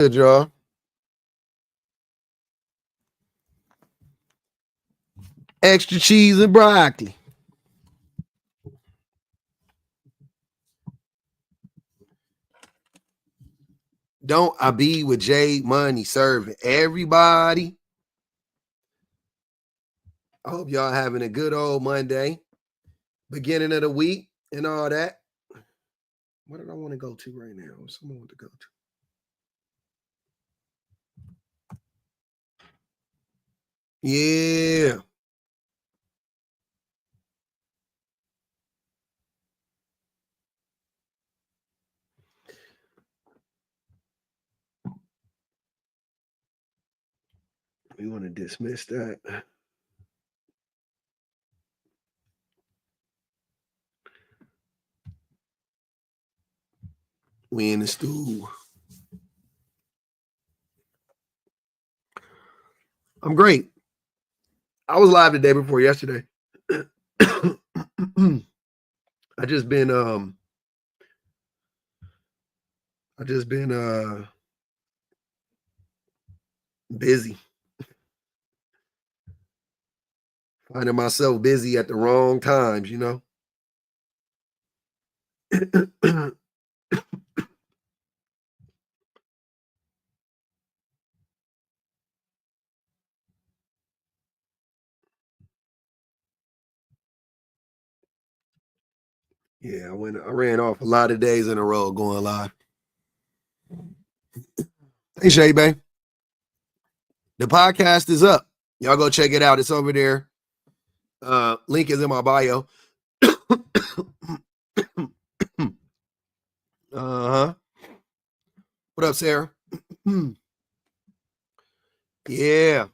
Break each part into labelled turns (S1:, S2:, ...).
S1: Good, y'all. Extra cheese and broccoli. Don't I be with Jay Money serving everybody? I hope y'all having a good old Monday, beginning of the week, and all that. What did I want to go to right now? Someone want to go to. Yeah. We want to dismiss that. We in the stool. I'm great. I was live the day before yesterday. I just been busy. Finding myself busy at the wrong times, you know. Yeah, I ran off a lot of days in a row going live. Hey Shay Bay. The podcast is up. Y'all go check it out. It's over there. Link is in my bio. Uh-huh. What up, Sarah? Yeah.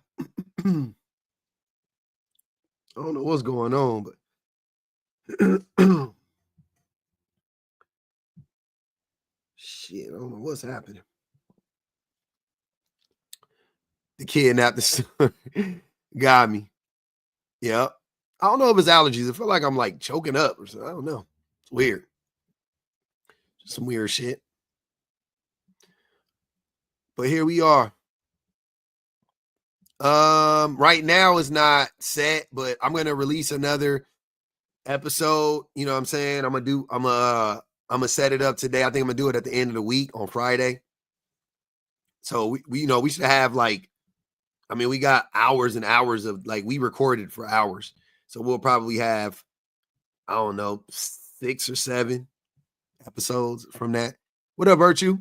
S1: I don't know what's going on, but shit, I don't know what's happening. The kidnapped the got me. Yep. I don't know if it's allergies. I feel like I'm like choking up or something. I don't know. It's weird. Just some weird shit. But here we are. Right now it's not set, but I'm gonna release another episode. You know what I'm saying? I'm gonna set it up today. I think I'm gonna do it at the end of the week on Friday. So we should have like, I mean, we got hours and hours of like, we recorded for hours. So we'll probably have, I don't know, 6 or 7 episodes from that. What up, Virtue?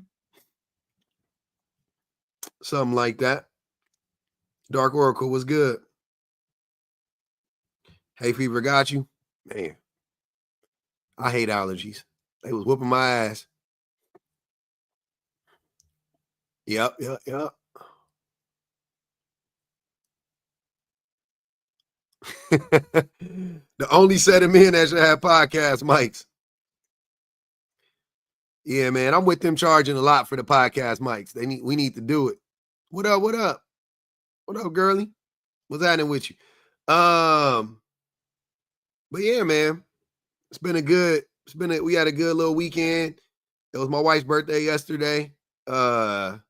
S1: Something like that. Dark Oracle was good. Hey Fever got you. Man, I hate allergies. They was whooping my ass. Yep. The only set of men that should have podcast mics. Yeah, man, I'm with them charging a lot for the podcast mics. We need to do it. What up? What up? What up, girly? What's happening with you? But yeah, man, we had a good little weekend. It was my wife's birthday yesterday. Chillaxing.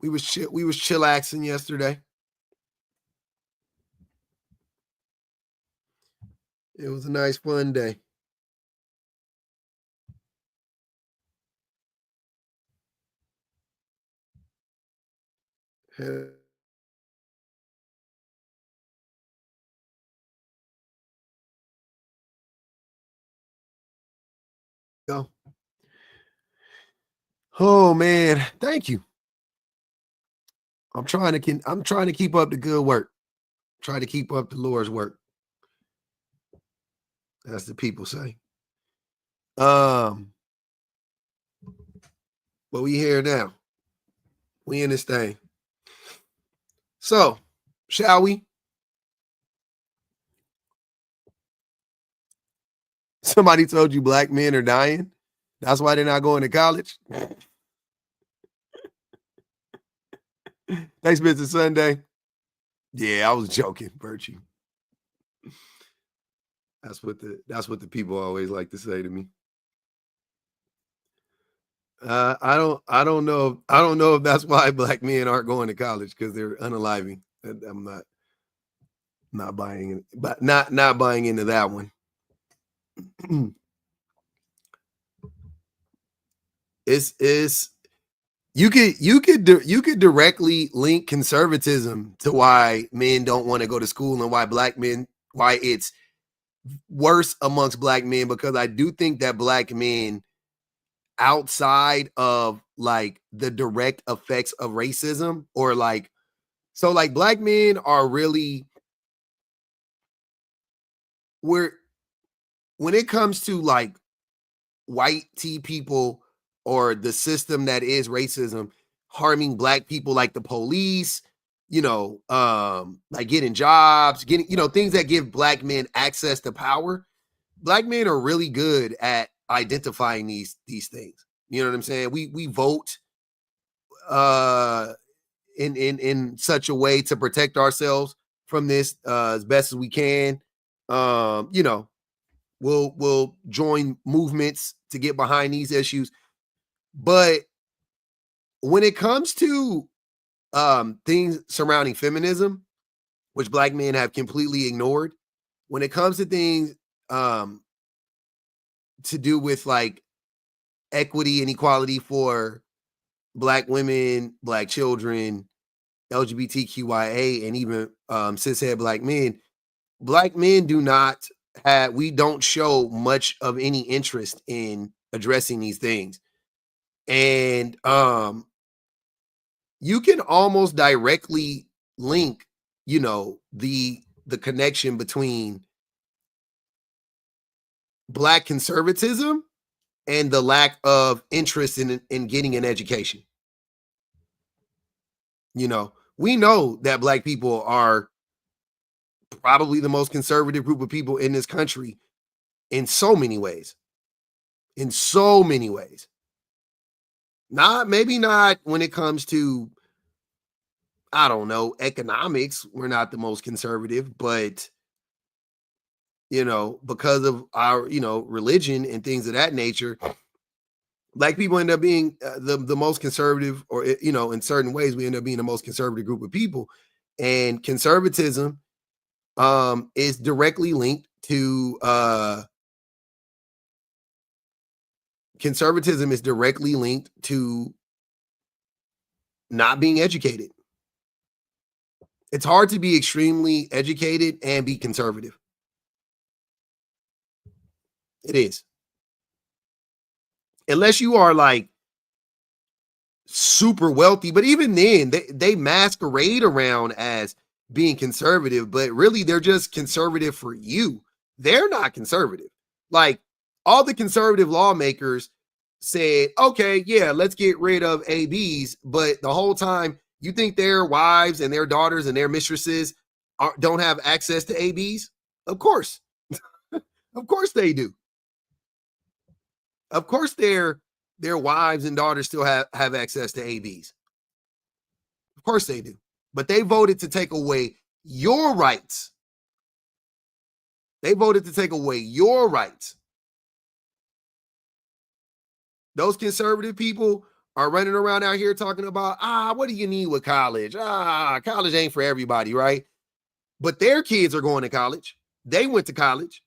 S1: We was chillaxing yesterday. It was a nice fun day. Go. Oh man, thank you. I'm trying to keep up the good work. Try to keep up the Lord's work. As the people say. But we here now. We in this thing. So, shall we? Somebody told you black men are dying. That's why they're not going to college. Thanks, Mr. Sunday. Yeah, I was joking, Virtue. That's what the people always like to say to me. I don't know if that's why black men aren't going to college because they're unaliving. I'm not buying it, but not buying into that one. It's you could directly link conservatism to why men don't want to go to school and why it's worse amongst black men, because I do think that black men, outside of like the direct effects of racism, or like, so like black men are really, we're, when it comes to like white tea people or the system that is racism harming black people, like the police, like getting jobs, getting, things that give black men access to power. Black men are really good at identifying these things. You know what I'm saying? We vote in such a way to protect ourselves from this as best as we can. We'll join movements to get behind these issues. But when it comes to things surrounding feminism, which black men have completely ignored, when it comes to things um, to do with like equity and equality for black women, black children, LGBTQIA, and even cishet black men do not we don't show much of any interest in addressing these things. And you can almost directly link, the connection between black conservatism and the lack of interest in getting an education. We know that black people are probably the most conservative group of people in this country in so many ways. In so many ways. Maybe not when it comes to, I don't know, economics. We're not the most conservative, but because of our, religion and things of that nature, black people end up being the most conservative, or, in certain ways, we end up being the most conservative group of people. And conservatism is directly linked to not being educated. It's hard to be extremely educated and be conservative. It is. Unless you are like super wealthy, but even then they masquerade around as being conservative, but really they're just conservative for you. They're not conservative. Like, all the conservative lawmakers said, okay, yeah, let's get rid of ABs, but the whole time you think their wives and their daughters and their mistresses don't have access to ABs? Of course. Of course they do. Of course their wives and daughters still have access to ABs. Of course they do. But they voted to take away your rights. They voted to take away your rights. Those conservative people are running around out here talking about, what do you need with college? College ain't for everybody, right? But their kids are going to college. They went to college.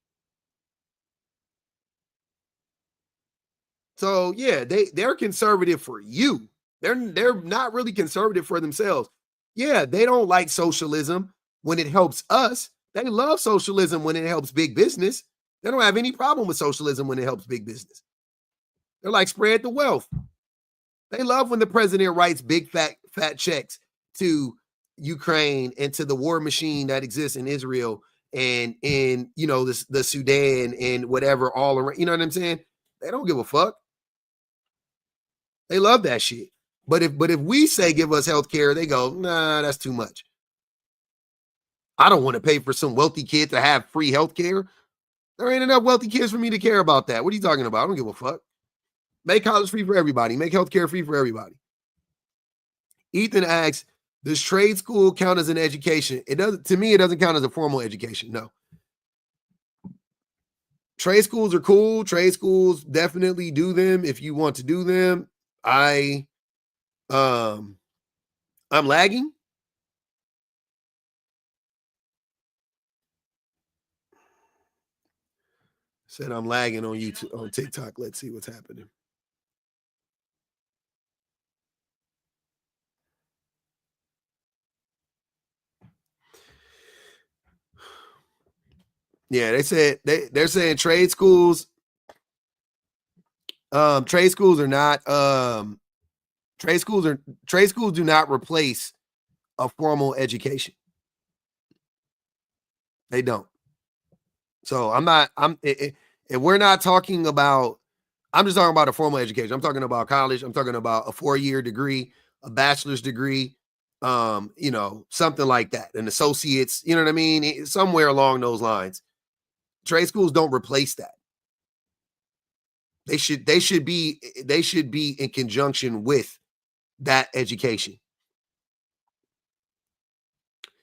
S1: So yeah, they're conservative for you. They're not really conservative for themselves. Yeah, they don't like socialism when it helps us. They love socialism when it helps big business. They don't have any problem with socialism when it helps big business. They're like, spread the wealth. They love when the president writes big fat checks to Ukraine and to the war machine that exists in Israel and in the Sudan and whatever all around. You know what I'm saying? They don't give a fuck. They love that shit. But if we say give us health care, they go, nah, that's too much. I don't want to pay for some wealthy kid to have free health care. There ain't enough wealthy kids for me to care about that. What are you talking about? I don't give a fuck. Make college free for everybody. Make healthcare free for everybody. Ethan asks, does trade school count as an education? It doesn't. To me, it doesn't count as a formal education. No. Trade schools are cool. Trade schools, definitely do them if you want to do them. um I'm lagging. Said I'm lagging on YouTube on TikTok. Let's see what's happening. Yeah, they said they're saying trade schools are not trade schools do not replace a formal education. They don't. So I'm not and we're not talking about I'm just talking about a formal education. I'm talking about college. I'm talking about a 4-year degree, a bachelor's degree, something like that. An associate's, you know what I mean? Somewhere along those lines. Trade schools don't replace that. They should be in conjunction with that education.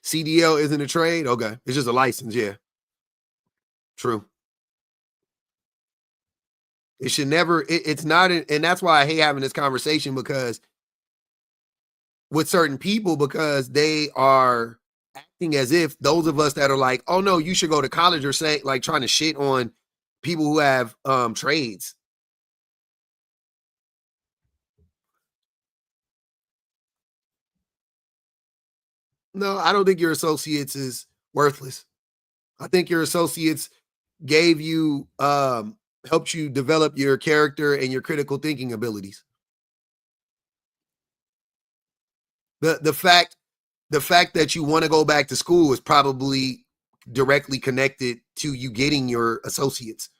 S1: CDL isn't a trade? Okay. It's just a license, yeah. True. It should never it's not and that's why I hate having this conversation because with certain people because they are acting as if those of us that are like, oh no, you should go to college or saying like trying to shit on people who have trades. No, I don't think your associates is worthless. I think your associates gave you helped you develop your character and your critical thinking abilities. The fact that you want to go back to school is probably directly connected to you getting your associates.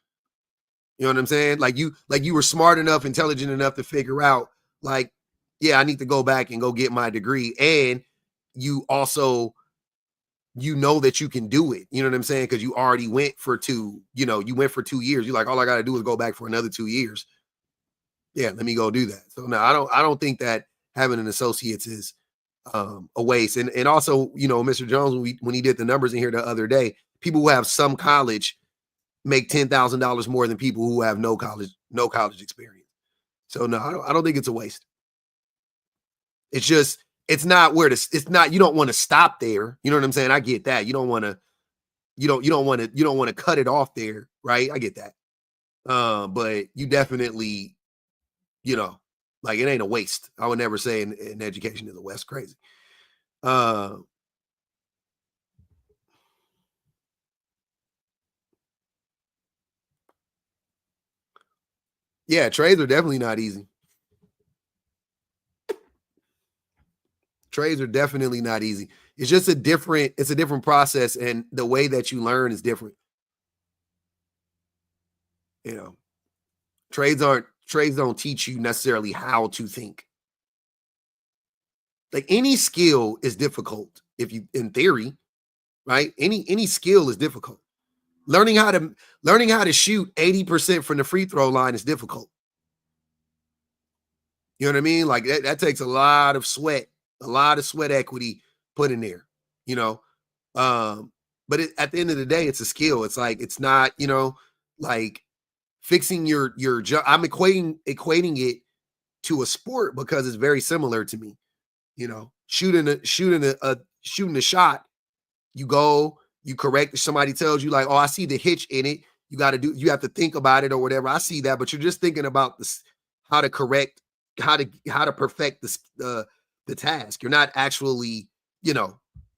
S1: You know what I'm saying? Like you were smart enough, intelligent enough to figure out like, yeah, I need to go back and go get my degree. And you also that you can do it. You know what I'm saying? Because you already went for you went for 2 years. You're like, all I gotta do is go back for another 2 years. Yeah, let me go do that. So no, I don't think that having an associates is a waste. And also, Mr. Jones, when he did the numbers in here the other day, people who have some college make $10,000 more than people who have no college experience. So no, I don't think it's a waste. It's just it's not where to it's not you don't want to stop there. You know what I'm saying? I get that. You don't want to cut it off there, right? I get that. But you definitely, you know, like it ain't a waste. I would never say in education is a waste. Crazy. Uh yeah, trades are definitely not easy. Trades are definitely not easy. It's a different process and the way that you learn is different. You know, trades don't teach you necessarily how to think. Like any skill is difficult if you in theory, right? Any skill is difficult. Learning how to shoot 80% from the free throw line is difficult. You know what I mean? Like that takes a lot of sweat equity put in there, you know. But at the end of the day, it's a skill. It's like it's not, like fixing your job. I'm equating it to a sport because it's very similar to me. Shooting a shot. You go, you correct. Somebody tells you like, oh, I see the hitch in it. You have to think about it or whatever. I see that, but you're just thinking about this, how to correct, how to perfect the task. You're not actually,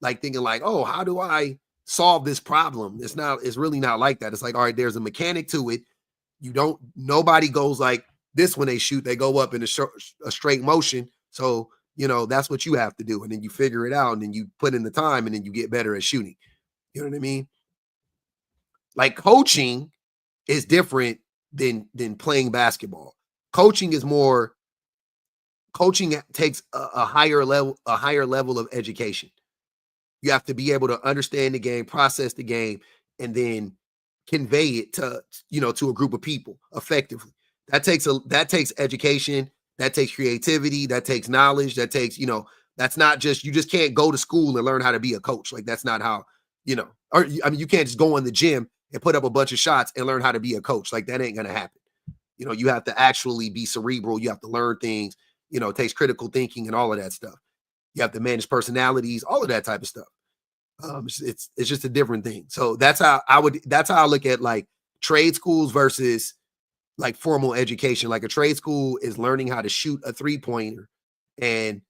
S1: like thinking like, oh, how do I solve this problem? It's really not like that. It's like, all right, there's a mechanic to it. Nobody goes like this when they shoot, they go up in a straight motion. So, that's what you have to do. And then you figure it out and then you put in the time and then you get better at shooting. You know what I mean? Like coaching is different than playing basketball. Coaching is more coaching takes a higher level of education. You have to be able to understand the game, process the game, and then convey it to a group of people effectively. That takes education, that takes creativity, that takes knowledge, that's not just you just can't go to school and learn how to be a coach. Like that's not how, or I mean you can't just go in the gym and put up a bunch of shots and learn how to be a coach. Like that ain't gonna happen. You have to actually be cerebral. You have to learn things. It takes critical thinking and all of that stuff. You have to manage personalities, all of that type of stuff. It's just a different thing. So that's how I look at like trade schools versus like formal education. Like a trade school is learning how to shoot a 3-pointer, and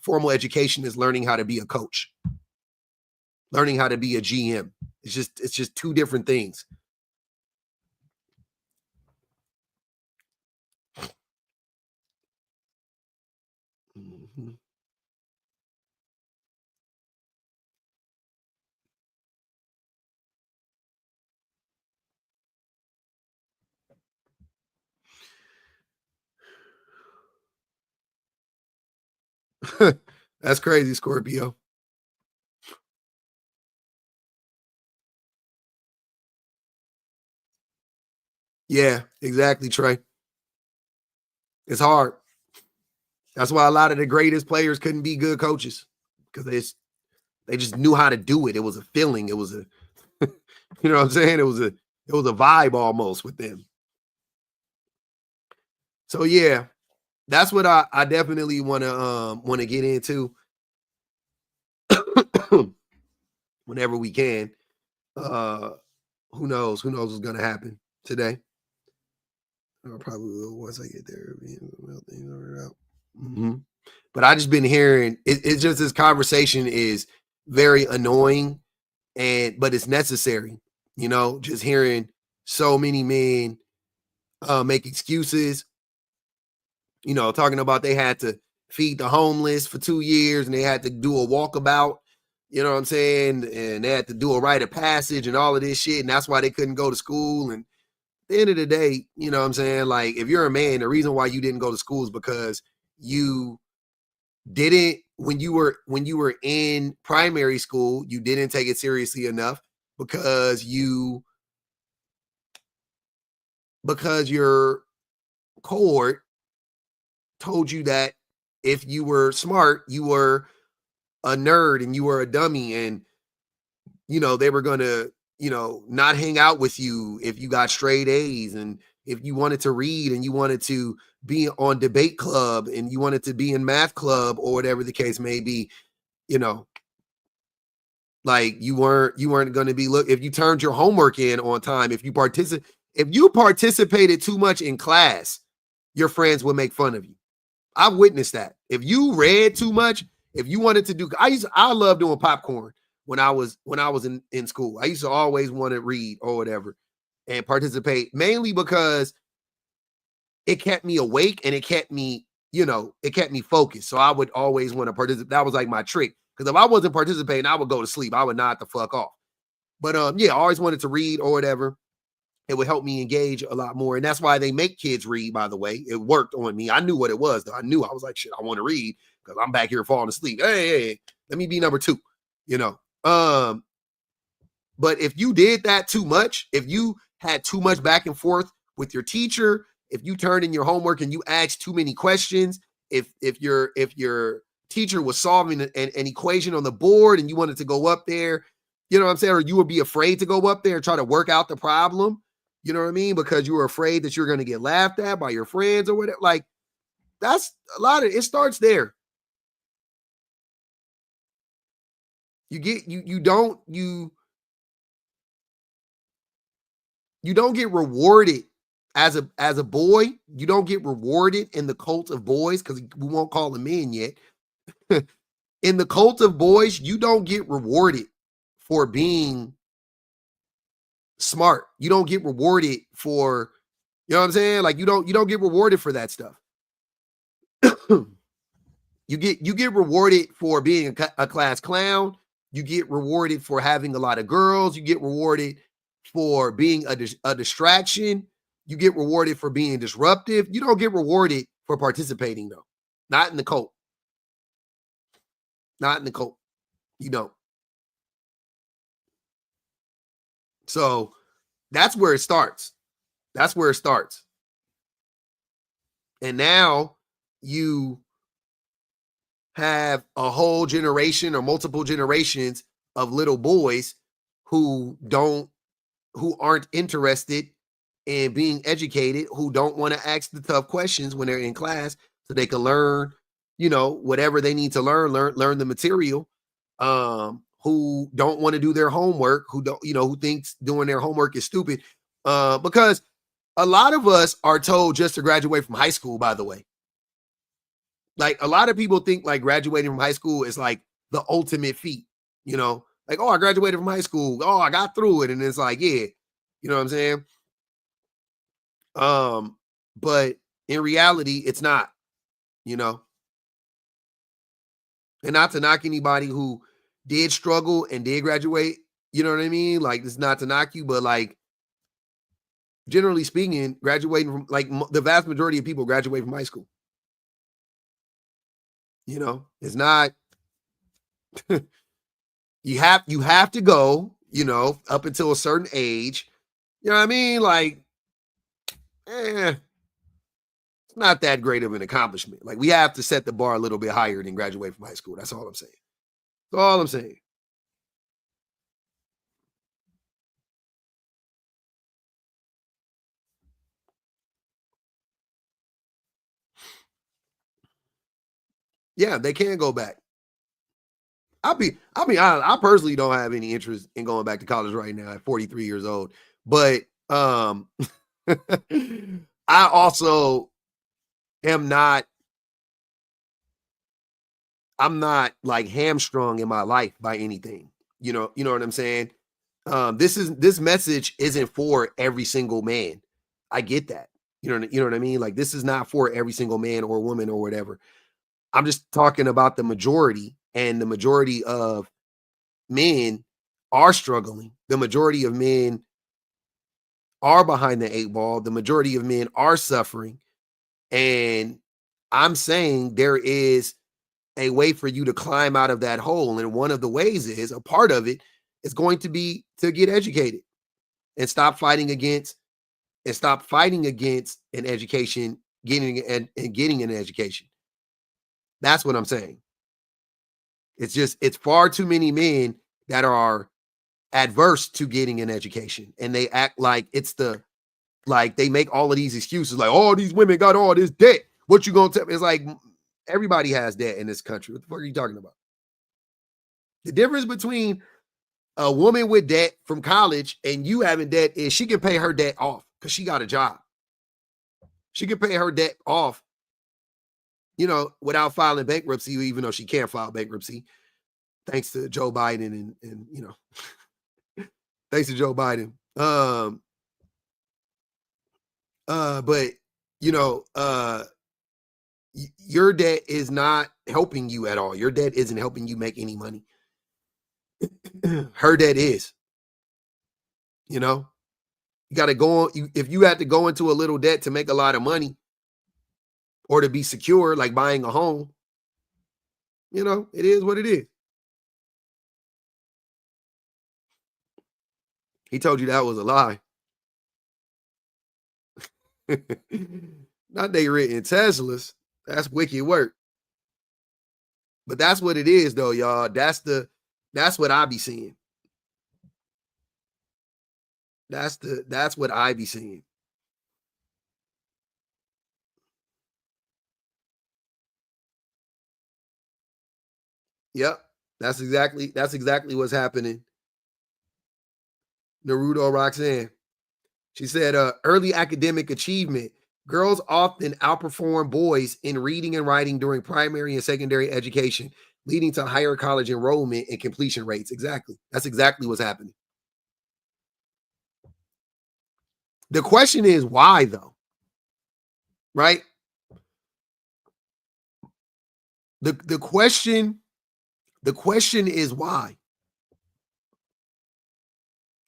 S1: formal education is learning how to be a coach, learning how to be a GM. It's just two different things. Mm-hmm. That's crazy, Scorpio. Yeah, exactly, Trey. It's hard. That's why a lot of the greatest players couldn't be good coaches, because they just knew how to do it. It was a feeling. It was a you know what I'm saying? It was a vibe almost with them. So yeah, that's what I definitely want to get into whenever we can. Uh who knows? Who knows what's gonna happen today? I probably will once I get there. Mm-hmm. But I just been hearing it's just this conversation is very annoying, but it's necessary. Just hearing so many men make excuses. Talking about they had to feed the homeless for 2 years and they had to do a walkabout. You know what I'm saying? And they had to do a rite of passage and all of this shit, and that's why they couldn't go to school. And at the end of the day, you know what I'm saying? Like, if you're a man, the reason why you didn't go to school is because you didn't when you were in primary school, you didn't take it seriously enough because your cohort told you that if you were smart, you were a nerd and you were a dummy, and they were gonna not hang out with you if you got straight A's, and if you wanted to read and you wanted to be on debate club and you wanted to be in math club or whatever the case may be, you know like you weren't going to be look if you turned your homework in on time, if you participated too much in class, your friends would make fun of you. I've witnessed that. If you read too much, if you wanted to do, I love doing popcorn when I was in school. I used to always want to read or whatever and participate, mainly because it kept me awake and it kept me focused. So I would always want to participate. That was like my trick. Because if I wasn't participating, I would go to sleep. I would nod the fuck off. But yeah, I always wanted to read or whatever. It would help me engage a lot more. And that's why they make kids read, by the way. It worked on me. I knew what it was, though. I was like, shit, I want to read because I'm back here falling asleep. Hey, let me be number two, you know. But if you did that too much, if you had too much back and forth with your teacher, if you turned in your homework and you asked too many questions, if your teacher was solving an equation on the board and you wanted to go up there, you know what I'm saying, or you would be afraid to go up there and try to work out the problem, you know what I mean, because you were afraid that you're going to get laughed at by your friends or whatever. Like, that's a lot of it starts there. You don't get rewarded as a boy. You don't get rewarded in the cult of boys, because we won't call them men yet. In the cult of boys, you don't get rewarded for being smart. You don't get rewarded for, you know what I'm saying? Like, you don't get rewarded for that stuff. You get rewarded for being a class clown. You get rewarded for having a lot of girls. You get rewarded for being a distraction. You get rewarded for being disruptive. You don't get rewarded for participating, though. Not in the cult. Not in the cult. You don't. So that's where it starts. That's where it starts. And now you have a whole generation or multiple generations of little boys who aren't interested and being educated who don't want to ask the tough questions when they're in class so they can learn, whatever they need to learn the material. Who don't want to do their homework, who thinks doing their homework is stupid. Because a lot of us are told just to graduate from high school, by the way. Like a lot of people think like graduating from high school is like the ultimate feat, like, oh, I graduated from high school. Oh, I got through it. And it's like, yeah, you know what I'm saying? But in reality, it's not, you know, and not to knock anybody who did struggle and did graduate, you know what I mean? Like, it's not to knock you, but like, generally speaking, graduating from like the vast majority of people graduate from high school. It's not, you have to go, up until a certain age. You know what I mean? Like, it's not that great of an accomplishment. Like, we have to set the bar a little bit higher than graduate from high school. That's all I'm saying. That's all I'm saying. Yeah, they can go back. I personally don't have any interest in going back to college right now at 43 years old. But I also am not, I'm not like hamstrung in my life by anything. You know what I'm saying? This message isn't for every single man. I get that. You know what I mean? Like, this is not for every single man or woman or whatever. I'm just talking about the majority, and the majority of men are struggling. The majority of men are behind the eight ball. The majority of men are suffering. And I'm saying there is a way for you to climb out of that hole. And one of the ways is, a part of it is going to be to get educated and stop fighting against an education, getting an education. That's what I'm saying. It's far too many men that are adverse to getting an education, and they act like they make all of these excuses like, oh, these women got all this debt. What you gonna tell me? It's like, everybody has debt in this country. What the fuck are you talking about? The difference between a woman with debt from college and you having debt is she can pay her debt off because she got a job. She can pay her debt off, without filing bankruptcy, even though she can't file bankruptcy, thanks to Joe Biden and thanks to Joe Biden. But your debt is not helping you at all. Your debt isn't helping you make any money. Her debt is. You got to go on. If you had to go into a little debt to make a lot of money or to be secure, like buying a home, it is what it is. He told you that was a lie. Not they written Teslas. That's wicked work. But that's what it is, though, y'all. That's what I be seeing. That's what I be seeing. Yep. That's exactly what's happening. Naruto Roxanne. She said, early academic achievement. Girls often outperform boys in reading and writing during primary and secondary education, leading to higher college enrollment and completion rates. Exactly. That's exactly what's happening. The question is why, though? Right? The question is why.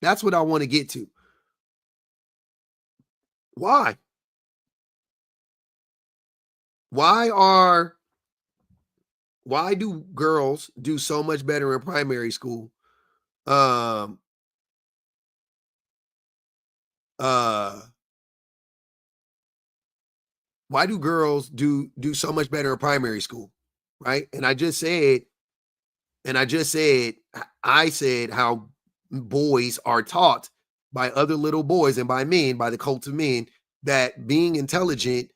S1: That's what I want to get to. Why? Why do girls do so much better in primary school? Um why do girls do so much better in primary school? Right? And I said how boys are taught by other little boys and by men, by the cult of men, that being intelligent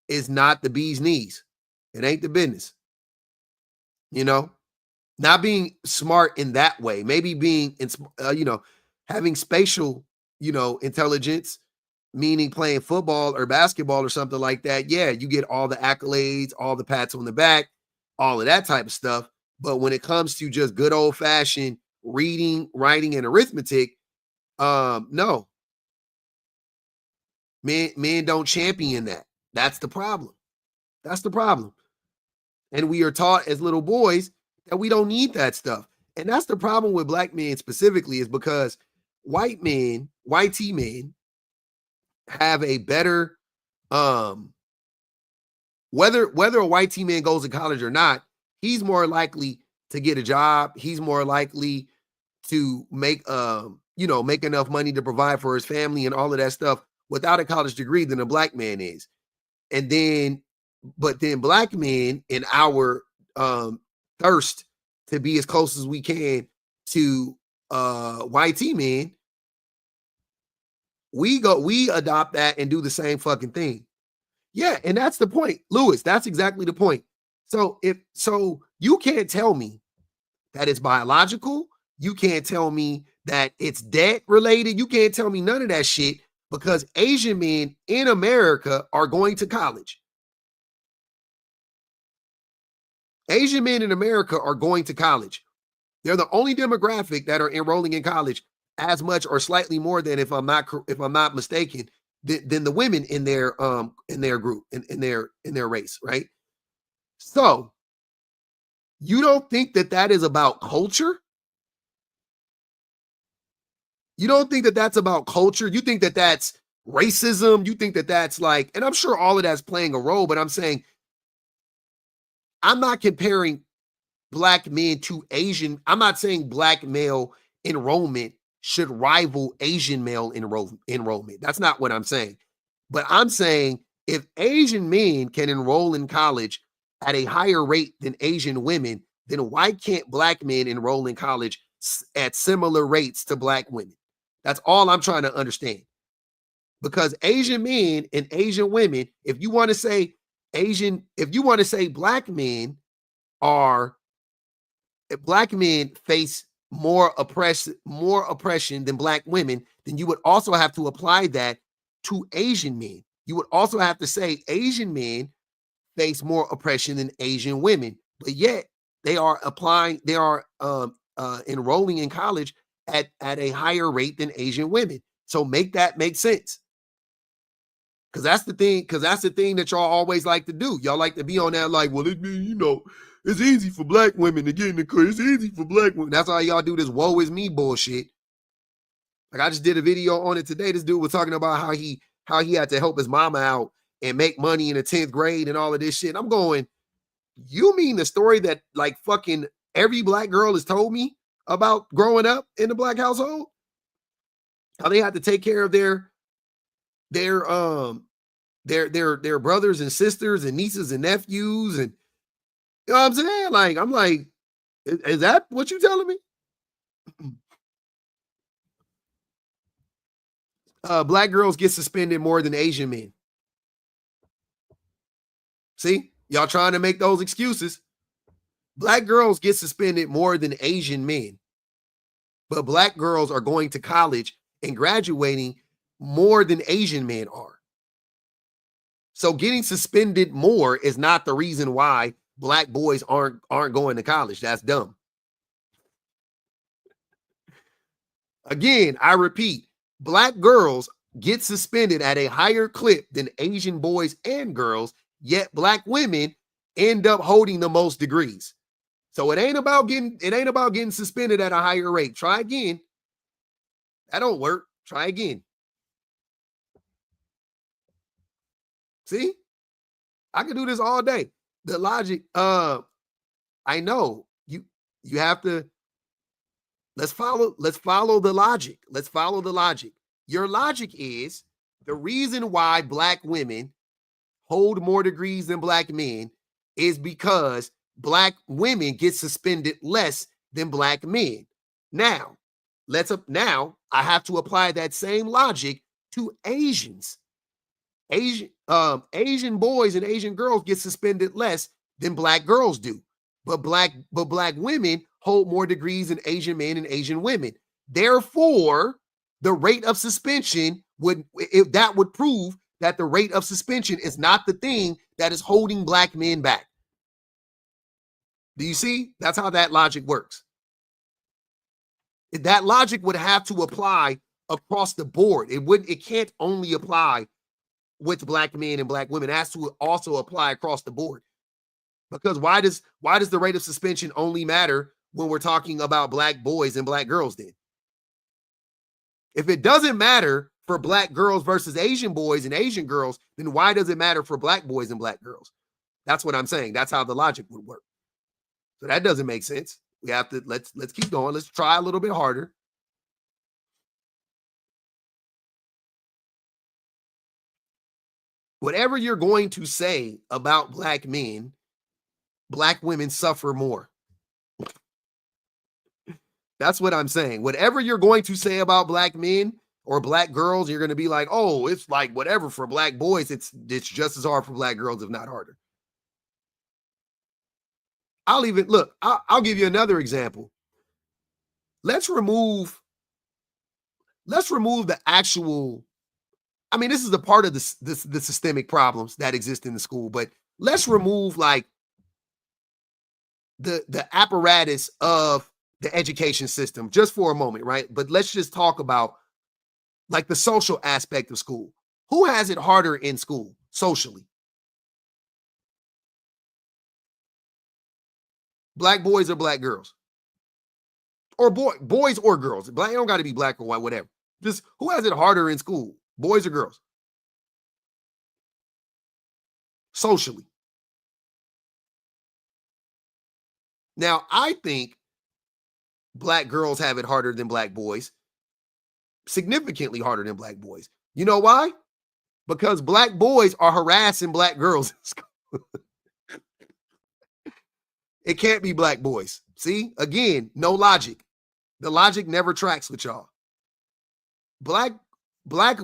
S1: is not the bee's knees. It ain't the business. You know, not being smart in that way, maybe being, having spatial, intelligence, meaning playing football or basketball or something like that. Yeah, you get all the accolades, all the pats on the back, all of that type of stuff. But when it comes to just good old fashioned reading, writing, and arithmetic, no, men don't champion that. That's the problem. That's the problem. And we are taught as little boys that we don't need that stuff. And that's the problem with black men specifically, is because white men, white men, have a better whether a white man goes to college or not, he's more likely to get a job. He's more likely to make enough money to provide for his family and all of that stuff without a college degree than a black man is. And then, but then black men, in our thirst to be as close as we can to white men, we adopt that and do the same fucking thing. Yeah, and that's the point, Lewis. That's exactly the point. So you can't tell me that it's biological. You can't tell me that it's debt related. You can't tell me none of that shit, because Asian men in America are going to college. Asian men in America are going to college. They're the only demographic that are enrolling in college as much or slightly more than, if I'm not mistaken, than the women in their group, in their race, right? So you don't think that is about culture? You don't think that that's about culture? You think that that's racism? You think that that's like, and I'm sure all of that's playing a role, but I'm saying, I'm not comparing black men to Asian. I'm not saying black male enrollment should rival Asian male enrollment. That's not what I'm saying. But I'm saying, if Asian men can enroll in college at a higher rate than Asian women, then why can't black men enroll in college at similar rates to black women? That's all I'm trying to understand. Because Asian men and Asian women, if you want to say black men face more oppression than black women, then you would also have to apply that to Asian men. You would also have to say Asian men face more oppression than Asian women, but yet they are enrolling in college at a higher rate than Asian women. So make that make sense. Because that's the thing that y'all always like to do. Y'all like to be on that like, well, it's easy for black women to get in the career. It's easy for black women. That's how y'all do this woe is me bullshit. Like, I just did a video on it today. This dude was talking about how he had to help his mama out and make money in the 10th grade and all of this shit. And I'm going, you mean the story that like fucking every black girl has told me about growing up in the black household? How they had to take care of their brothers and sisters and nieces and nephews, and you know what I'm saying? Like, I'm like, is that what you telling me? Black girls get suspended more than Asian men. See, y'all trying to make those excuses. Black girls get suspended more than Asian men, but black girls are going to college and graduating more than Asian men are. So getting suspended more is not the reason why black boys aren't going to college. That's dumb. Again, I repeat, black girls get suspended at a higher clip than Asian boys and girls, yet black women end up holding the most degrees. So it ain't about getting suspended at a higher rate. Try again. That don't work. Try again. See? I can do this all day. The logic, I know you have to. Let's follow the logic. Let's follow the logic. Your logic is the reason why black women hold more degrees than black men is because black women get suspended less than black men. Now, Now I have to apply that same logic to Asians. Asian boys and Asian girls get suspended less than black girls do. But black women hold more degrees than Asian men and Asian women. Therefore, the rate of suspension would prove that the rate of suspension is not the thing that is holding black men back. Do you see? That's how that logic works. That logic would have to apply across the board. It can't only apply with black men and black women. It has to also apply across the board. Because why does the rate of suspension only matter when we're talking about black boys and black girls then? If it doesn't matter for black girls versus Asian boys and Asian girls, then why does it matter for black boys and black girls? That's what I'm saying. That's how the logic would work. So that doesn't make sense. We have to let's keep going. Let's try a little bit harder. Whatever you're going to say about black men, black women suffer more. That's what I'm saying. Whatever you're going to say about black men or black girls, you're going to be like, oh, it's like whatever for black boys. It's just as hard for black girls, if not harder. I'll give you another example. Let's remove the actual, I mean, this is a part of the systemic problems that exist in the school, but let's remove like the apparatus of the education system just for a moment, right? But let's just talk about like the social aspect of school. Who has it harder in school socially? Black boys or black girls? Or boys or girls? Black, it don't got to be black or white, whatever. Just who has it harder in school? Boys or girls? Socially. Now, I think black girls have it harder than black boys, significantly harder than black boys. You know why? Because black boys are harassing black girls in school. It can't be black boys. See, again, no logic. The logic never tracks with y'all. Black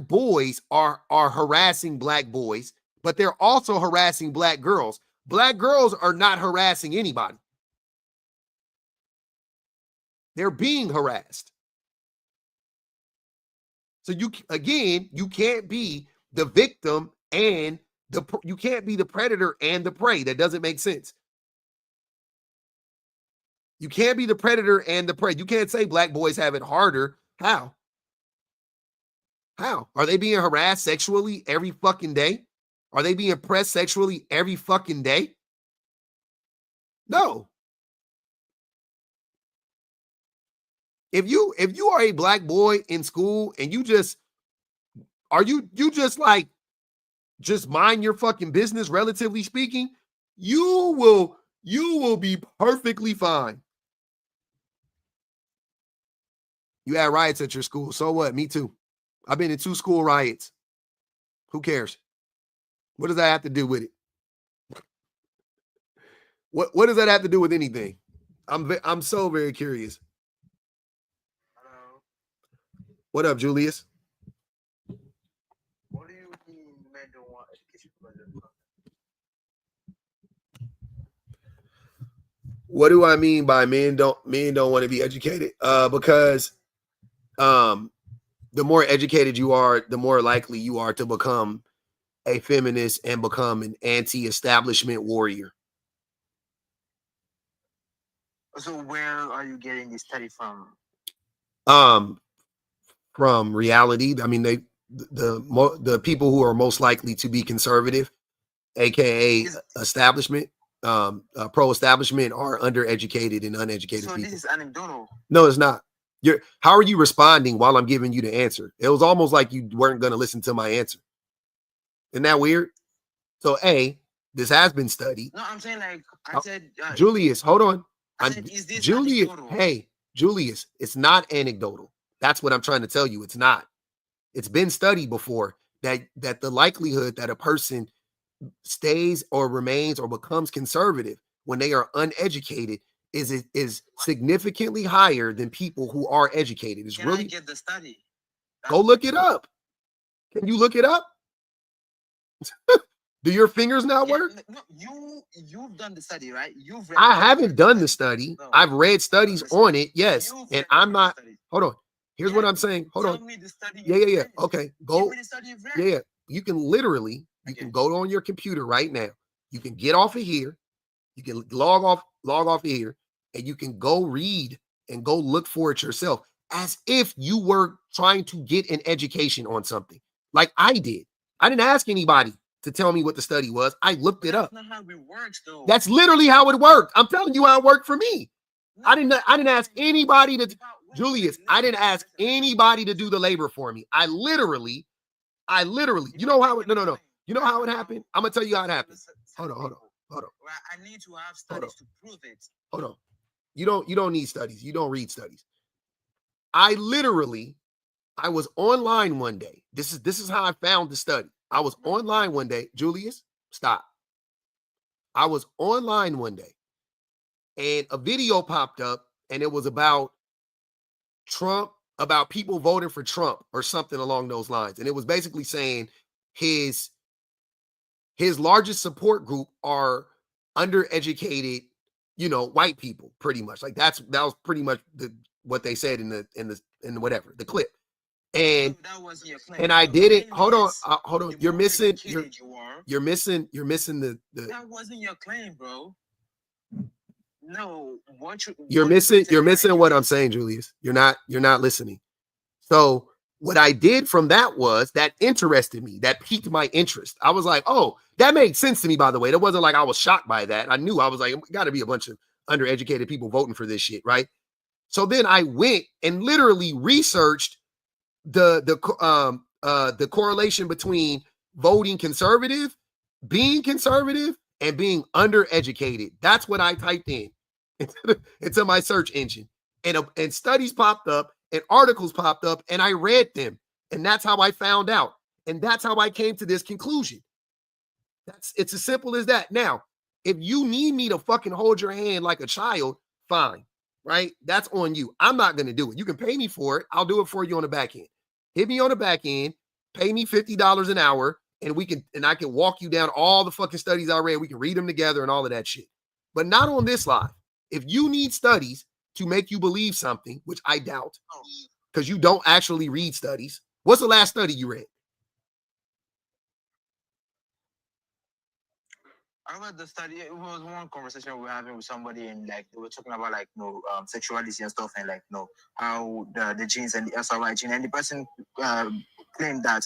S1: boys are harassing black boys, but they're also harassing black girls. Black girls are not harassing anybody. They're being harassed. So you can't be the victim and you can't be the predator and the prey. That doesn't make sense. You can't be the predator and the prey. You can't say black boys have it harder. How? How? Are they being harassed sexually every fucking day? Are they being pressed sexually every fucking day? No. If you are a black boy in school and you just mind your fucking business, relatively speaking, you will be perfectly fine. You had riots at your school. So what? Me too. I've been in 2 school riots. Who cares? What does that have to do with it? What does that have to do with anything? I'm so very curious.
S2: Hello.
S1: What up, Julius?
S2: What do you mean men don't want education because of
S1: What do I mean by men don't want to be educated? Because the more educated you are, the more likely you are to become a feminist and become an anti-establishment warrior.
S2: So where are you getting this study from?
S1: From reality. I mean, the people who are most likely to be conservative, aka establishment, pro-establishment, are undereducated and uneducated
S2: So
S1: people.
S2: this is anecdotal.
S1: No, it's not. How are you responding while I'm giving you the answer? It was almost like you weren't going to listen to my answer. Isn't that weird? So, this has been studied.
S2: No, I'm saying like I said.
S1: Julius, hold on.
S2: I said, is this
S1: Julius?
S2: anecdotal?
S1: Hey, Julius, it's not anecdotal. That's what I'm trying to tell you. It's not. It's been studied before that the likelihood that a person stays or remains or becomes conservative when they are uneducated is significantly higher than people who are educated. It's
S2: Can
S1: really
S2: I get the study?
S1: go look it up. Can you look it up? Do your fingers not
S2: Yeah,
S1: work?
S2: no, you've done the study, right?
S1: I haven't done the study.
S2: No.
S1: I've read studies
S2: Listen,
S1: on it, yes,
S2: you've
S1: and
S2: read
S1: I'm
S2: the
S1: not.
S2: study.
S1: Hold on. Here's what
S2: Yeah,
S1: I'm saying. Hold
S2: Tell
S1: on.
S2: me the study
S1: Yeah,
S2: you've
S1: yeah, yeah.
S2: read.
S1: Okay,
S2: Give
S1: go.
S2: me the study you've read.
S1: Yeah, yeah. You can literally, you can go on your computer right now. You can get off of here. You can log off of here, and you can go read and go look for it yourself, as if you were trying to get an education on something, like I did. I didn't ask anybody to tell me what the study was. I looked it up.
S2: That's not how it works, though.
S1: That's literally how it worked. I'm telling you how it worked for me. I didn't ask anybody to, Julius, I didn't ask anybody to do the labor for me. I literally, you know how it, no. You know how it happened? I'm gonna tell you how it happened. Hold on.
S2: I need to have studies to prove it.
S1: Hold on. You don't need studies. You don't read studies. I was online one day. This is how I found the study. I was online one day. Julius, stop. I was online one day and a video popped up and it was about Trump, about people voting for Trump or something along those lines. And it was basically saying his largest support group are undereducated, white people, pretty much. Like that was pretty much what they said in whatever the clip. And
S2: that wasn't your claim.
S1: And I didn't. Hold on. You're missing. You're missing the.
S2: That wasn't your claim, bro. No,
S1: You're missing what I'm saying, Julius. You're not listening. So what I did from that was that interested me. That piqued my interest. I was like, oh, that made sense to me, by the way. It wasn't like I was shocked by that. I knew, I was like, got to be a bunch of undereducated people voting for this shit, right? So then I went and literally researched the correlation between voting conservative, being conservative, and being undereducated. That's what I typed in into my search engine, and studies popped up and articles popped up, and I read them, and that's how I found out, and that's how I came to this conclusion. It's as simple as that. Now, if you need me to fucking hold your hand like a child, fine, right? That's on you. I'm not going to do it. You can pay me for it. I'll do it for you on the back end. Hit me on the back end, pay me $50 an hour, and I can walk you down all the fucking studies I read. We can read them together and all of that shit. But not on this live. If you need studies to make you believe something, which I doubt, because you don't actually read studies. What's the last study you read?
S2: I read the study. It was one conversation we were having with somebody, and like they were talking about like sexuality and stuff, and like how the genes and the SRY gene, and the person claimed that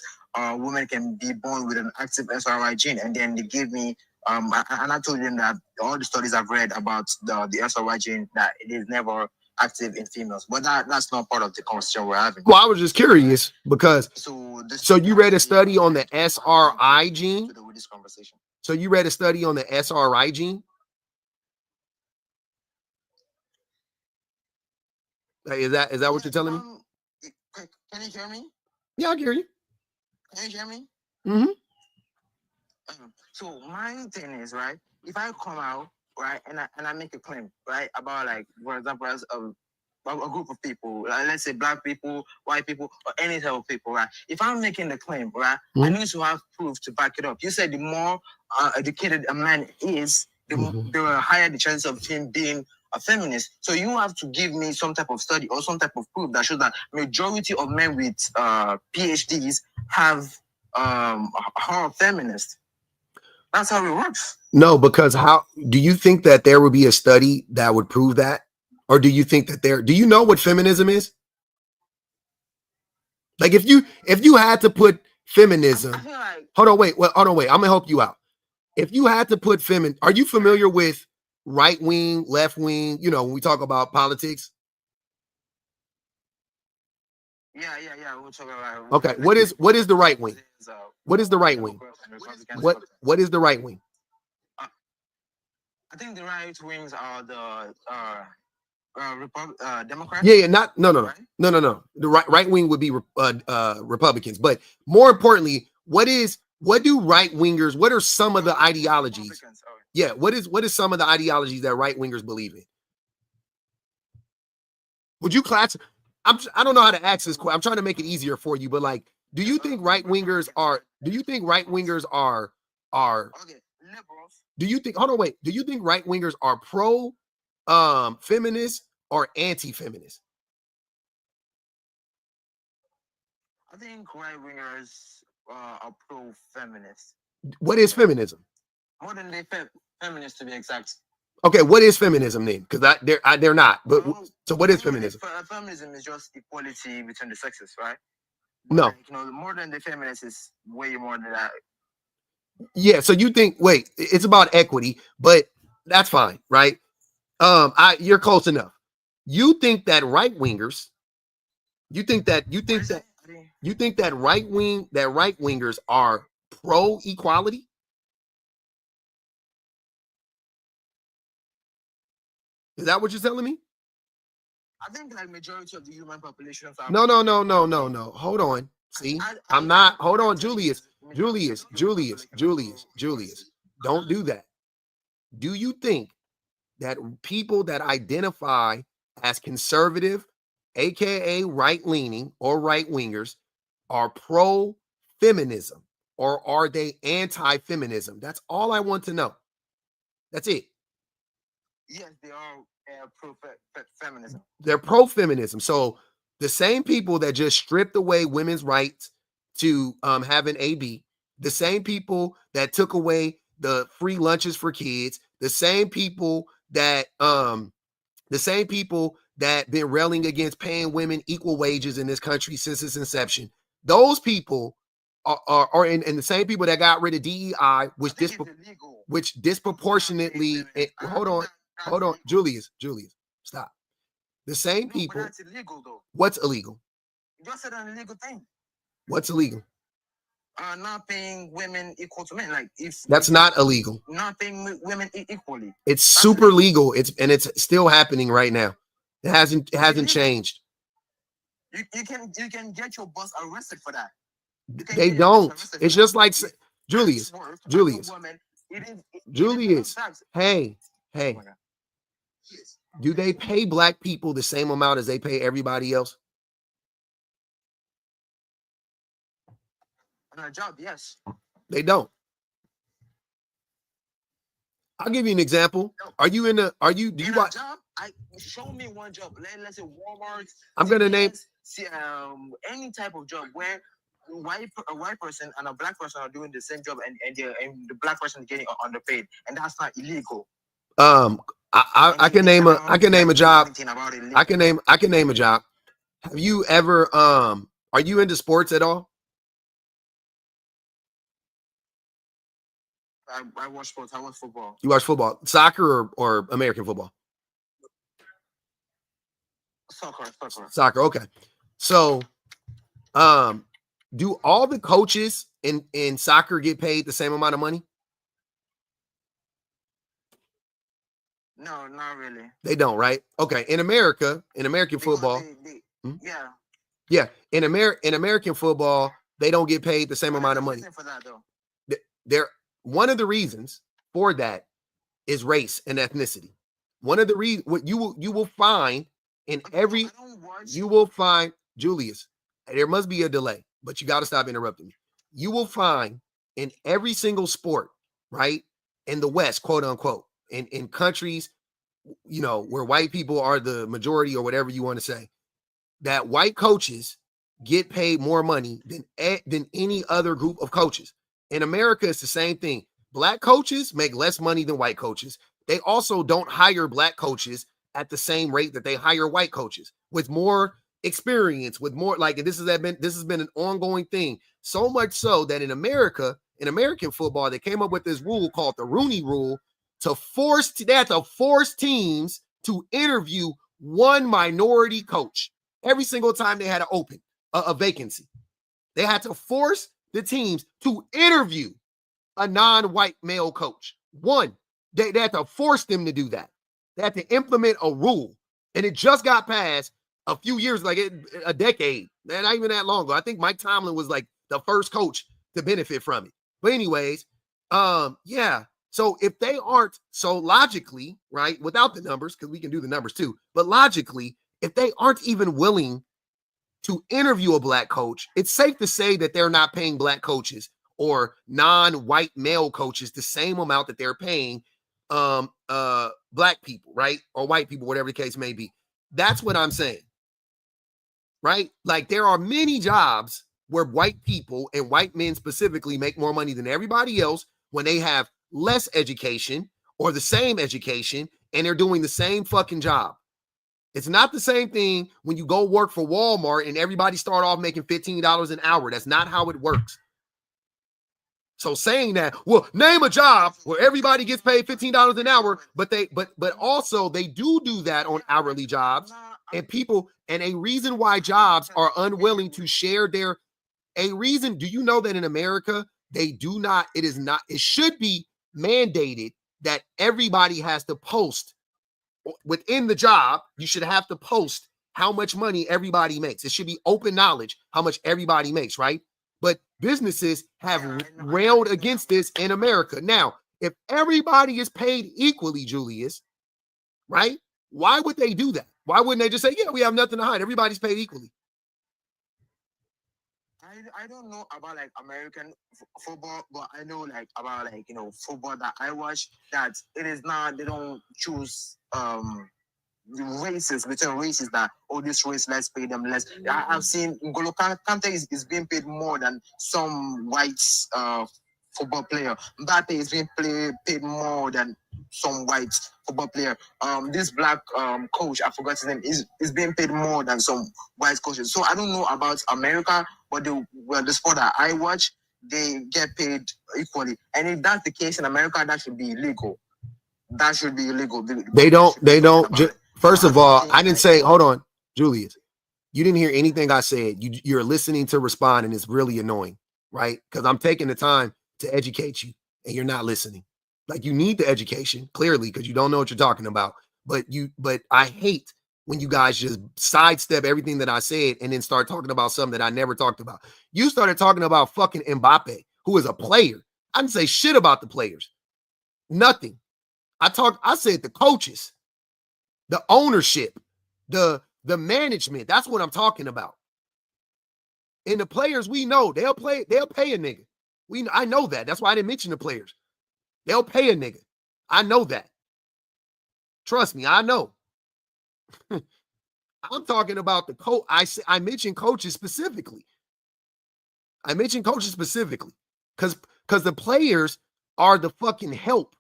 S2: women can be born with an active SRY gene, and then they gave me and I told them that all the studies I've read about the SRY gene, that it is never active in females, but that's not part of the conversation we're having.
S1: Well, I was just curious because so you read a study on the SRI gene.
S2: This conversation.
S1: So you read a study on the SRI gene? Is that what you're telling me?
S2: Can you hear me?
S1: Yeah, I can hear you.
S2: Can you hear me?
S1: Mm-hmm.
S2: So my thing is, right, if I come out, right, and I make a claim, right, about like, for example, as a group of people, let's say black people, white people, or any type of people, right? If I'm making the claim, right, I need to have proof to back it up. You said the more educated a man is, the higher the chance of him being a feminist. So you have to give me some type of study or some type of proof that shows that majority of men with PhDs are feminists. That's how it works.
S1: No, because how do you think that there would be a study that would prove that? Or do you think that do you know what feminism is? Like if you had to put feminism, hold on, wait, I'm gonna help you out. If you had to put are you familiar with right wing, left wing, when we talk about politics?
S2: Yeah. We'll talk about
S1: okay. What is the right wing? What is the right wing? What is the right wing?
S2: I think the right wings are the Democrats.
S1: Yeah, no. The right wing would be Republicans, but more importantly, what do right wingers? What are some of the ideologies? Yeah, what is some of the ideologies that right wingers believe in? Would you class? I don't know how to ask this question. I'm trying to make it easier for you, but like, do you think right wingers are? Do you think right wingers are?
S2: Okay, liberals.
S1: Do you think? Hold on, wait. Do you think right wingers are pro, feminist or anti-feminist?
S2: I think right wingers are pro-feminist.
S1: What is feminism?
S2: Modern day feminists, to be exact.
S1: Okay, what is feminism then? Because they're not. But so what is feminism?
S2: Feminism is just equality between the sexes, right? But
S1: No.
S2: like, modern day feminist is way more than that.
S1: Yeah. So you think? Wait, it's about equity, but that's fine, right? You're close enough. You think that right wingers? You think that right wingers are pro equality? Is that what you're telling me?
S2: I think like majority of the human population.
S1: No. Hold on. See, I'm not. Hold on, Julius. Don't do that. Do you think that people that identify as conservative, aka right-leaning or right-wingers, are pro-feminism or are they anti-feminism? That's all I want to know. That's it.
S2: Yes, they are pro-feminism.
S1: They're pro-feminism. So the same people that just stripped away women's rights to have an AB, the same people that took away the free lunches for kids, the same people that been railing against paying women equal wages in this country since its inception. Those people are and the same people that got rid of DEI, which disproportionately. Hold on, Julius, stop. The same people.
S2: But that's illegal, though.
S1: What's illegal?
S2: You just said an illegal thing.
S1: What's illegal?
S2: Not paying women equal to men. Like
S1: that's not illegal.
S2: Not paying women equally.
S1: It's super legal. It's still happening right now. It hasn't changed.
S2: You can get your boss arrested for that.
S1: They don't. It's just like Julius. Hey. Do they pay black people the same amount as they pay everybody else?
S2: On a job, yes.
S1: They don't. I'll give you an example. Do you watch?
S2: Job? Show me one job. Let's say Walmart.
S1: I'm going to name
S2: any type of job where a white person and a black person are doing the same job and the black person is getting underpaid, and that's not illegal.
S1: I can name a job. I can name a job. Have you ever are you into sports at all?
S2: I watch sports. I watch football.
S1: You watch football, soccer or American football? Soccer. Okay. So, do all the coaches in soccer get paid the same amount of money?
S2: No, not really.
S1: They don't, right? Okay. In American football, yeah. In American football, they don't get paid the same amount of money.
S2: For that, though.
S1: One of the reasons for that is race and ethnicity. One of the reasons what you will find in every you will find Julius. There must be a delay, but you got to stop interrupting me. You will find in every single sport, right, in the West, quote unquote, in countries, where white people are the majority or whatever you want to say, that white coaches get paid more money than any other group of coaches. In America, it's the same thing. Black coaches make less money than white coaches. They also don't hire black coaches at the same rate that they hire white coaches with more experience, with more and this has been an ongoing thing. So much so that in American football, they came up with this rule called the Rooney Rule they had to force teams to interview one minority coach every single time they had to open a vacancy. They had to force the teams to interview a non-white male coach. They had to force them to do that. They had to implement a rule. And it just got passed a few years, a decade. Not even that long ago. I think Mike Tomlin was the first coach to benefit from it. But anyways, yeah. So if they aren't, so logically, right, without the numbers, because we can do the numbers too, but logically, if they aren't even willing to interview a black coach, it's safe to say that they're not paying black coaches or non-white male coaches the same amount that they're paying black people, right? Or white people, whatever the case may be. That's what I'm saying. Right? Like there are many jobs where white people and white men specifically make more money than everybody else when they have less education or the same education and they're doing the same fucking job. It's not the same thing when you go work for Walmart and everybody start off making $15 an hour. That's not how it works. So saying that, well, name a job where everybody gets paid $15 an hour, but also they do that on hourly jobs, and people, and a reason why jobs are unwilling to share a reason. Do you know that in America, they do not, it should be mandated that everybody has to post within the job. You should have to post how much money everybody makes. It should be open knowledge how much everybody makes, right? But businesses have railed against this in America. Now, if everybody is paid equally, Julius, right? Why would they do that? Why wouldn't they just say, yeah, we have nothing to hide. Everybody's paid equally.
S2: I don't know about like American football, but I know like about like, football that I watch, that it is not, they don't choose races between races that, oh, this race, let's pay them less. I've seen N'Golo Kante is being paid more than some white football player. Mbappe is being paid more than some white football player. This black coach, I forgot his name, is being paid more than some white coaches. So I don't know about America, but the sport that I watch, they get paid equally. And if that's the case in America, that should be illegal. That should be illegal.
S1: They don't. First of all, I didn't say, hold on, Julius. You didn't hear anything I said. You're listening to respond, and it's really annoying, right? Because I'm taking the time to educate you, and you're not listening. Like, you need the education, clearly, because you don't know what you're talking about. But I hate when you guys just sidestep everything that I said and then start talking about something that I never talked about. You started talking about fucking Mbappe, who is a player. I didn't say shit about the players. Nothing. I said the coaches, the ownership, the management. That's what I'm talking about. And the players, we know they'll pay a nigga. I know that. That's why I didn't mention the players. They'll pay a nigga. I know that. Trust me, I know. I'm talking about the coach. I mentioned coaches specifically. Because the players are the fucking help.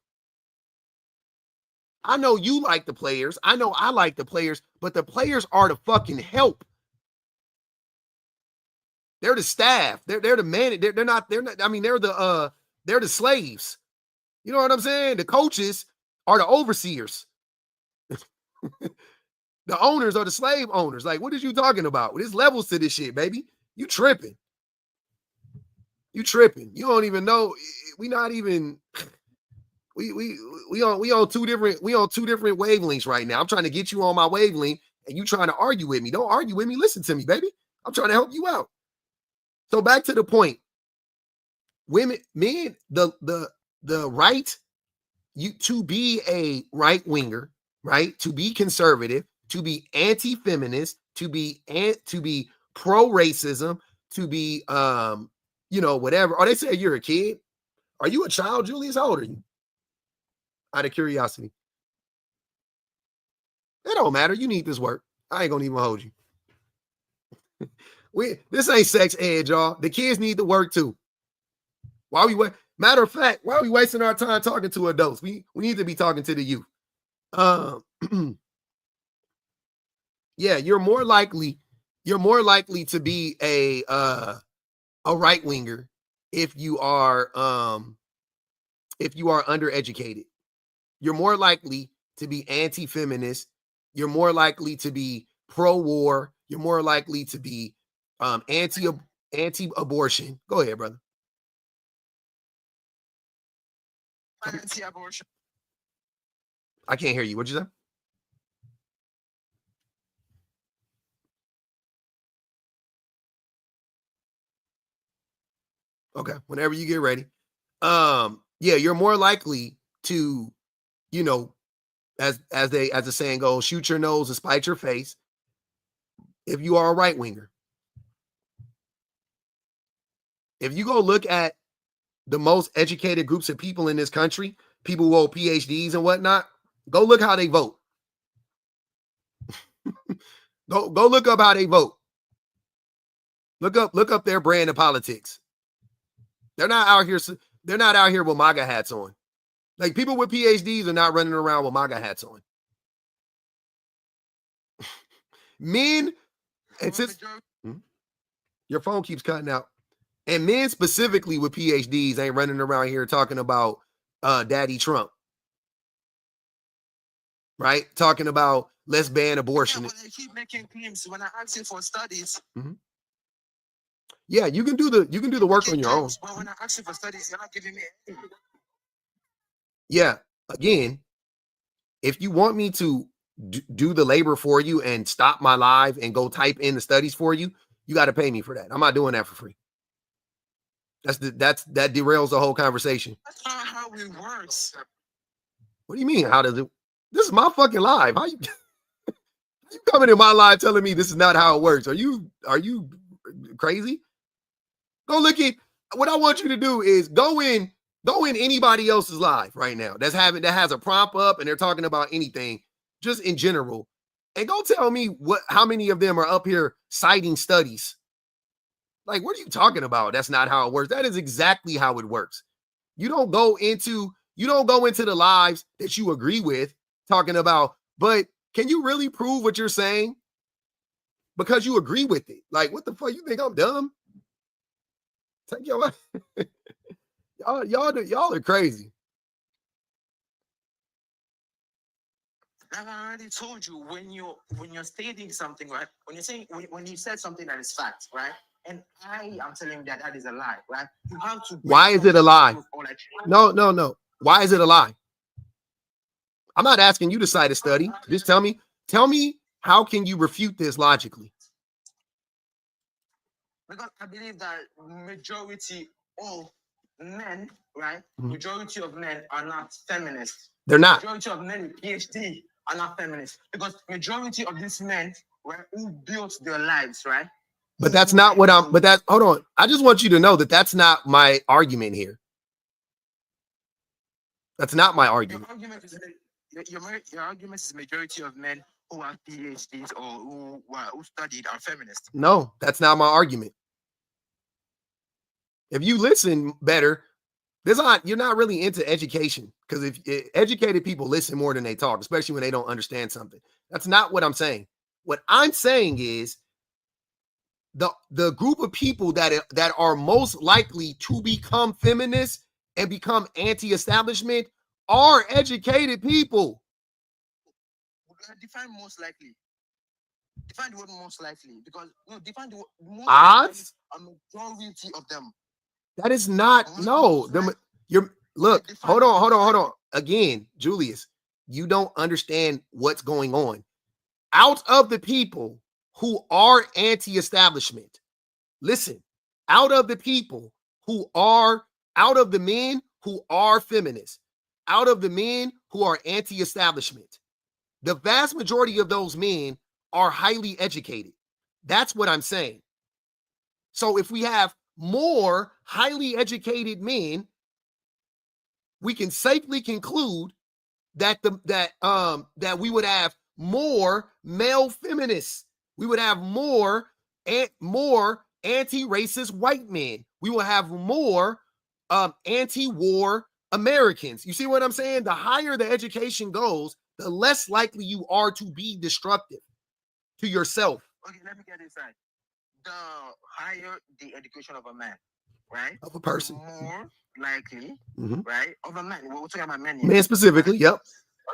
S1: I know you like the players. I know I like the players, but the players are the fucking help. They're the staff. They're the man. They're not. I mean, they're the slaves. You know what I'm saying? The coaches are the overseers. The owners are the slave owners. Like, what is you talking about? There's levels to this shit, baby. You tripping. You don't even know. We not even. We on two different wavelengths right now. I'm trying to get you on my wavelength, and you trying to argue with me. Don't argue with me. Listen to me, baby. I'm trying to help you out. So back to the point. Men, the right, you to be a right winger, right? To be conservative, to be anti-feminist, to be pro-racism, to be whatever. Oh, they say you're a kid. Are you a child, Julius? How old are you? Out of curiosity. It don't matter. You need this work. I ain't gonna even hold you. This ain't sex ed, y'all. The kids need the work too. Matter of fact, why are we wasting our time talking to adults? We need to be talking to the youth. Yeah, you're more likely to be a right winger if you are undereducated. You're more likely to be anti-feminist. You're more likely to be pro-war. You're more likely to be anti-abortion. Go ahead, brother.
S2: Anti-abortion.
S1: I can't hear you. What'd you say? Okay, whenever you get ready. Yeah, you're more likely to, as the saying goes, shoot your nose and spite your face. if you are a right winger. If you go look at the most educated groups of people in this country, people who hold PhDs and whatnot, go look how they vote. Go look up how they vote. Look up their brand of politics. They're not out here. They're not out here with MAGA hats on. Like, people with PhDs are not running around with MAGA hats on. Men, and since your phone keeps cutting out, and men specifically with PhDs ain't running around here talking about Daddy Trump, right? Talking about let's ban abortion.
S2: Yeah, when I keep making claims, when I ask you for studies,
S1: yeah, you can do the work on your own.
S2: But when I ask you for studies, you're not giving me anything.
S1: Yeah, again, if you want me to do the labor for you and stop my live and go type in the studies for you, you got to pay me for that. I'm not doing that for free. That derails the whole conversation.
S2: That's not how it works.
S1: What do you mean? How does it? This is my fucking live. How you coming in my live telling me this is not how it works? Are you crazy? Go look at what I want you to do is go in anybody else's live right now that has a prompt up and they're talking about anything just in general, and go tell me how many of them are up here citing studies. Like, what are you talking about? That's not how it works. That is exactly how it works. You don't go into the lives that you agree with talking about, but can you really prove what you're saying? Because you agree with it. Like, what the fuck? You think I'm dumb? Take your y'all are crazy.
S2: Like I already told you, when you're stating something, right? When you said something that is fact, right? And I am telling you that is a lie, right? You have to.
S1: Why is it a lie? No. Why is it a lie? I'm not asking you to cite a study. Just tell me how can you refute this logically?
S2: Because I believe that majority of men, right? Majority of men are not feminists.
S1: They're not.
S2: Majority of men with PhD are not feminists. Because majority of these men, right, who built their lives, right?
S1: But that's not what I'm. But that. Hold on. I just want you to know that that's not my argument here. That's not my argument.
S2: Your argument is majority of men who have PhDs or who studied are feminists.
S1: No, that's not my argument. If you listen better, you're not really into education, because if educated people listen more than they talk, especially when they don't understand something. That's not what I'm saying. What I'm saying is the group of people that are most likely to become feminists and become anti-establishment are educated people.
S2: Define most likely. Define the word most likely, because define the word most
S1: odds.
S2: A majority of them.
S1: That is not look. Hold on. Again, Julius, you don't understand what's going on. Out of the people who are anti-establishment, listen. Out of the men who are feminists, out of the men who are anti-establishment, the vast majority of those men are highly educated. That's what I'm saying. So if we have more highly educated men, we can safely conclude that we would have more male feminists. We would have more anti-racist white men. We will have more anti-war Americans. You see what I'm saying? The higher the education goes, the less likely you are to be destructive to yourself.
S2: Okay, let me get this right. The higher the education of a man, right?
S1: Of a person.
S2: The more likely, right? Of a man. We're talking about men here.
S1: Man specifically, right? Yep.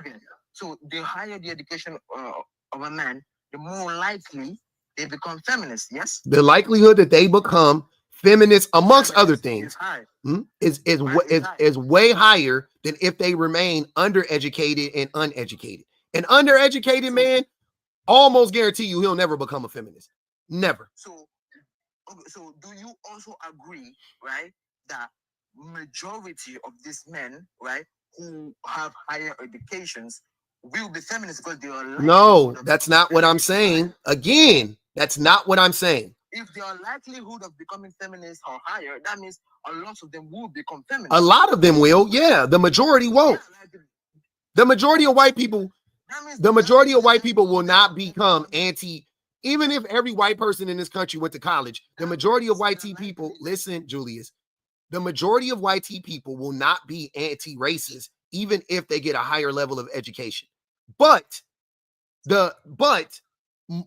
S2: Okay. So the higher the education of a man, the more likely they become feminists, yes?
S1: The likelihood that they become feminists, amongst other things, is way higher than if they remain undereducated and uneducated. An undereducated man, almost guarantee you he'll never become a feminist. Never.
S2: So do you also agree, right, that majority of these men, right, who have higher educations will be feminists because they are
S1: No, that's not what I'm saying. Again, That's not what I'm saying.
S2: If their likelihood of becoming feminists are higher, that means a lot of them will become feminists.
S1: A lot of them will, yeah. The majority won't. The majority of white people, will not become anti. Even if every white person in this country went to college, the majority of white people, listen, Julius, the majority of white people will not be anti-racist, even if they get a higher level of education. But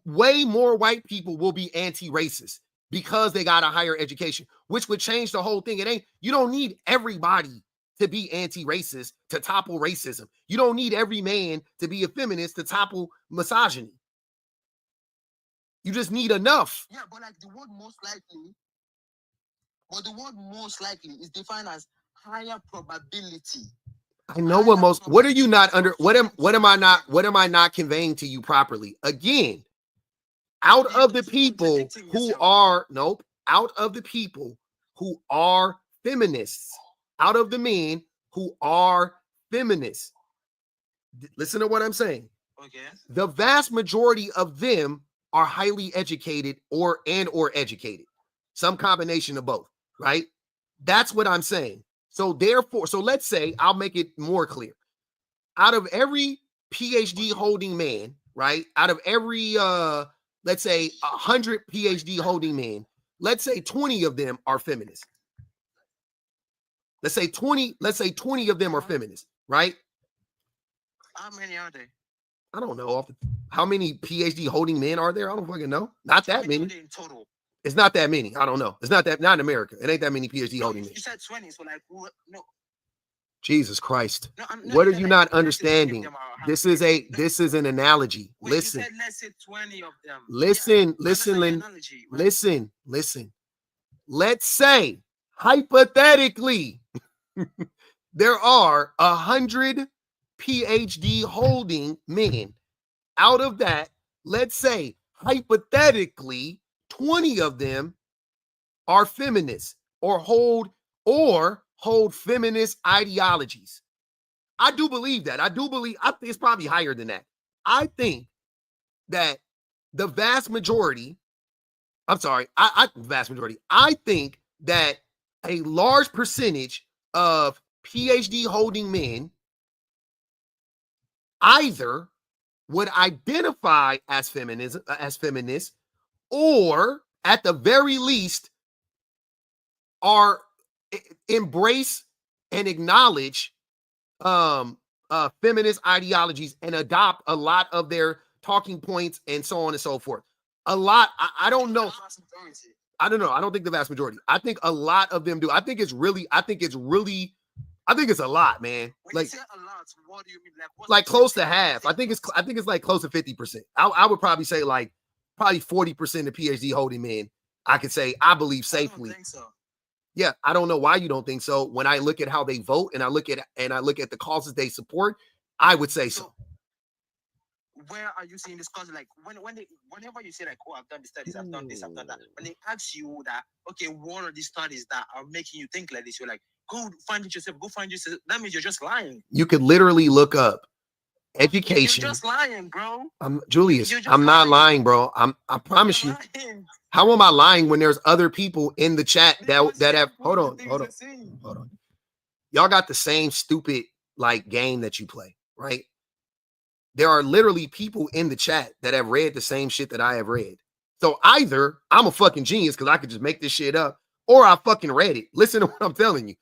S1: way more white people will be anti-racist because they got a higher education, which would change the whole thing. You don't need everybody to be anti-racist to topple racism. You don't need every man to be a feminist to topple misogyny. You just need enough.
S2: Yeah, but like the word most likely is defined as higher probability.
S1: I know what are you not under, what am I not conveying to you properly? Again, out of the people who are feminists, out of the men who are feminists, listen to what I'm saying.
S2: Okay.
S1: The vast majority of them are highly educated or educated. Some combination of both, right? That's what I'm saying. So therefore, let's say, I'll make it more clear. Out of every PhD holding man, right? Out of every let's say 100 PhD holding men, let's say 20 of them are feminists. Let's say 20 of them are feminists, right?
S2: How many are they?
S1: I don't know. How many PhD holding men are there? I don't fucking know. Not that many.
S2: In total? It's
S1: not that many. I don't know. Not in America. It ain't that many PhD holding men.
S2: You said 20, so like, no.
S1: Jesus Christ. What are you not understanding? This is an analogy. Listen.
S2: You said, let's say 20 of them.
S1: Listen. Let's say, hypothetically, there are 100 PhD holding men. Out of that, let's say, hypothetically, 20 of them are feminists or hold feminist ideologies. I do believe that. I think it's probably higher than that. I think that the vast majority, I think that a large percentage of PhD holding men either would identify as feminists, or at the very least are embrace and acknowledge feminist ideologies and adopt a lot of their talking points and so on and so forth. A lot. I don't know. I don't know. I don't think the vast majority. I think a lot of them do. I think it's a lot, man.
S2: When you say a lot, what do you mean?
S1: Like close to half. I think it's like close to 50%. I would probably say like probably 40% of PhD holding men. I could say I believe safely.
S2: I don't think so.
S1: Yeah, I don't know why you don't think so. When I look at how they vote and I look at the causes they support, I would say so.
S2: Where are you seeing this cause? Like whenever you say like, oh, I've done the studies, I've done this, I've done that. When they ask you that, okay, what are these studies that are making you think like this? You're like, go find it yourself. Go find yourself. That means you're just lying. You could literally look up education. You're just lying, bro.
S1: Julius, I'm not lying, bro. I promise you. How am I lying when there's other people in the chat that have hold on. Y'all got the same stupid like game that you play, right? There are literally people in the chat that have read the same shit that I have read. So either I'm a fucking genius because I could just make this shit up, or I fucking read it. Listen to what I'm telling you.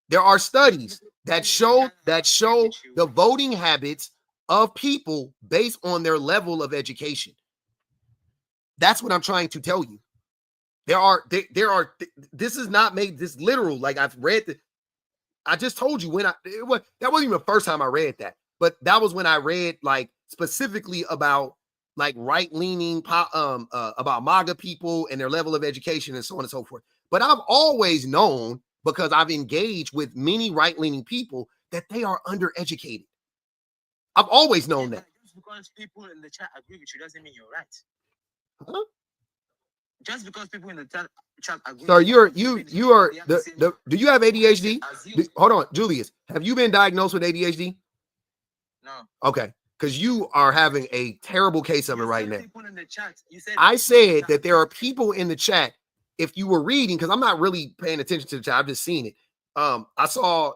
S1: There are studies that show the voting habits of people based on their level of education. That's what I'm trying to tell you. There are this is not made this literal. Like I've read I just told you that wasn't even the first time I read that, but that was when I read like specifically about like right-leaning about MAGA people and their level of education and so on and so forth. But I've always known, because I've engaged with many right-leaning people, that they are undereducated. I've always known that.
S2: Just because people in the chat agree with you doesn't mean you're right.
S1: Huh?
S2: Just because people in the chat agree.
S1: So do you have ADHD? Hold on, Julius. Have you been diagnosed with ADHD?
S2: No.
S1: Okay. because you are having a terrible case of it right now.
S2: People in the chat. You said
S1: I said that there are people in the chat. If you were reading, because I'm not really paying attention to the chat, I've just seen it. I saw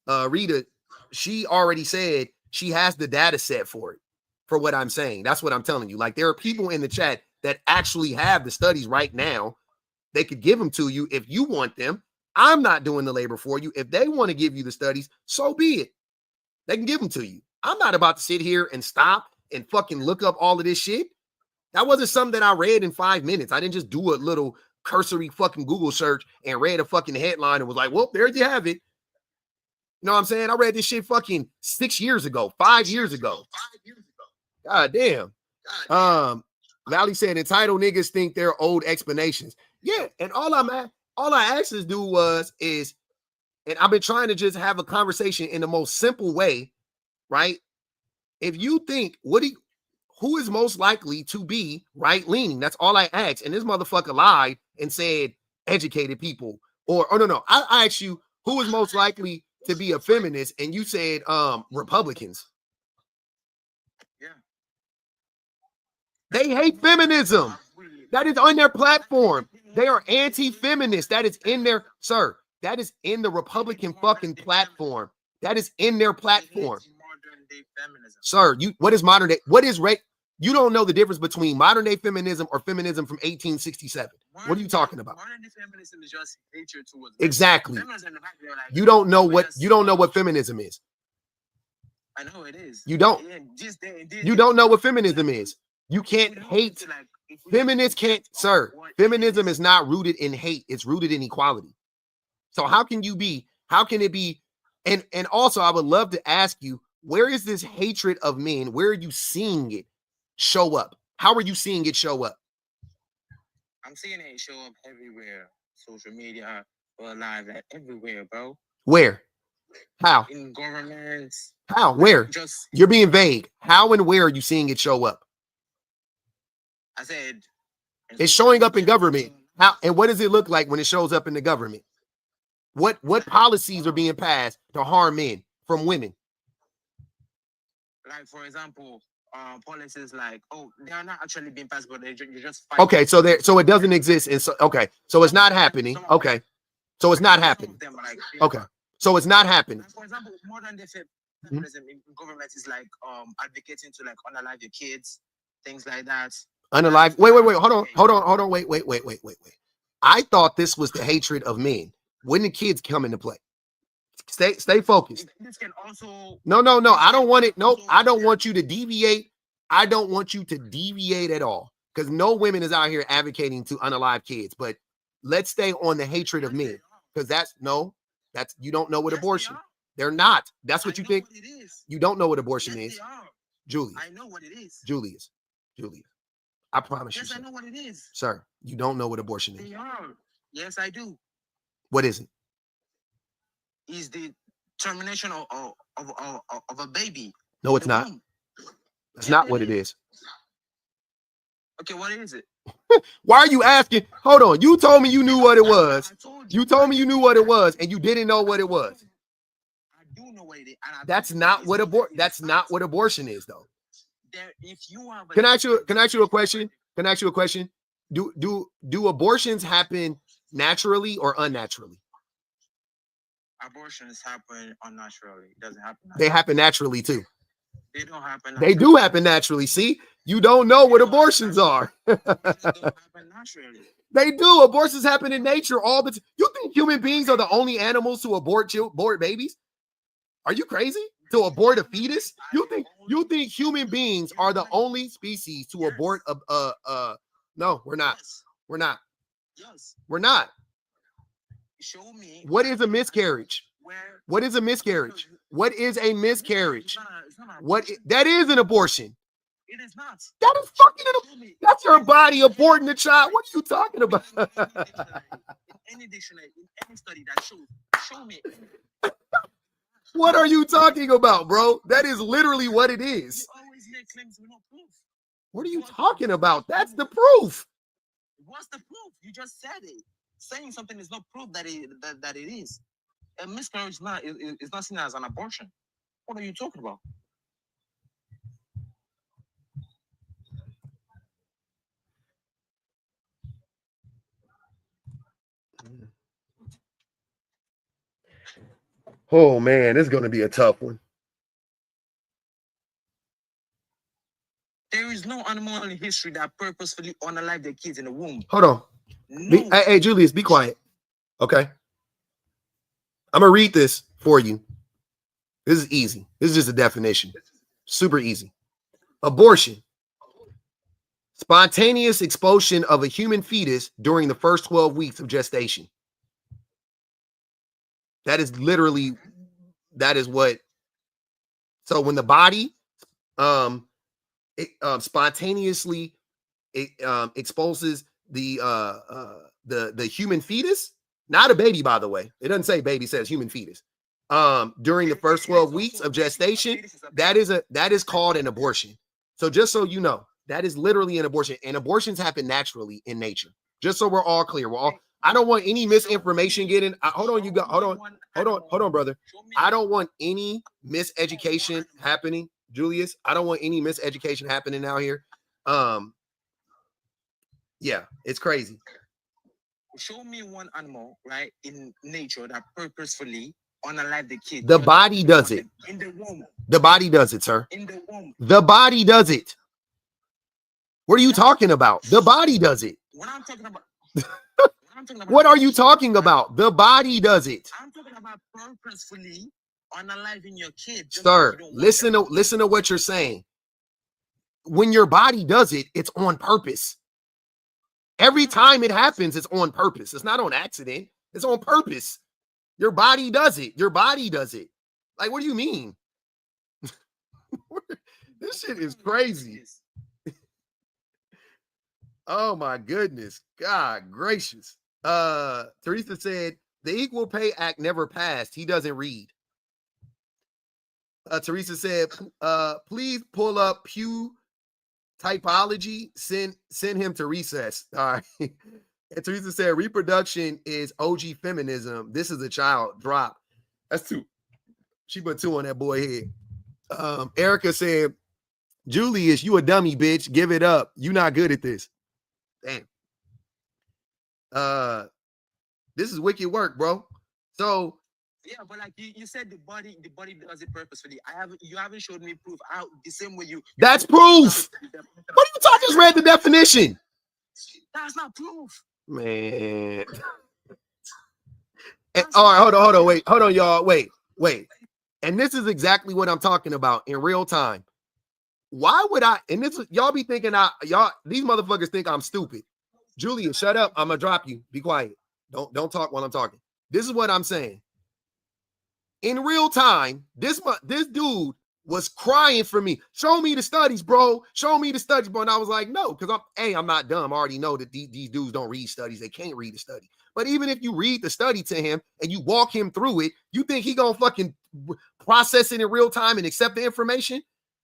S1: Rita, she already said she has the data set for it, for what I'm saying. That's what I'm telling you. Like, there are people in the chat that actually have the studies right now. They could give them to you if you want them. I'm not doing the labor for you. If they want to give you the studies, so be it. They can give them to you. I'm not about to sit here and stop and fucking look up all of this shit. That wasn't something that I read in 5 minutes. I didn't just do a little cursory fucking Google search and read a fucking headline and was like, well, there you have it. You know what I'm saying? I read this shit fucking 6 years ago, 5 years ago. God damn. Valley said entitled niggas think they're old explanations. Yeah, and all I asked this dude is, and I've been trying to just have a conversation in the most simple way, right? If you think who is most likely to be right leaning? That's all I asked. And this motherfucker lied and said educated people. Or no. I asked you who is most likely to be a feminist, and you said Republicans.
S2: Yeah.
S1: They hate feminism. That is on their platform. They are anti-feminist. That is in their, sir. That is in the Republican fucking platform. That is in their platform.
S2: Modern day feminism.
S1: Sir, what is modern day? What is you don't know the difference between modern day feminism or feminism from 1867. What are you talking about?
S2: Modern day feminism is just hatred towards
S1: exactly.
S2: Feminism, like,
S1: you don't know what feminism is.
S2: I know it is.
S1: You don't. You don't know what feminism is. You can't hate. Feminists can't, sir. Feminism is not rooted in hate. It's rooted in equality. So how can it be? And also, I would love to ask you, where is this hatred of men? Where are you seeing it show up? How are you seeing it show up?
S2: I'm seeing it show up everywhere. Social media, live, everywhere, bro.
S1: Where? How?
S2: In governments.
S1: How? Where? You're being vague. How and where are you seeing it show up?
S2: I said
S1: it's showing up in government. How and what does it look like when it shows up in the government? What policies are being passed to harm men from women?
S2: Like, for example, policies like, they are not actually being passed, but you just fight.
S1: Okay, so it doesn't exist. And so it's not happening. Okay, so it's not happening. Okay, so it's not happening.
S2: For example, modern day feminism in government is like advocating to like unalive your kids, things like that.
S1: Unalive. Wait. Hold on. Wait. I thought this was the hatred of men. When the kids come into play. Stay focused.
S2: This can also.
S1: No. I don't want it. Nope. I don't want you to deviate. I don't want you to deviate at all. Because no women is out here advocating to unalive kids. But let's stay on the hatred of men. Because that's you don't know what abortion. They're not. That's what you think. You don't know what abortion is. Julius.
S2: I know what it is.
S1: Julius. I promise you.
S2: Yes, I know what it is.
S1: Sir, you don't know what abortion is.
S2: They are. Yes, I do.
S1: What is it?
S2: Is the termination of a baby.
S1: No, it's not. That's not what it is.
S2: Okay, what is it?
S1: Why are you asking? Hold on. You told me you knew what it was. You told me you knew what it was, and you didn't know what it was.
S2: I do know what it is.
S1: That's not what abortion is, though.
S2: If you have
S1: Can I ask you a question? Do abortions happen naturally or unnaturally?
S2: Abortions happen unnaturally. It doesn't happen naturally.
S1: They happen naturally too.
S2: They don't happen
S1: naturally. They do happen naturally. See, you don't know what abortions are.
S2: They don't happen naturally.
S1: They do. Abortions happen in nature all the time. You think human beings are the only animals to abort babies? Are you crazy? To abort a fetus? You think human beings are the only species to abort no, we're not. We're not.
S2: Yes.
S1: We're not.
S2: Show me.
S1: What is a miscarriage? What is a miscarriage? What is a miscarriage? That is an abortion.
S2: It is not.
S1: That is fucking that's your body aborting the child. What are you talking about?
S2: Any dictionary, in any study that show me.
S1: What are you talking about, bro? That is literally what it is.
S2: You always make claims with no proof.
S1: What are you talking about? That's the proof.
S2: What's the proof? You just said it. Saying something is not proof that it is. A miscarriage is not seen as an abortion. What are you talking about?
S1: Oh man, it's gonna be a tough one.
S2: There is no animal in history that purposefully unalive their kids in the womb.
S1: Hold on.
S2: No.
S1: Hey, Julius, be quiet. Okay. I'm gonna read this for you. This is easy. This is just a definition. Super easy. Abortion. Spontaneous expulsion of a human fetus during the first 12 weeks of gestation. That is literally, that is what. So when the body spontaneously exposes the human fetus, not a baby, by the way. It doesn't say baby, it says human fetus. During the first 12 weeks of gestation, that is called an abortion. So just so you know, that is literally an abortion, and abortions happen naturally in nature. Just so we're all clear, I don't want any misinformation getting. Hold on, brother. I don't want any miseducation happening, Julius. I don't want any miseducation happening out here. Yeah, it's crazy.
S2: Show me one animal, right, in nature that purposefully unalive the kid.
S1: The body does it.
S2: In the womb.
S1: The body does it, sir.
S2: In the womb.
S1: The body does it. What are you talking about? The body does it.
S2: What I'm talking about.
S1: What are you talking about? The body does it.
S2: I'm talking about purposefully unaliving your kid.
S1: Sir, listen to what you're saying. When your body does it, it's on purpose. Every time it happens, it's on purpose. It's not on accident. It's on purpose. Your body does it. Your body does it. Like, what do you mean? This shit is crazy. Oh my goodness. God gracious. Teresa said the Equal Pay Act never passed. He doesn't read. Teresa said, please pull up Pew typology, send him to recess. All right. And Teresa said reproduction is OG feminism. This is a child. Drop. That's two. She put two on that boy head. Erica said, Julius, you a dummy, bitch. Give it up. You not good at this. Damn. This is wicked work, bro. So
S2: yeah, but like you said, the body does it purposefully. You haven't showed me proof out the same way you.
S1: That's proof. What are you talking? Just read the definition.
S2: That's not proof,
S1: man. All right, hold on, wait, hold on, y'all, wait. And this is exactly what I'm talking about in real time. Why would I? And this y'all be thinking these motherfuckers think I'm stupid. Julian, shut up. I'm gonna drop you. Be quiet. Don't talk while I'm talking. This is what I'm saying. In real time, this dude was crying for me. Show me the studies, bro. Show me the studies, bro. And I was like, no, because I'm not dumb. I already know that these dudes don't read studies. They can't read the study. But even if you read the study to him and you walk him through it, you think he gonna fucking process it in real time and accept the information?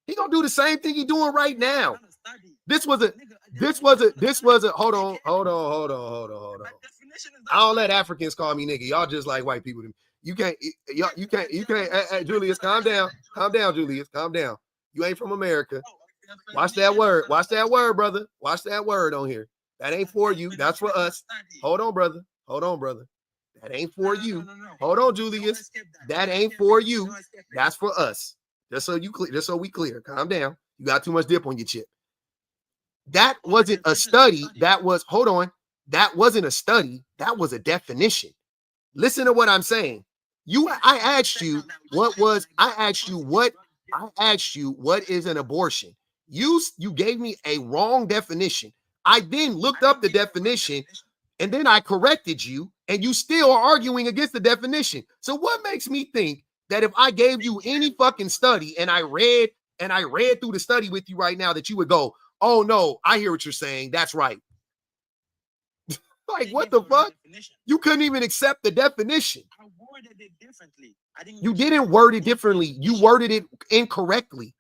S1: He gonna do the same thing he doing right now. This was a hold on. I don't let Africans call me nigga. Y'all just like white people. You can't, Julius, calm down, Julius, calm down. You ain't from America. Watch that word, brother. Watch that word on here. That ain't for you. That's for us. Hold on, brother. That ain't for you. Hold on, Julius. That ain't for you. That's for us. Just so we clear. Calm down. You got too much dip on your chip. That wasn't a study. That wasn't a study. That was a definition. Listen to what I'm saying. I asked you what is an abortion. You gave me a wrong definition. I then looked up the definition and then I corrected you and you still are arguing against the definition. So what makes me think that if I gave you any fucking study and I read through the study with you right now that you would go, oh no, I hear what you're saying. That's right. Like, what the fuck? You couldn't even accept the definition.
S2: I worded it differently.
S1: You didn't word it differently. You worded it incorrectly.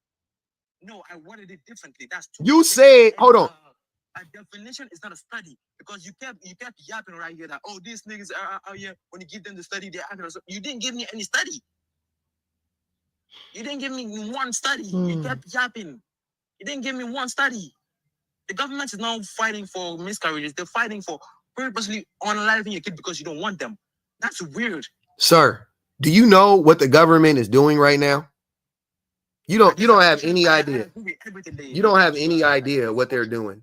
S2: No, I worded it differently. That's too.
S1: You said, hold on.
S2: A definition is not a study because you kept yapping right here that these niggas are out here when you give them the study they're acting. You didn't give me any study. You didn't give me one study. You kept yapping. You didn't give me one study. The government is now fighting for miscarriages. They're fighting for purposely unaliving your kid because you don't want them. That's weird.
S1: Sir, do you know what the government is doing right now? You don't have any idea. You don't have any idea what they're doing.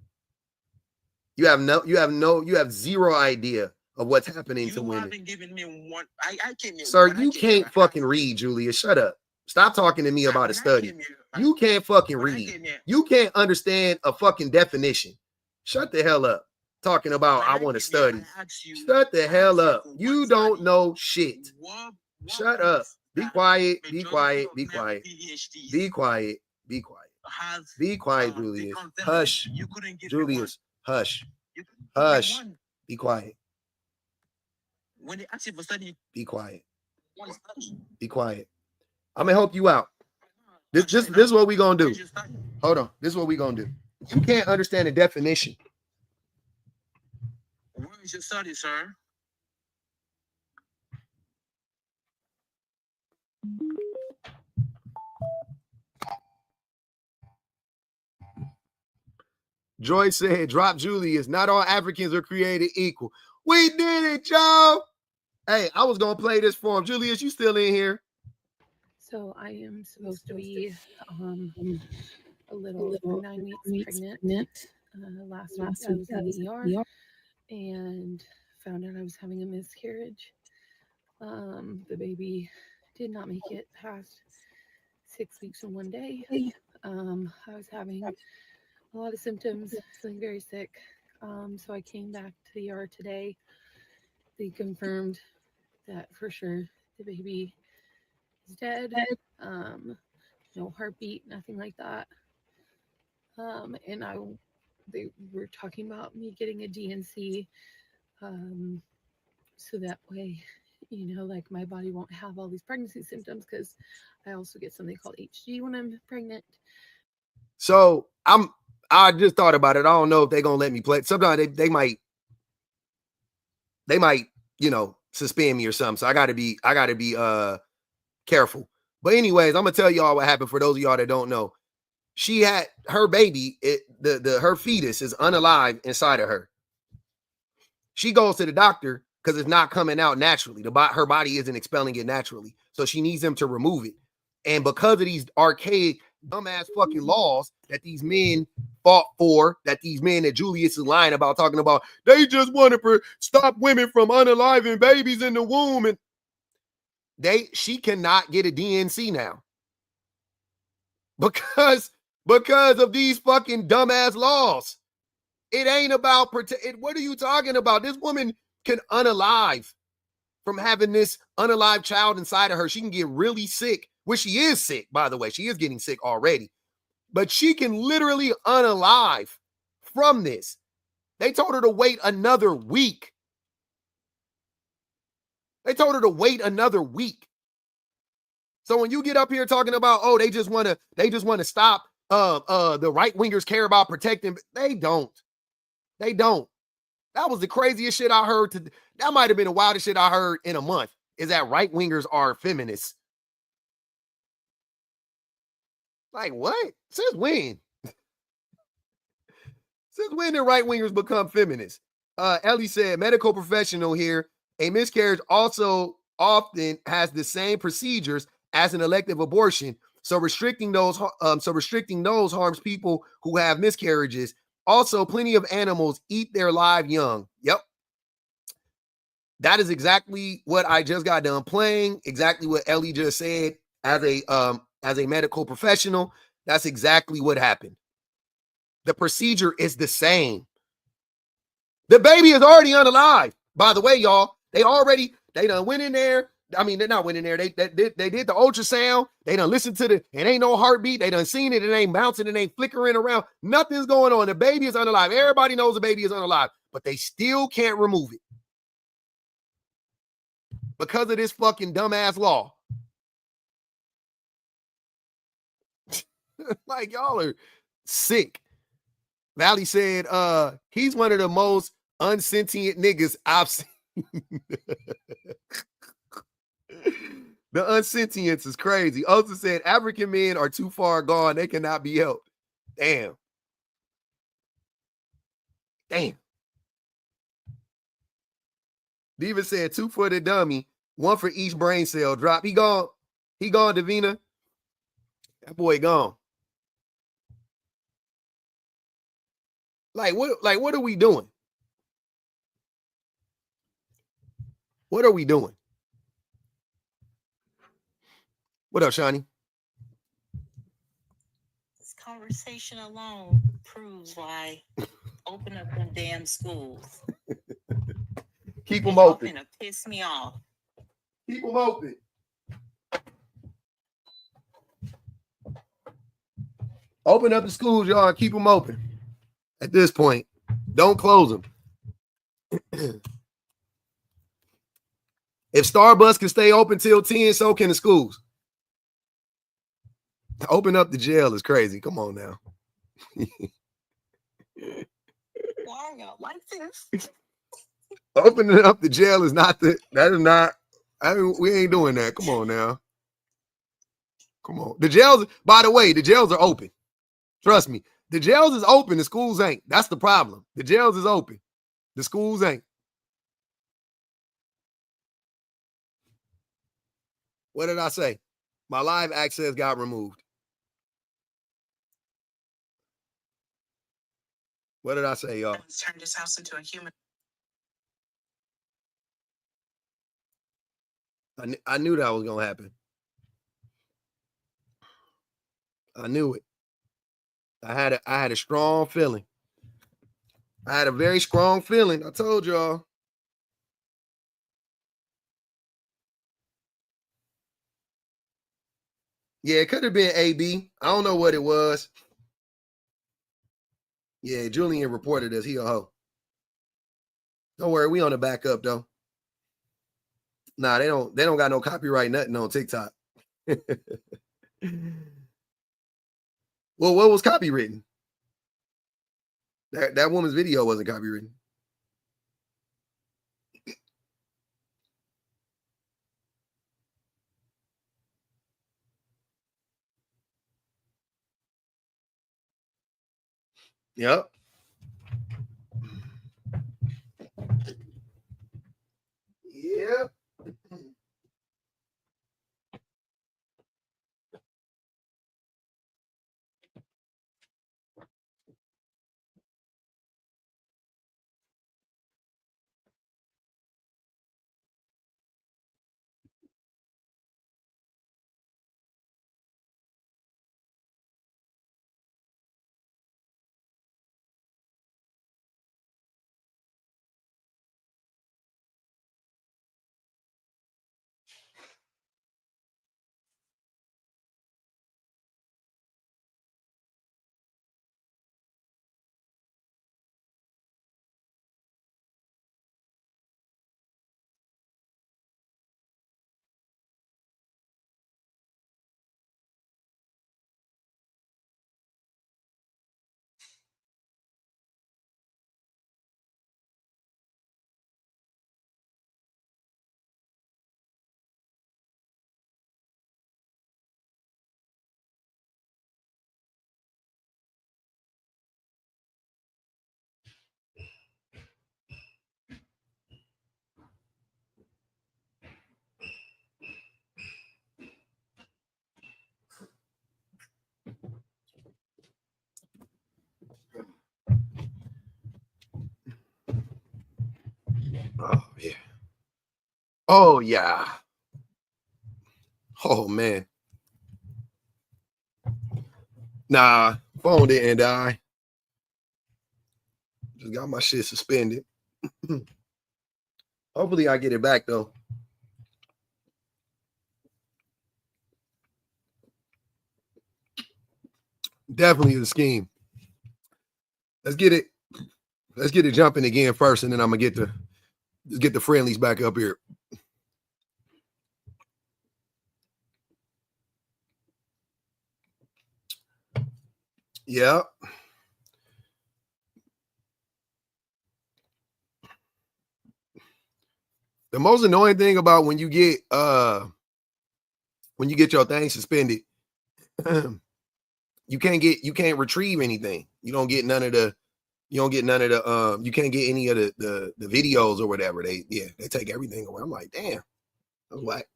S1: You have zero idea of what's happening to women.
S2: You haven't given me one. I came here.
S1: Sir, you can't fucking read, Julius. Shut up. Stop talking to me about a study. You can't fucking read. You can't understand a fucking definition. Shut the hell up. Talking about I want to study. Shut the hell up. You don't know shit. Shut up. Be quiet. Be quiet. Be quiet. Be quiet. Be quiet. Be quiet, Julius. Hush. Julius, hush. Hush. Be quiet.
S2: When they ask you for study,
S1: be quiet. Be quiet. I'm gonna help you out. This is what we gonna do. Hold on. This is what we gonna do. You can't understand the definition.
S2: Where is your study, sir?
S1: Joy said, drop Julius. Not all Africans are created equal. We did it, y'all. Hey, I was going to play this for him. Julius, you still in here?
S3: So I am supposed to be a little 9 weeks pregnant. Last week I was in the ER and found out I was having a miscarriage. The baby did not make it past 6 weeks and 1 day. I was having a lot of symptoms, feeling very sick. So I came back to the ER today. They confirmed that for sure the baby is dead. No heartbeat, nothing like that. And they were talking about me getting a DNC, so that way, like my body won't have all these pregnancy symptoms, because I also get something called HG when I'm pregnant.
S1: So I just thought about it. I don't know if they're gonna let me play. Sometimes they might, suspend me or something. So I gotta be careful. But anyways, I'm gonna tell y'all what happened for those of y'all that don't know. She had her baby, her fetus is unalive inside of her. She goes to the doctor because it's not coming out naturally. Her body isn't expelling it naturally. So she needs them to remove it. And because of these archaic, dumbass fucking laws that these men fought for, that these men that Julius is lying about, talking about, they just want to stop women from unaliving babies in the womb. And she cannot get a DNC now. Because of these fucking dumbass laws. It ain't about what are you talking about? This woman can unalive from having this unalive child inside of her. She can get really sick. Well, she is sick, by the way. She is getting sick already. But she can literally unalive from this. They told her to wait another week. They told her to wait another week. So when you get up here talking about, oh, they just want to stop the right wingers care about protecting, they don't. They don't. That was the craziest shit I heard. That might have been the wildest shit I heard in a month, is that right wingers are feminists. Like, what? Since when? Since when did right wingers become feminists? Ellie said, medical professional here. A miscarriage also often has the same procedures as an elective abortion. So restricting those harms people who have miscarriages. Also, plenty of animals eat their live young. Yep. That is exactly what I just got done playing. Exactly what Ellie just said. As a medical professional, that's exactly what happened. The procedure is the same. The baby is already unalive. By the way, y'all, they done went in there. I mean, they're not went in there. They did the ultrasound. They done listened to it ain't no heartbeat. They done seen it. It ain't bouncing. It ain't flickering around. Nothing's going on. The baby is unalive. Everybody knows the baby is unalive, but they still can't remove it because of this fucking dumbass law. Like, y'all are sick. Valley said, he's one of the most unsentient niggas I've seen. The unsentience is crazy. Also said African men are too far gone. They cannot be helped. Damn. Diva said 2-footed dummy, 1 for each brain cell drop. He gone. He gone, Davina. That boy gone. Like what are we doing? What are we doing? What up, Shawnee?
S4: This conversation alone proves why open up them damn schools.
S1: Keep them open.
S4: Gonna piss me off.
S1: Keep them open. Open up the schools, y'all. Keep them open. At this point, don't close them. If Starbucks can stay open till 10, so can the schools. Open up the jail is crazy. Come on now.
S4: Why are y'all like this?
S1: Opening up the jail is not we ain't doing that. Come on now. Come on. The jails, by the way, the jails are open. Trust me. The jails is open. The schools ain't. That's the problem. The jails is open. The schools ain't. What did I say? My live access got removed. What did I say, y'all?
S4: Let's turn this house into a human.
S1: I knew that was going to happen. I knew it. I had a strong feeling. I had a very strong feeling. I told y'all. Yeah, it could have been AB. I don't know what it was. Yeah, Julian reported us. He a hoe. Don't worry, we on the backup though. Nah, they don't got no copyright nothing on TikTok. Well, what was copywritten? That woman's video wasn't copywritten. Yep. Yep. Oh yeah. Oh yeah. Oh man. Nah, phone didn't die. Just got my shit suspended. Hopefully I get it back though. Definitely the scheme. Let's get it jumping again first, and then I'm gonna get the friendlies back up here. Yeah. The most annoying thing about when you get when you get your thing suspended, you can't retrieve anything. You don't get none of the you can't get any of the videos or whatever. They take everything away. I'm like, damn, that's whack.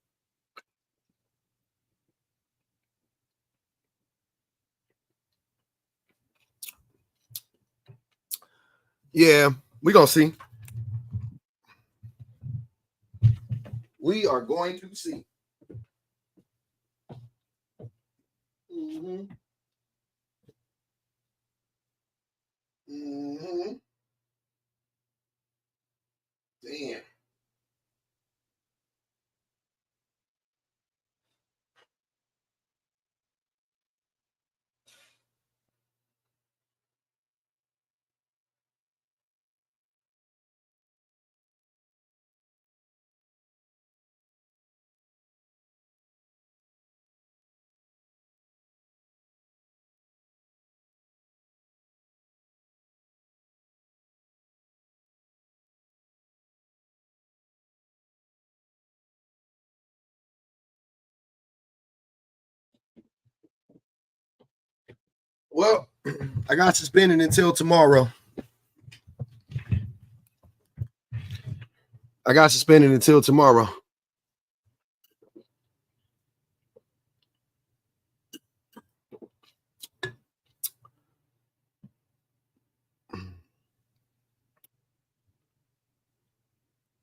S1: Yeah, we're gonna see. We are going to see. Mm-hmm. Mm-hmm. Damn. Well, I got suspended until tomorrow.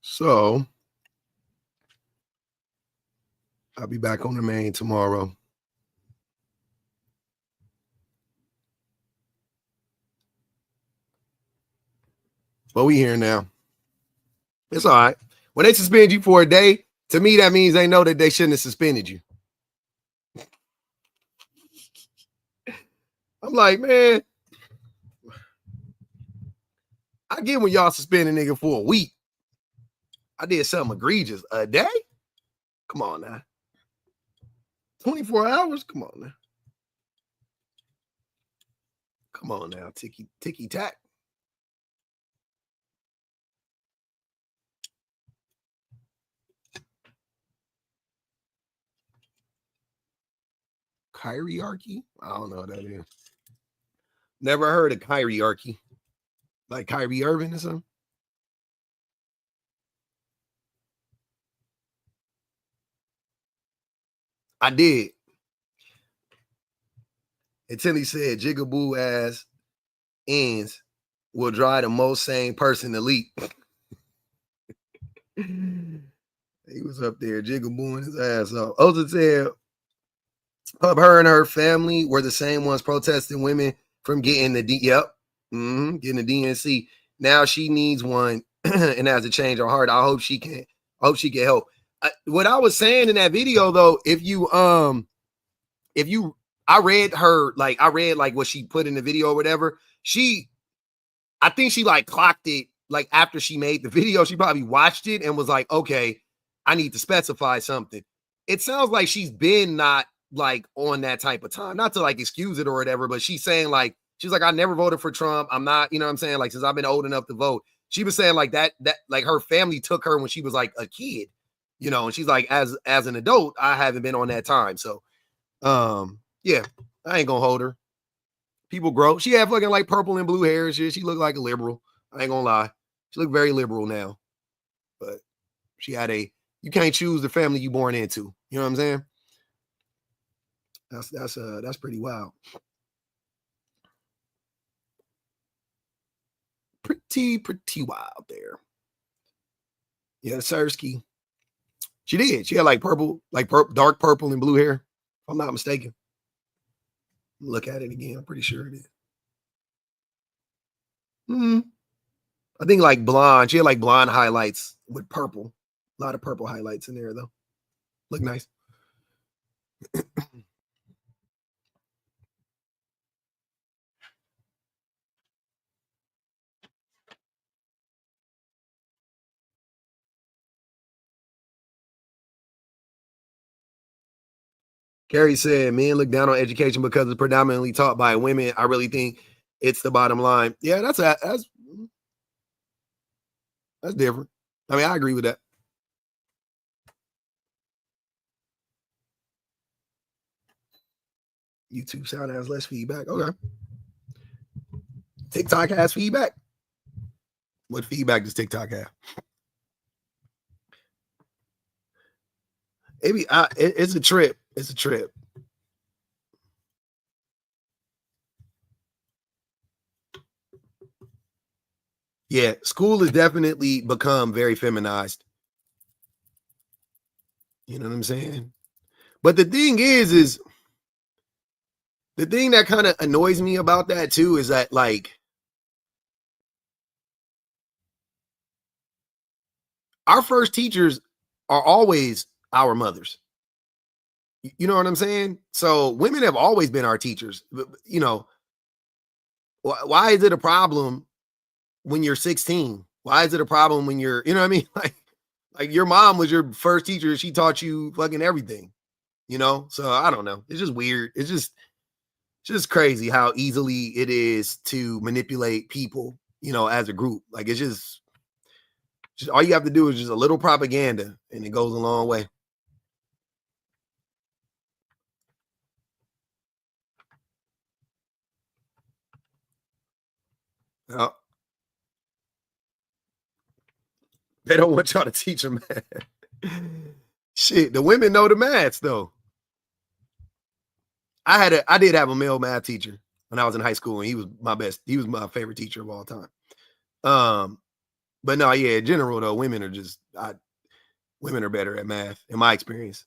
S1: So I'll be back on the main tomorrow. But we here now. It's all right. When they suspend you for a day, to me, that means they know that they shouldn't have suspended you. I'm like, man, I get when y'all suspend a nigga for a week. I did something egregious. A day? Come on now. 24 hours? Come on now. Come on now. Ticky tack. Kyriarchy? I don't know what that is. Never heard of kyriarchy. Like Kyrie Irving or something? I did. Until he said jigaboo ass ends will drive the most sane person to leap. He was up there jigabooing his ass off. Oza said her and her family were the same ones protesting women from getting the getting the DNC. Now she needs one and has to change her heart. I hope she can help. What I was saying in that video though, I read what she put in the video or whatever. I think she like clocked it like after she made the video. She probably watched it and was like, okay, I need to specify something. It sounds like she's been not like on that type of time, not to like excuse it or whatever, but she's saying like, she's like, I never voted for Trump. I'm not, you know what I'm saying? Like, since I've been old enough to vote, she was saying like that like her family took her when she was like a kid, you know, and she's like, as an adult, I haven't been on that time. So, yeah, I ain't gonna hold her. People grow. She had fucking like purple and blue hair and shit. She looked like a liberal. I ain't gonna lie. She looked very liberal now. But she had you can't choose the family you born into. You know what I'm saying? That's pretty wild. Pretty wild there. Yeah, Sersky. She did. She had like dark purple and blue hair. If I'm not mistaken. Look at it again. I'm pretty sure it is. I think like blonde. She had like blonde highlights with purple. A lot of purple highlights in there though. Look nice. Carrie said, men look down on education because it's predominantly taught by women. I really think it's the bottom line. Yeah, that's different. I mean, I agree with that. YouTube sound has less feedback. Okay. TikTok has feedback. What feedback does TikTok have? Maybe it's a trip. It's a trip. Yeah, school has definitely become very feminized. You know what I'm saying? But the thing is the thing that kind of annoys me about that too is that, like, our first teachers are always our mothers. You know what I'm saying? So women have always been our teachers. You know, why is it a problem when you're 16? Why is it a problem when you're, you know what I mean? Like your mom was your first teacher. She taught you fucking everything, you know? So I don't know. It's just weird. It's just crazy how easily it is to manipulate people, you know, as a group. Like it's just all you have to do is just a little propaganda and it goes a long way. Oh, they don't want y'all to teach them math. Shit, the women know the maths though. I did have a male math teacher when I was in high school, and he was my best. He was my favorite teacher of all time. But no, yeah, in general though, women are better at math in my experience.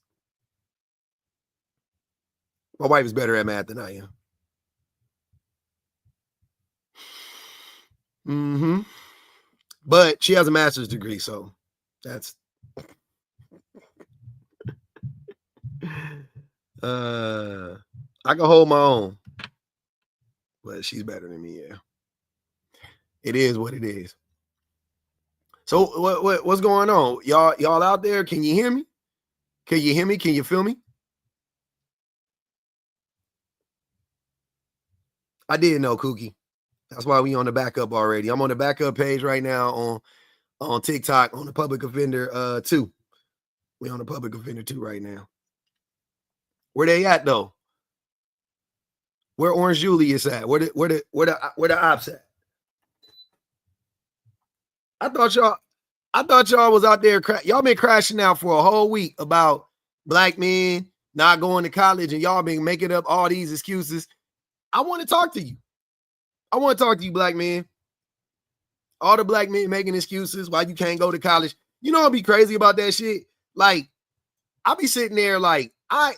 S1: My wife is better at math than I am. Mm-hmm. But she has a master's degree, so that's I can hold my own. But she's better than me, yeah. It is what it is. So what's going on? Y'all out there? Can you hear me? Can you hear me? Can you feel me? I did know, Kookie. That's why we on the backup already. I'm on the backup page right now on TikTok on the public offender 2. We on the public offender 2 right now. Where they at though? Where Orange Julius at? Where the ops at? I thought y'all was out there. Y'all been crashing out for a whole week about black men not going to college, and y'all been making up all these excuses. I want to talk to you. I want to talk to you, black men. All the black men making excuses why you can't go to college. You know what'd be crazy about that shit? Like, I'll be sitting there like I'm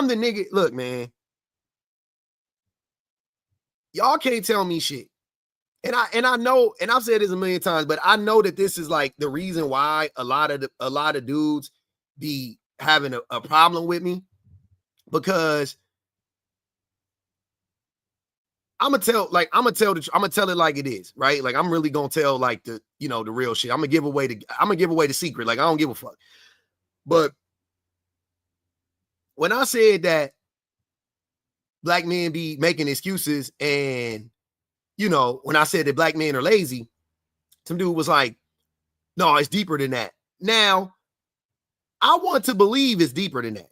S1: the nigga. Look, man. Y'all can't tell me shit. And I know, and I've said this a million times, but I know that this is like the reason why a lot of dudes be having a problem with me, because I'm gonna tell it like it is, right? Like I'm really gonna tell like the real shit. I'm gonna give away the secret. Like I don't give a fuck. But when I said that black men be making excuses, and when I said that black men are lazy, some dude was like, no, it's deeper than that. Now, I want to believe it's deeper than that.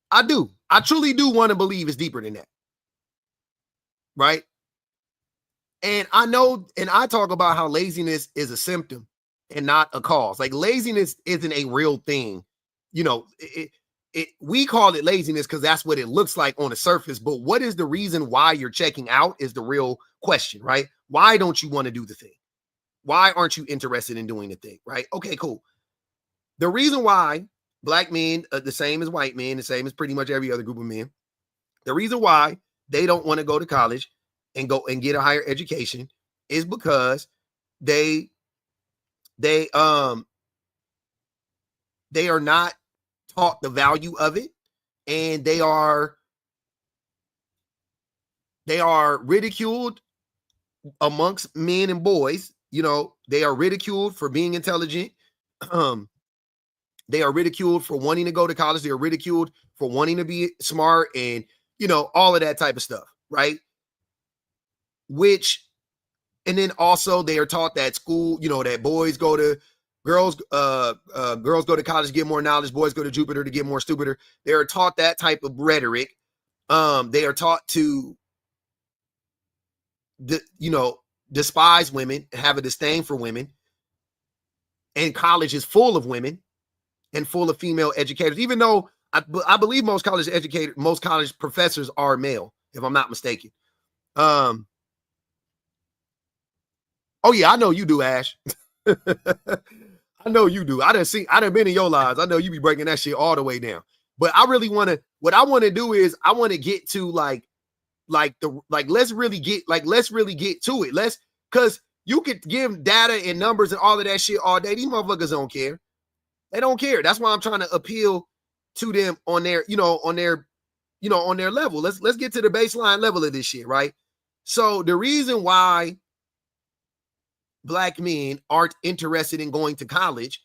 S1: I do. I truly do want to believe it's deeper than that. Right? And I know, and I talk about how laziness is a symptom and not a cause. Like laziness isn't a real thing. We call it laziness because that's what it looks like on the surface. But what is the reason why you're checking out is the real question, right? Why don't you want to do the thing? Why aren't you interested in doing the thing, right? Okay, cool. The reason why black men, the same as white men, the same as pretty much every other group of men, the reason why they don't want to go to college and go and get a higher education is because they are not taught the value of it, and they are ridiculed amongst men and boys. They are ridiculed for being intelligent. They are ridiculed for wanting to go to college. They are ridiculed for wanting to be smart and all of that type of stuff, right? And then also they are taught that school, that girls go to college to get more knowledge, boys go to Jupiter to get more stupider. They are taught that type of rhetoric They are taught to, despise women, have a disdain for women. And college is full of women and full of female educators, even though I believe most college professors are male, if I'm not mistaken. Oh yeah, I know you do, Ash. I know you do. I done been in your lives. I know you be breaking that shit all the way down. But I really what I want to do is I want to get to let's really get to it. Cause you could give data and numbers and all of that shit all day. These motherfuckers don't care. They don't care. That's why I'm trying to appeal to them on their level. Let's get to the baseline level of this shit, right? So the reason why Black men aren't interested in going to college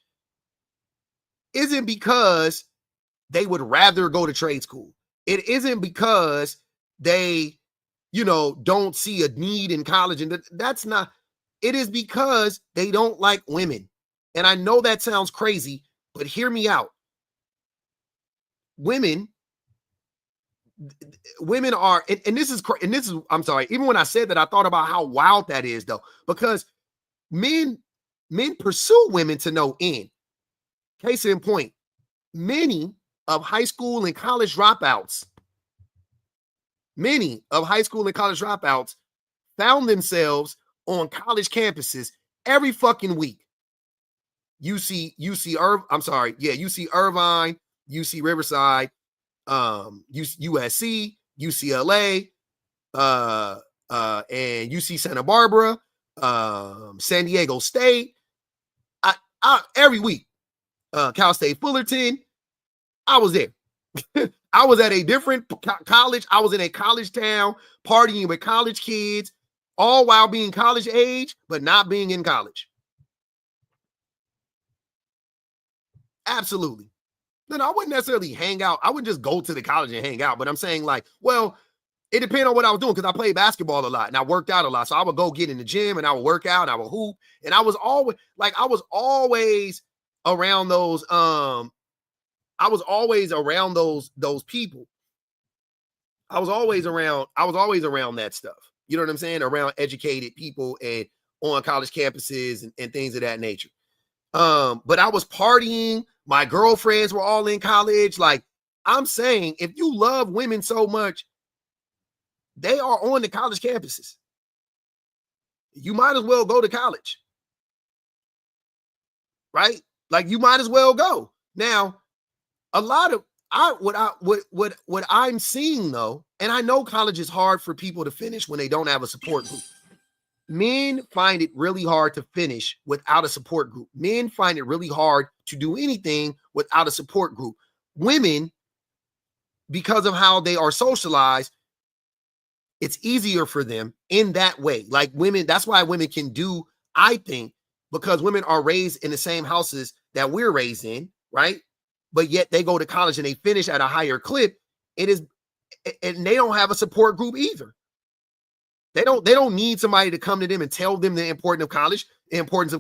S1: isn't because they would rather go to trade school. It isn't because they, don't see a need in college. And that's not, it is because they don't like women. And I know that sounds crazy, but hear me out. Women are, and this is, I'm sorry, even when I said that, I thought about how wild that is though, because men pursue women to no end. Case in point, many of high school and college dropouts found themselves on college campuses every fucking week. UC Irvine, UC Riverside, USC, UCLA, and UC Santa Barbara, San Diego State. I every week, Cal State Fullerton. I was there. I was at a different college. I was in a college town, partying with college kids, all while being college age, but not being in college. Absolutely. No, I wouldn't necessarily hang out. I wouldn't just go to the college and hang out, but I'm saying it depends on what I was doing because I played basketball a lot and I worked out a lot. So I would go get in the gym and I would work out and I would hoop. And I was always around those people. I was always around that stuff. You know what I'm saying? Around educated people and on college campuses and things of that nature. But I was partying. My girlfriends were all in college. Like I'm saying, if you love women so much, they are on the college campuses. You might as well go to college. Right? Like you might as well go. Now, a lot of what I'm seeing though, and I know college is hard for people to finish when they don't have a support group. Men find it really hard to finish without a support group. Men find it really hard to do anything without a support group. Women, because of how they are socialized, it's easier for them in that way. Like women, that's why women can do, I think, because women are raised in the same houses that we're raised in, right? But yet they go to college and they finish at a higher clip. And they don't have a support group either. They don't need somebody to come to them and tell them the importance of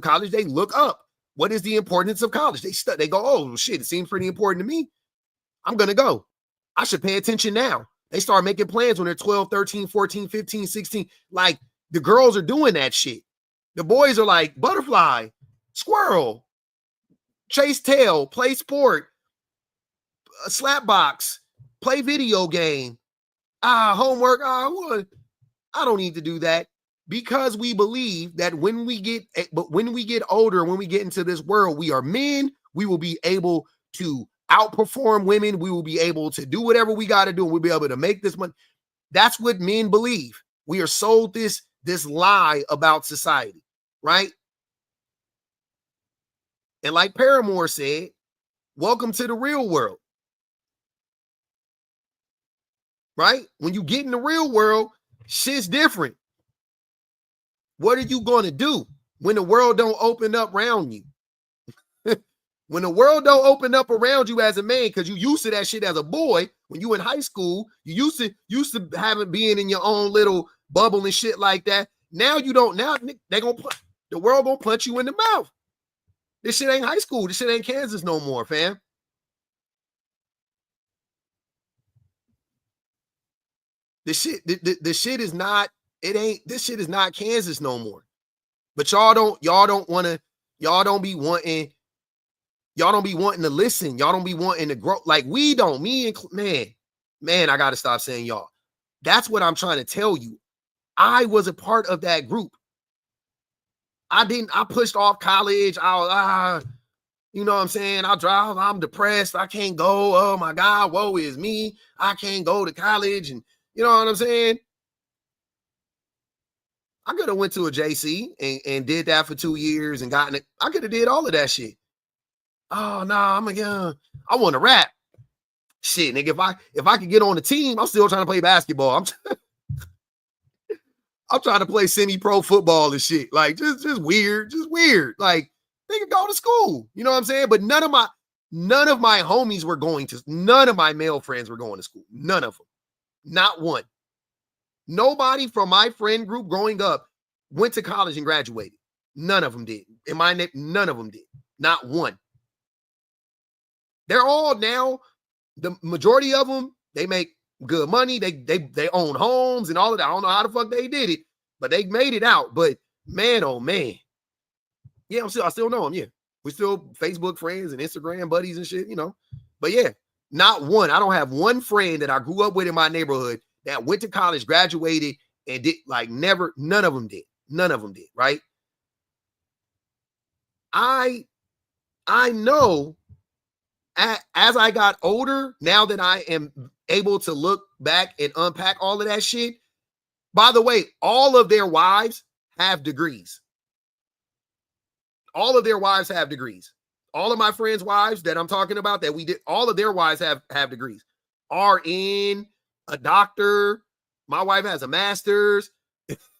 S1: college. They look up. What is the importance of college? They go, oh shit, it seems pretty important to me. I'm going to go. I should pay attention now. They start making plans when they're 12, 13, 14, 15, 16. Like the girls are doing that shit. The boys are like butterfly, squirrel, chase tail, play sport, slap box, play video game, homework. I don't need to do that because we believe that when we get older, when we get into this world, we are men. We will be able to outperform women. We will be able to do whatever we got to do. We'll be able to make this money. That's what men believe. We are sold this lie about society, right? And like Paramore said, welcome to the real world, right? When you get in the real world, shit's different. What are you going to do when the world don't open up around you? When the world don't open up around you as a man, because you used to that shit as a boy, when you in high school, you used to having being in your own little bubble and shit like that. Now you don't. Now the world gonna punch you in the mouth. This shit ain't high school. This shit ain't Kansas no more, fam. The shit is not, this shit is not Kansas no more. But y'all don't be wanting to listen. Y'all don't be wanting to grow. Like we don't, man, I got to stop saying y'all. That's what I'm trying to tell you. I was a part of that group. I pushed off college. You know what I'm saying? I'm depressed. I can't go. Oh my God, woe is me. I can't go to college. And you know what I'm saying? I could have went to a JC and did that for 2 years and gotten it. I could have did all of that shit. Oh no, I want to rap. Shit, nigga, if I could get on the team, I'm still trying to play basketball. I'm trying to play semi-pro football and shit. Like just weird. Like nigga, go to school. You know what I'm saying? But none of my homies were none of my male friends were going to school. None of them. Not one. Nobody from my friend group growing up went to college and graduated. None of them did. None of them did. Not one. They're all now, the majority of them, they make good money. They own homes and all of that. I don't know how the fuck they did it, but they made it out. But man, oh man. Yeah, I still know them. Yeah. We're still Facebook friends and Instagram buddies and shit, you know. But yeah, not one. I don't have one friend that I grew up with in my neighborhood that went to college, graduated, and did never, none of them did. None of them did, right? I know as I got older, now that I am able to look back and unpack all of that shit. By the way, all of their wives have degrees. All of their wives have degrees. All of my friends' wives that I'm talking about that we did, all of their wives have degrees. RN, a doctor. My wife has a master's.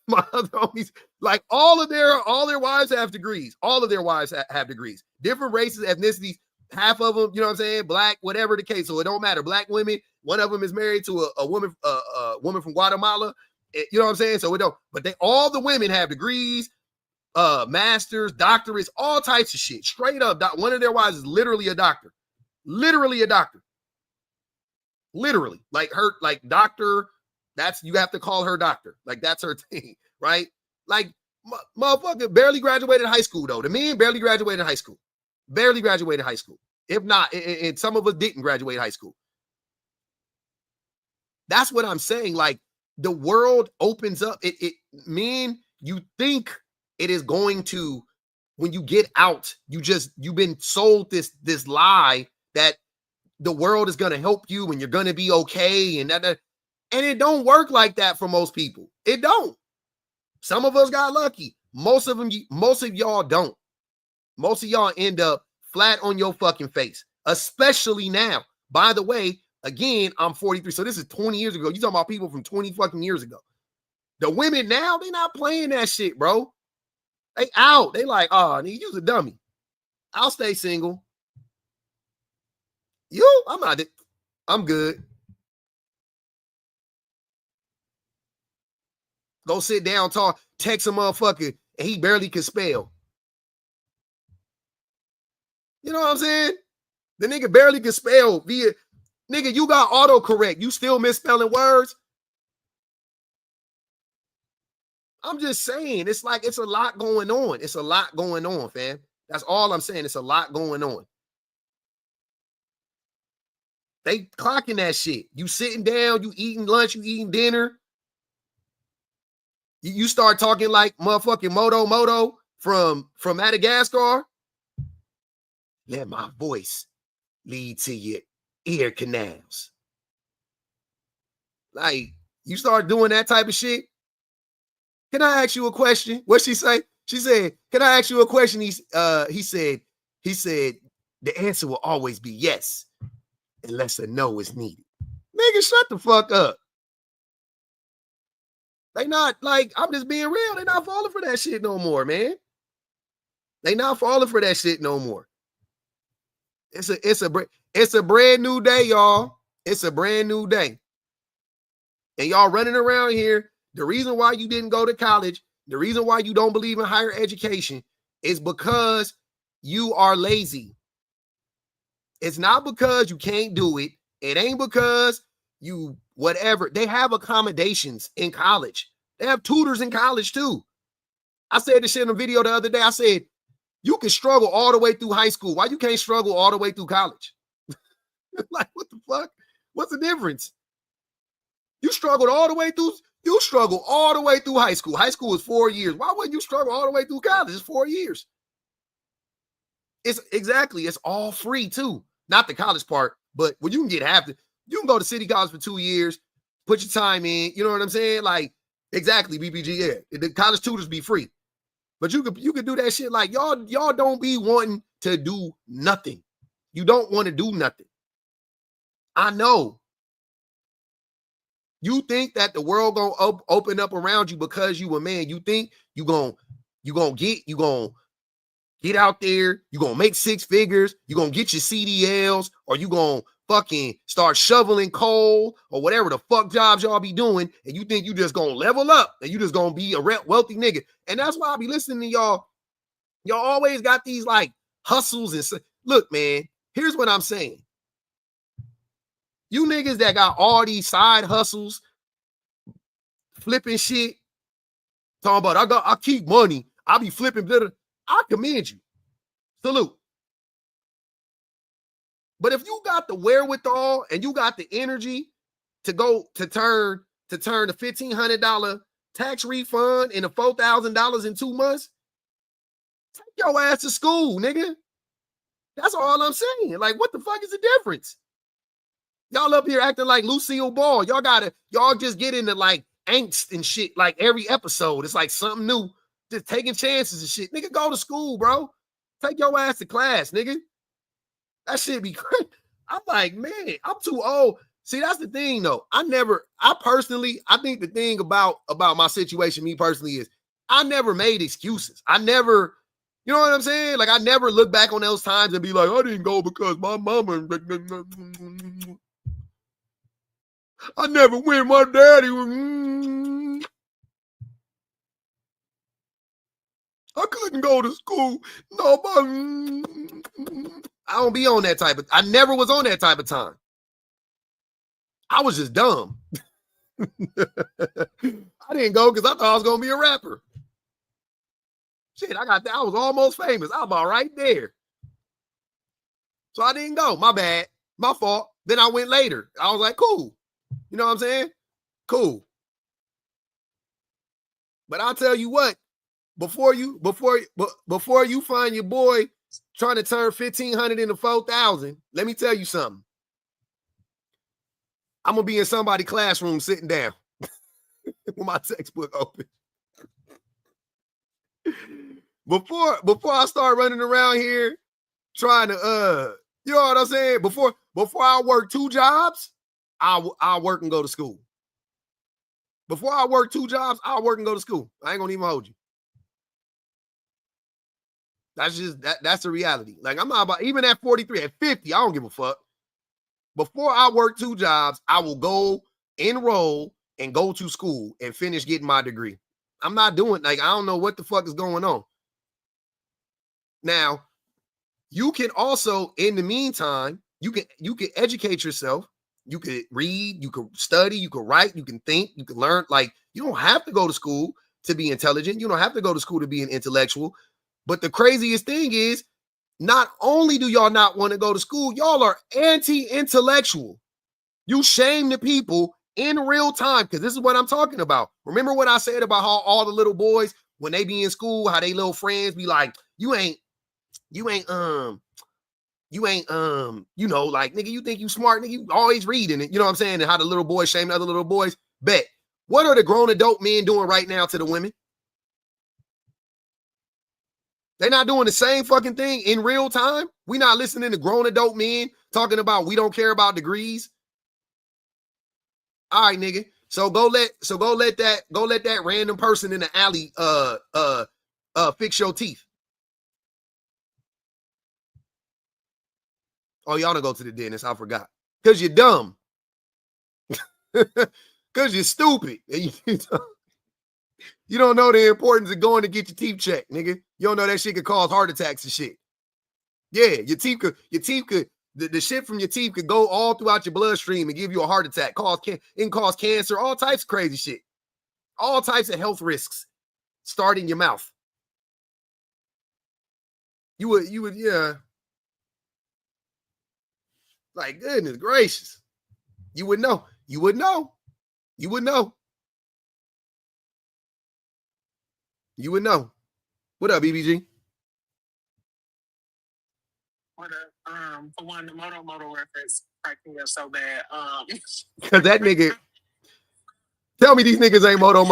S1: My other homies, like all their wives have degrees. All of their wives have degrees. Different races, ethnicities. Half of them, you know what I'm saying, black, whatever the case. So it don't matter. Black women. One of them is married to a woman from Guatemala. You know what I'm saying? So it don't. But all the women have degrees, masters, doctorates, all types of shit. Straight up. One of their wives is literally a doctor. Literally a doctor. Literally, like her, like doctor. You have to call her doctor. Like that's her thing, right? Like motherfucker barely graduated high school though. The men barely graduated high school. Barely graduated high school. If not, and some of us didn't graduate high school. That's what I'm saying. Like the world opens up. Men, you think it is going to, when you get out, you've been sold this lie that the world is going to help you and you're going to be okay. And it don't work like that for most people. It don't. Some of us got lucky. Most of y'all don't. Most of y'all end up flat on your fucking face, especially now. By the way, again, I'm 43. So this is 20 years ago. You talking about people from 20 fucking years ago. The women now, they not playing that shit, bro. They out. They like, oh, nigga, you's a dummy. I'll stay single. I'm not. I'm good. Go sit down, talk, text a motherfucker, and he barely can spell. You know what I'm saying? The nigga barely can spell via, nigga, you got autocorrect. You still misspelling words? I'm just saying, it's like, it's a lot going on. It's a lot going on, fam. That's all I'm saying. It's a lot going on. They clocking that shit. You sitting down, you eating lunch, you eating dinner. You start talking like motherfucking Moto from Madagascar. Let my voice lead to your ear canals. Like, you start doing that type of shit. Can I ask you a question? What'd she say? She said, can I ask you a question? He said, the answer will always be yes, unless a no is needed. Nigga, shut the fuck up. They not, like, I'm just being real. They not falling for that shit no more, man. They not falling for that shit no more. It's a brand new day, y'all. It's a brand new day. And y'all running around here. The reason why you didn't go to college, the reason why you don't believe in higher education is because you are lazy. It's not because you can't do it. It ain't because you whatever. They have accommodations in college. They have tutors in college too. I said this shit in a video the other day. I said, you can struggle all the way through high school. Why you can't struggle all the way through college? Like, what the fuck? What's the difference? You struggled all the way through. You struggle all the way through high school. High school is 4 years. Why wouldn't you struggle all the way through college? It's 4 years. It's exactly. It's all free too. Not the college part, but when you can get half the, you can go to city college for 2 years, put your time in. You know what I'm saying? Like, exactly, BBG. Yeah, the college tutors be free, but you could do that shit. Like y'all don't be wanting to do nothing. You don't want to do nothing. I know. You think that the world gonna open up around you because you a man. You think you gonna get out there, you gonna make 6 figures, you gonna get your CDLs, or you gonna fucking start shoveling coal or whatever the fuck jobs y'all be doing, and you think you just gonna level up and you just gonna be a wealthy nigga. And that's why I be listening to y'all. Y'all always got these like hustles and look, man, here's what I'm saying. You niggas that got all these side hustles, flipping shit, talking about I keep money, I be flipping, I commend you. Salute. But if you got the wherewithal and you got the energy to go to turn the $1,500 tax refund into $4,000 in 2 months, take your ass to school, nigga. That's all I'm saying. Like, what the fuck is the difference? Y'all up here acting like Lucille Ball. Y'all just get into like angst and shit like every episode. It's like something new. Just taking chances and shit. Nigga, go to school, bro. Take your ass to class, nigga. That shit be crazy. I'm like, man, I'm too old. See, that's the thing, though. I think the thing about my situation, me personally, is I never made excuses. I never, you know what I'm saying? Like, I never look back on those times and be like, I didn't go because my mama. I never went. My daddy was. I couldn't go to school. Nobody. I don't be on that type of. I never was on that type of time. I was just dumb. I didn't go because I thought I was gonna be a rapper. Shit, I was almost famous. I was about right there. So I didn't go. My bad. My fault. Then I went later. I was like, cool. You know what I'm saying? Cool. But I'll tell you what, before you find your boy trying to turn 1,500 into 4,000, let me tell you something. I'm gonna be in somebody's classroom sitting down with my textbook open. Before I start running around here trying to you know what I'm saying? Before I work 2 jobs, I'll work and go to school. Before I work 2 jobs, I'll work and go to school. I ain't gonna even hold you. That's the reality. Like, I'm not about, even at 43, at 50, I don't give a fuck. Before I work 2 jobs, I will go enroll and go to school and finish getting my degree. I'm not doing, like, I don't know what the fuck is going on. Now, you can also, in the meantime, you can educate yourself. You could read, you could study, you could write, you can think, you can learn. Like, you don't have to go to school to be intelligent. You don't have to go to school to be an intellectual. But the craziest thing is, not only do y'all not want to go to school, y'all are anti-intellectual. You shame the people in real time, because this is what I'm talking about. Remember what I said about how all the little boys, when they be in school, how they little friends be like, you ain't, you know, like, nigga, you think you smart, nigga, you always reading it. You know what I'm saying? And how the little boys shame the other little boys. Bet. What are the grown adult men doing right now to the women? They're not doing the same fucking thing in real time. We not listening to grown adult men talking about we don't care about degrees. All right, nigga. So go let that random person in the alley fix your teeth. Oh, y'all don't go to the dentist. I forgot. Because you're dumb. Because you're stupid. You don't know the importance of going to get your teeth checked, nigga. You don't know that shit could cause heart attacks and shit. Yeah, your teeth could The shit from your teeth could go all throughout your bloodstream and give you a heart attack, cause cancer, all types of crazy shit. All types of health risks start in your mouth. You would, yeah. Like, goodness gracious. You would know. You would know. You would know. You would know. What up, BBG?
S5: What up? For one, the Moto reference cracked me up so bad.
S1: Cause that nigga. Tell me these niggas ain't Moto.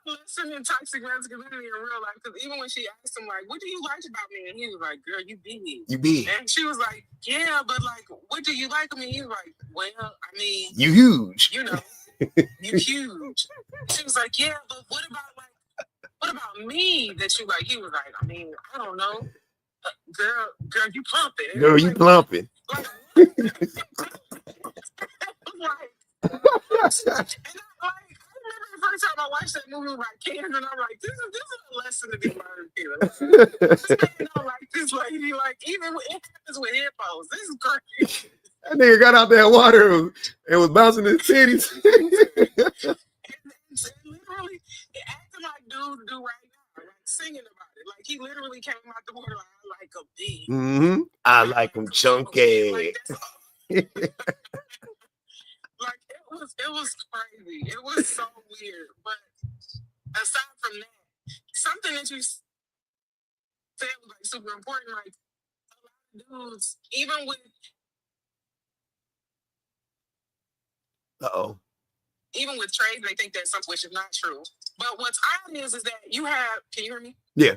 S5: Listen in toxic masculinity in real life, because even when she asked him, like, what do you like about me? And he was like, girl, you big.
S1: You big.
S5: And she was like, yeah, but like, what do you like of me? He was like, well, I mean,
S1: you huge.
S5: You know, you huge. She was like, yeah, but what about me that you like? He was like, I mean, I don't know. Girl, you plumping. And
S1: Girl, you
S5: like,
S1: plumping.
S5: Like, I remember the first time I watched that movie with my kids, and I'm like, this is a lesson to be learned here. This man don't like this lady. Like, even when it happens with hippos, this is crazy.
S1: That nigga got out there water and was bouncing his titties.
S5: and literally acting like dudes do right now, like singing about it. Like, he literally came out the water like, I like a big.
S1: Mm-hmm. I like them chunky.
S5: Like, like it was crazy. It was so weird. But aside from that, something that you said was like super important. Like, a lot of dudes, even with even with trades, they think that something which is not true. But what's odd is that you have. Can you hear me?
S1: Yeah.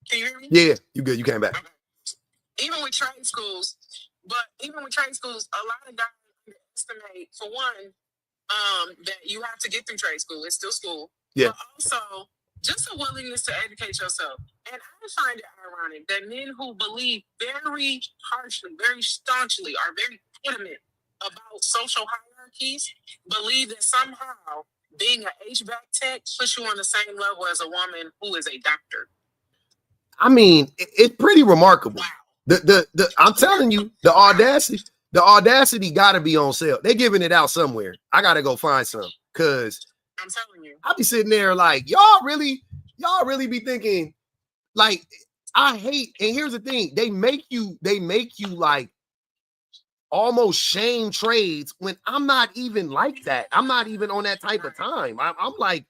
S5: Can you hear me?
S1: Yeah, you good. You came back.
S5: Okay. Even with trade schools, a lot of guys underestimate, for one, that you have to get through trade school. It's still school.
S1: Yeah.
S5: But also, just a willingness to educate yourself. And I find it ironic that men who believe very harshly, very staunchly, are very adamant about social hierarchies, believe that somehow being an HVAC tech puts you on the same level as a woman who is a doctor.
S1: I mean, it's pretty remarkable.
S5: Wow.
S1: The I'm telling you, the audacity gotta be on sale. They're giving it out somewhere. I gotta go find some, because
S5: I'm telling you,
S1: I'll be sitting there like, y'all really be thinking, like, I hate, and here's the thing, they make you like almost shame trades when I'm not even like that. I'm not even on that type of time. I'm like,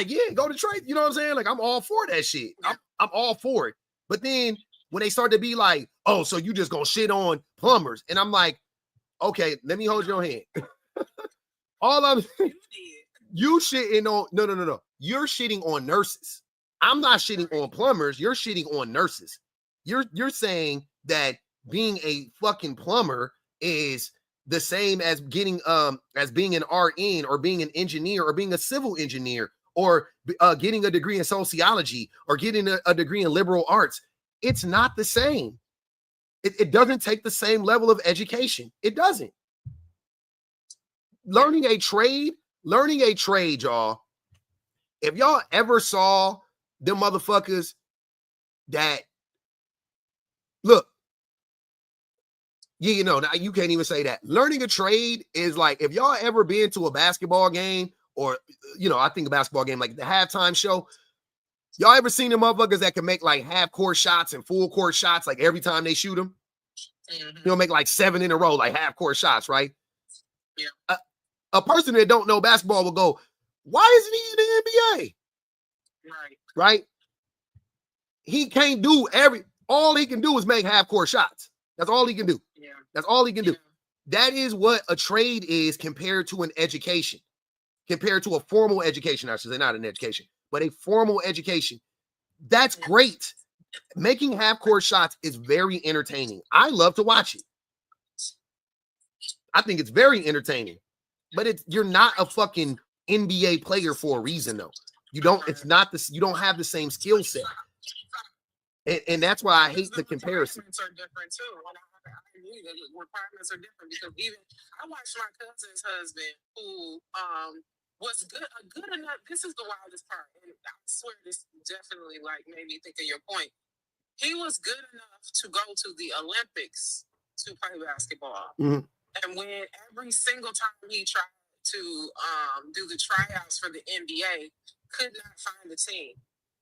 S1: yeah, go to trade. You know what I'm saying? Like, I'm all for that shit. I'm all for it. But then when they start to be like, oh, so you just gonna shit on plumbers, and I'm like, okay, let me hold your hand. You shitting on no. You're shitting on nurses. I'm not shitting on plumbers. You're shitting on nurses. You're saying that being a fucking plumber is the same as getting as being an RN or being an engineer or being a civil engineer or getting a degree in sociology or getting a degree in liberal arts. It's not the same. It doesn't take the same level of education. It doesn't. Learning a trade, y'all. If y'all ever saw them motherfuckers that look, yeah, you know, you can't even say that. Learning a trade is like, if y'all ever been to a basketball game, or, you know, I think a basketball game, like the halftime show, y'all ever seen them motherfuckers that can make like half court shots and full court shots, like every time they shoot them? Mm-hmm. You know, make like 7 in a row, like half court shots, right? Yeah. A person that don't know basketball will go, why isn't he in the NBA? Right? He can't do all he can do is make half court shots. That's all he can do. Yeah. That's all he can do. That is what a trade is compared to an education, compared to a formal education. I should say, not an education, but a formal education. That's great. Making half court shots is very entertaining. I love to watch it. I think it's very entertaining, but you're not a fucking NBA player for a reason, though. You don't have the same skill set. And that's why I hate the comparison.
S5: Requirements are different too. I agree that requirements are different, because even I watched my cousin's husband who was good enough. This is the wildest part, and I swear this definitely like made me think of your point. he was good enough to go to the Olympics to play basketball.
S1: Mhm.
S5: And when every single time he tried to do the tryouts for the NBA, could not find a team.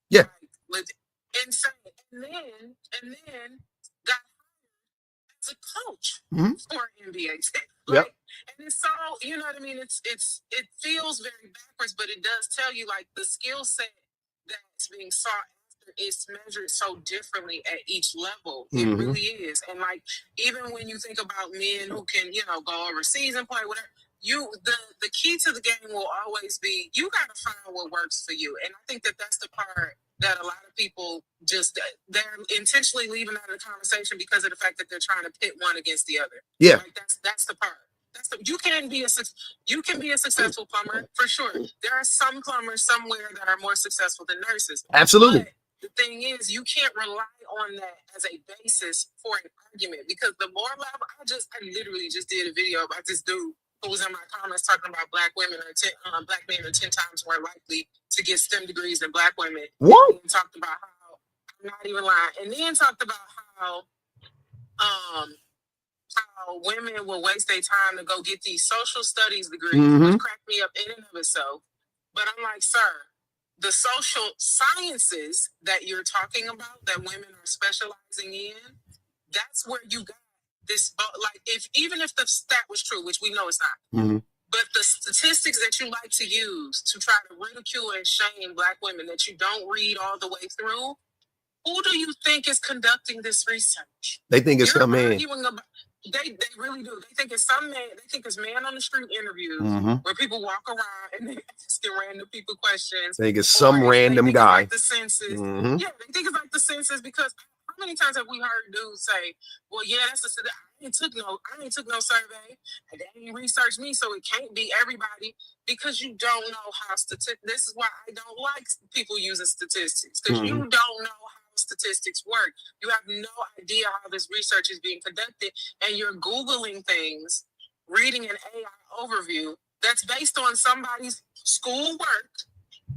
S1: Yeah.
S5: Like, insane. And then got as a coach
S1: Mhm.
S5: for NBA team.
S1: Yep.
S5: Like, and it's so, you know what I mean? It feels very backwards, but it does tell you like the skill set that's being sought after is measured so differently at each level. It
S1: Mhm.
S5: really is. And like even when you think about men who can, go overseas and play, whatever, the key to the game will always be you gotta find what works for you. And I think that's the part that a lot of people they're intentionally leaving out of the conversation because of the fact that they're trying to pit one against the other.
S1: Yeah.
S5: Like that's the part. You can be a successful plumber for sure. There are some plumbers somewhere that are more successful than nurses.
S1: Absolutely.
S5: But the thing is, you can't rely on that as a basis for an argument because the more level, I literally just did a video about this dude who was in my comments talking about black men are 10 times more likely to get STEM degrees than black women.
S1: What?
S5: And talked about how I'm not even lying, and then talked about how women will waste their time to go get these social studies degrees, which cracked me up in and of itself. But I'm like, sir, the social sciences that you're talking about that women are specializing in, that's where you got this. Like, even if the stat was true, which we know it's not, but the statistics that you like to use to try to ridicule and shame black women that you don't read all the way through, who do you think is conducting this research?
S1: They think it's some man.
S5: They really do. They think it's some man. They think it's man on the street interviews where people walk around and they asking random people questions.
S1: They think it's some random guy.
S5: Like the census. Yeah, they think it's like the census because how many times have we heard dudes say, "Well, yeah, that's I ain't took no survey. And they ain't researched me, so it can't be everybody." Because you don't know how this is why I don't like people using statistics because you don't know how statistics work. You have no idea how this research is being conducted, and you're Googling things, reading an AI overview that's based on somebody's school work.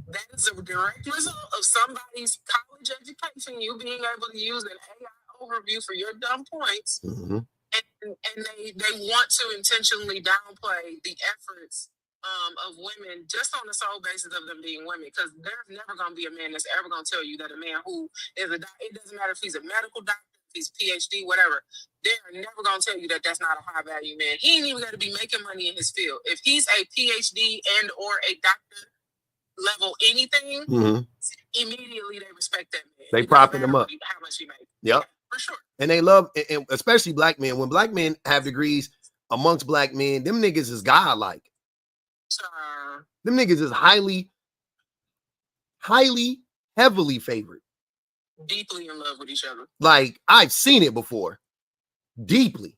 S5: That is a direct result of somebody's college education. You being able to use an AI overview for your dumb points, and they want to intentionally downplay the efforts of women just on the sole basis of them being women, because there's never going to be a man that's ever going to tell you that a man who is it doesn't matter if he's a medical doctor, if he's PhD, whatever, they're never going to tell you that that's not a high value man. He ain't even got to be making money in his field. If he's a PhD and or a doctor level anything, immediately they respect that man.
S1: They propping him up.
S5: How much he makes.
S1: Yep.
S5: Yeah, for sure.
S1: And they love, and especially black men. When black men have degrees amongst black men, them niggas is godlike. Them niggas is highly, heavily favored.
S5: Deeply in love with each other.
S1: Like, I've seen it before. Deeply.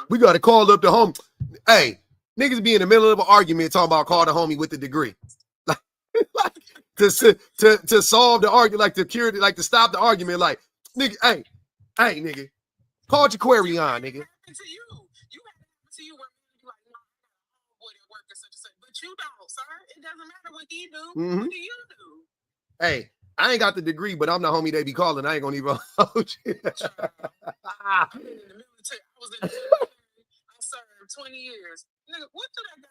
S1: We got to call up the homie. Hey, niggas be in the middle of an argument talking about call the homie with the degree. Like to solve the argument, like to cure it, like to stop the argument. Like, nigga, hey, nigga, call your query on, nigga. But you don't, sir. It doesn't matter what he do. What do you do? Hey, I ain't got the degree, but I'm the homie they be calling. I ain't gonna even hold you.
S5: I'm in the military. I was in the military. I served 20 years. Nigga, what did I got?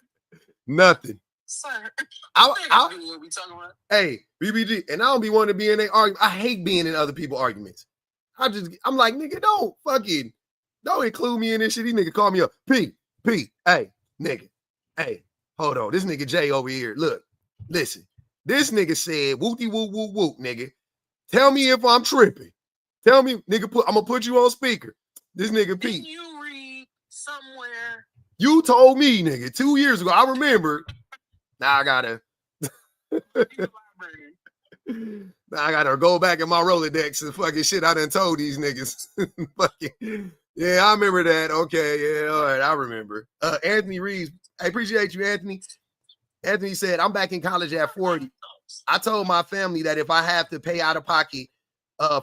S1: Nothing.
S5: Sir,
S1: I
S5: what we talking about?
S1: Hey, BBG, and I don't be wanting to be in their argument. I hate being in other people's arguments. I'm like, nigga, don't include me in this shit. These niggas call me up. P, hey, nigga, hey, hold on. This nigga Jay over here. Look, listen. This nigga said, wooty woo woo woo, nigga. Tell me if I'm tripping. Tell me, nigga, I'm gonna put you on speaker. This nigga P.
S5: Didn't you read somewhere?
S1: You told me, nigga, 2 years ago. I remember. Now I gotta go back in my Rolodex and fucking shit I done told these niggas. Fucking, yeah, I remember that. Okay, yeah, all right, I remember. Anthony Reeves, I appreciate you, Anthony. Anthony said, I'm back in college at 40. I told my family that if I have to pay out of pocket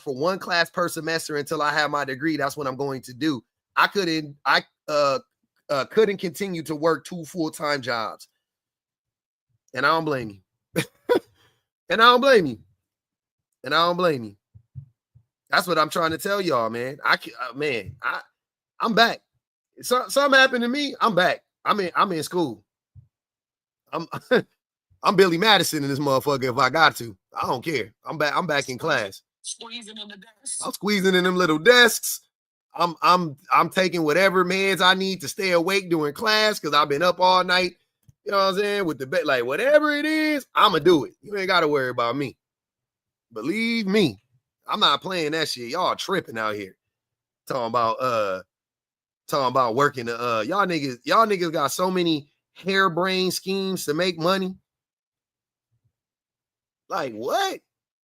S1: for one class per semester until I have my degree, that's what I'm going to do. I couldn't continue to work 2 full-time jobs. And I don't blame you. And I don't blame you. That's what I'm trying to tell y'all, man. I'm back. Something happened to me. I'm back. I'm in school. I'm I'm Billy Madison in this motherfucker if I got to. I don't care. I'm back in class.
S5: Squeezing in the desk.
S1: I'm squeezing in them little desks. I'm taking whatever meds I need to stay awake during class because I've been up all night. You know what I'm saying? With the bed, like whatever it is, I'ma do it. You ain't gotta worry about me. Believe me, I'm not playing that shit. Y'all tripping out here. Talking about working y'all niggas got so many harebrained schemes to make money. Like what?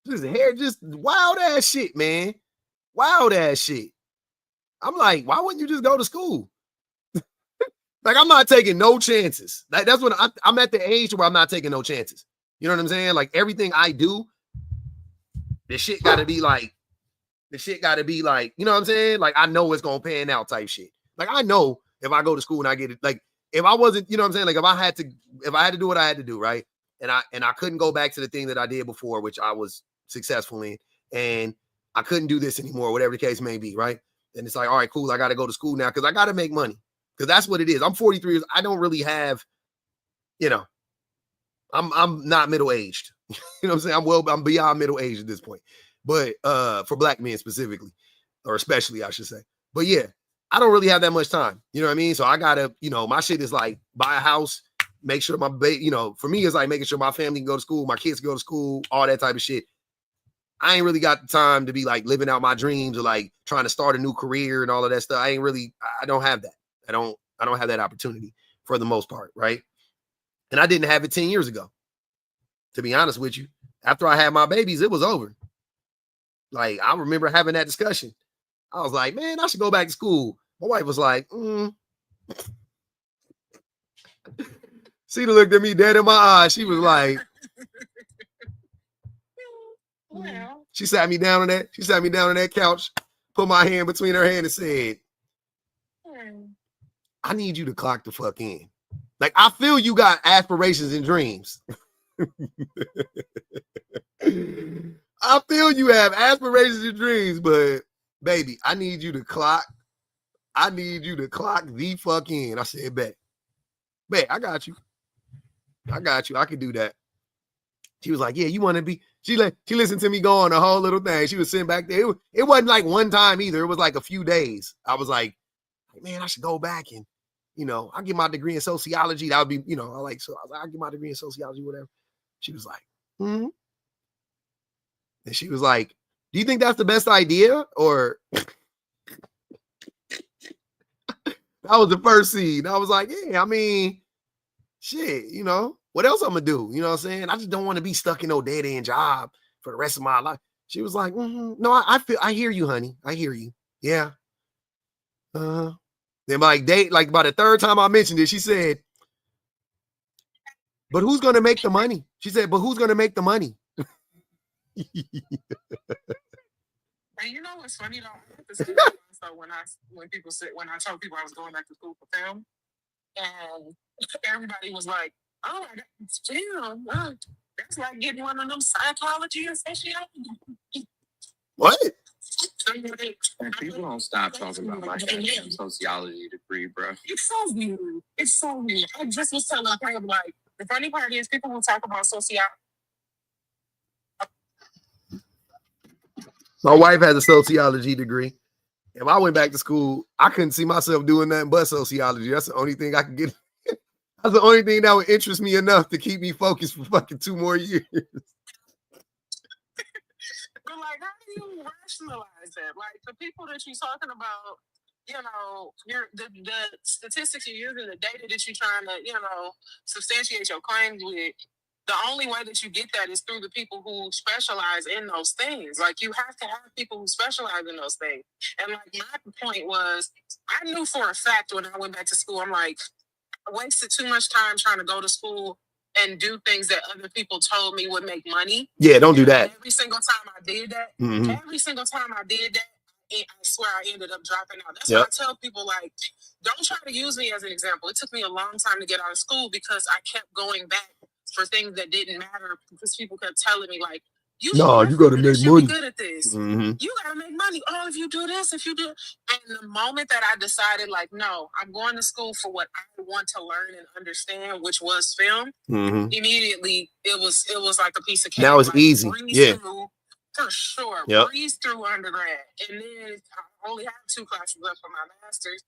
S1: Just wild ass shit, man. Wild ass shit. I'm like, why wouldn't you just go to school? Like, I'm not taking no chances. Like, that's when I'm at the age where I'm not taking no chances. You know what I'm saying? Like, everything I do, the shit gotta be like, you know what I'm saying? Like, I know it's gonna pan out type shit. Like, I know if I go to school and I get it, like, if I wasn't, you know what I'm saying? Like, if I had to do what I had to do, right? And I couldn't go back to the thing that I did before, which I was successful in, and I couldn't do this anymore, whatever the case may be, right? And it's like, all right, cool, I gotta go to school now because I gotta make money. Because that's what it is. I'm 43 years. I don't really have, you know, I'm not middle-aged. You know what I'm saying? I'm beyond middle-aged at this point. But for black men specifically, or especially, I should say. But yeah, I don't really have that much time. You know what I mean? So I gotta, my shit is like buy a house, make sure my for me, it's like making sure my family can go to school, my kids can go to school, all that type of shit. I ain't really got the time to be like living out my dreams or like trying to start a new career and all of that stuff. I don't have that. I don't have that opportunity for the most part, right? And I didn't have it 10 years ago. To be honest with you, after I had my babies, it was over. Like, I remember having that discussion. I was like, man, I should go back to school. My wife was like, She looked at me dead in my eyes. She was like,
S5: Well,
S1: she sat me down on that couch, put my hand between her hand and said, I need you to clock the fuck in. Like, I feel you got aspirations and dreams. I feel you have aspirations and dreams, but baby, I need you to clock the fuck in. I said, bet, I got you. I can do that. She was like, yeah, you want to be, she listened to me go on the whole little thing. She was sitting back there. It wasn't like one time either. It was like a few days. I was like, man, I should go back and, I'll get my degree in sociology. That would be, I'll get my degree in sociology, whatever. She was like, And she was like, do you think that's the best idea? Or that was the first scene. I was like, yeah, I mean, shit, what else I'm gonna do? You know what I'm saying? I just don't want to be stuck in no dead end job for the rest of my life. She was like, no, I hear you, honey. I hear you. Yeah. Then by the third time I mentioned it, she said, but who's gonna make the money? She said, but who's gonna make the money?
S5: and you know what's funny though? So when I told people I was going back to school for film, and everybody was like, "Oh, that's film. That's like getting one of them psychology and sociology."
S1: What?
S6: And people don't stop talking about my sociology degree, bro.
S5: It's so weird. It's so weird. I just was telling him, like, the funny part is people will talk about sociology.
S1: My wife has a sociology degree. If I went back to school, I couldn't see myself doing nothing but sociology. That's the only thing I could get. That's the only thing that would interest me enough to keep me focused for fucking 2 more years.
S5: But like, how do you rationalize that? Like, the people that you're talking about, the statistics you're using, the data that you're trying to, substantiate your claims with, the only way that you get that is through the people who specialize in those things. Like, you have to have people who specialize in those things. And like, my point was, I knew for a fact when I went back to school, I'm like, I wasted too much time trying to go to school and do things that other people told me would make money.
S1: Yeah, don't do that.
S5: And every single time I did that, I swear I ended up dropping out. That's why I tell people, like, don't try to use me as an example. It took me a long time to get out of school because I kept going back for things that didn't matter because people kept telling me, like,
S1: No, you gotta make
S5: should
S1: money.
S5: be good at this. You gotta make money. Oh, if you do this, if you do. And the moment that I decided, like, no, I'm going to school for what I want to learn and understand, which was film. Immediately, it was like a piece of cake.
S1: Now it's
S5: like,
S1: easy. Yeah.
S5: Through, for sure.
S1: Yep.
S5: Breeze through undergrad. And then I only have 2 classes left for my master's.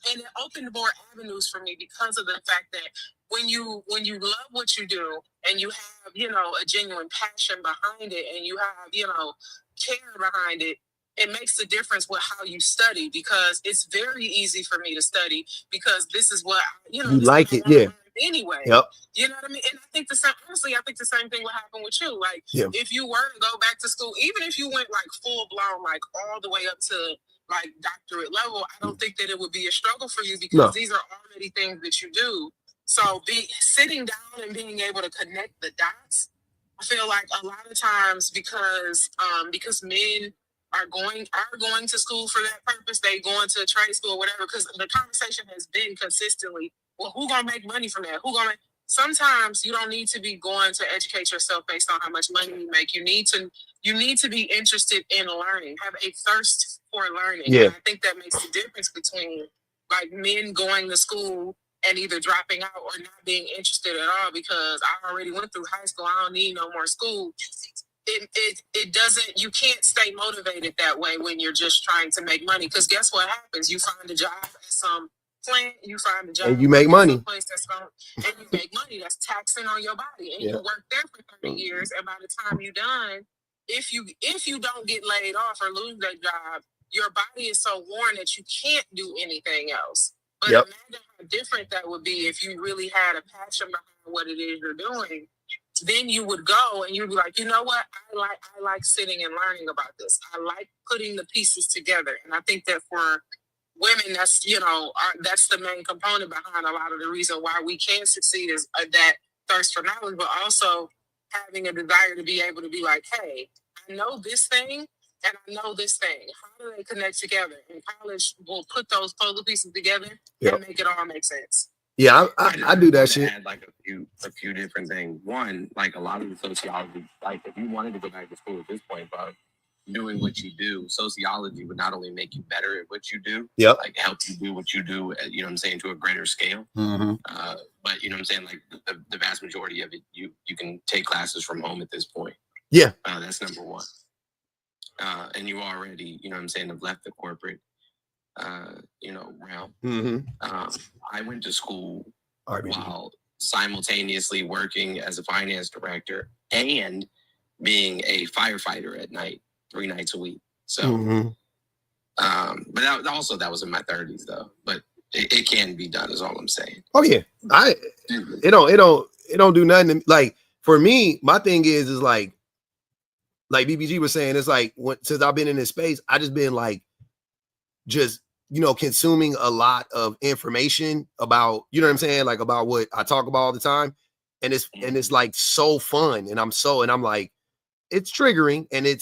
S5: And it opened more avenues for me because of the fact that when you love what you do and you have, a genuine passion behind it and you have, care behind it, it makes a difference with how you study, because it's very easy for me to study because this is what,
S1: you like it. Yeah.
S5: Anyway,
S1: yep.
S5: You know what I mean? And I think the same thing will happen with you. Like, if you were to go back to school, even if you went like full blown, like all the way up to like doctorate level, I don't think that it would be a struggle for you because these are already things that you do. So sitting down and being able to connect the dots, I feel like a lot of times because men are going to school for that purpose, they going to trade school or whatever, because the conversation has been consistently, well, who gonna make money from that? Sometimes you don't need to be going to educate yourself based on how much money you make. You need to be interested in learning, have a thirst for learning.
S1: Yeah.
S5: And I think that makes the difference between like men going to school and either dropping out or not being interested at all, because I already went through high school. I don't need no more school. It doesn't, you can't stay motivated that way when you're just trying to make money, because guess what happens? You find a job at some plant, you find a job
S1: and you make money.
S5: Someplace and you make money that's taxing on your body, and you work there for 30 years, and by the time you're done, if you don't get laid off or lose that job, your body is so worn that you can't do anything else. But imagine how different that would be if you really had a passion behind what it is you're doing. Then you would go and you'd be like, you know what? I like sitting and learning about this. I like putting the pieces together. And I think that for women, that's, that's the main component behind a lot of the reason why we can succeed is that thirst for knowledge, but also having a desire to be able to be like, hey, I know this thing and I know this thing. How do they connect together? And college will put those puzzle pieces together and make it all make sense.
S1: Yeah, I do that shit.
S6: Add like a few different things. One, like a lot of the sociology, like if you wanted to go back to school at this point, but doing what you do, sociology would not only make you better at what you do, like help you do what you do, you know what I'm saying, to a greater scale. But you know what I'm saying, like the vast majority of it, you can take classes from home at this point.
S1: Yeah.
S6: That's number one. And you already, you know what I'm saying, have left the corporate realm. I went to school while simultaneously working as a finance director and being a firefighter at night, 3 nights a week. So, but that was in my 30s though. But it can be done, is all I'm saying.
S1: Oh yeah, it don't do nothing to, like, for me. My thing is like BBG was saying, it's like since I've been in this space, I just been like consuming a lot of information about, you know what I'm saying, like about what I talk about all the time. And it's like so fun. And I'm like, it's triggering and it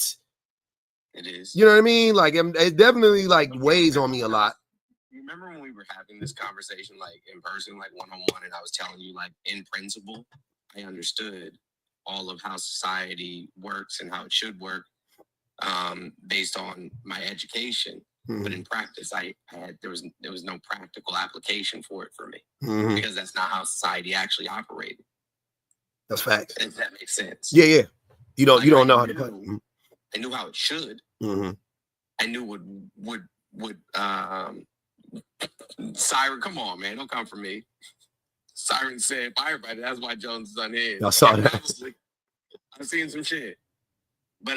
S1: is, you know what I mean? Like it definitely like weighs on me a lot.
S6: You remember when we were having this conversation, like in person, like one-on-one, and I was telling you, like in principle, I understood all of how society works and how it should work based on my education. But in practice, there was no practical application for it for me because that's not how society actually operated.
S1: That's facts.
S6: If that makes sense.
S1: Yeah. You don't know how to play.
S6: I knew how it should. I knew would Siren, come on, man, don't come for me. Siren said firefighter. That's why Jones' son is.
S1: I saw that.
S6: I've seen some shit, but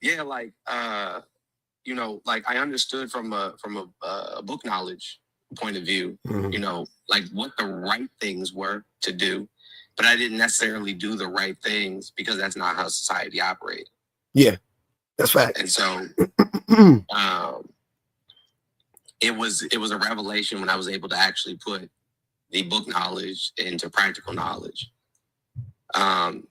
S6: yeah, like like I understood from a book knowledge point of view, like what the right things were to do, but I didn't necessarily do the right things because that's not how society operated.
S1: Yeah, that's fact.
S6: And so it was a revelation when I was able to actually put the book knowledge into practical knowledge. I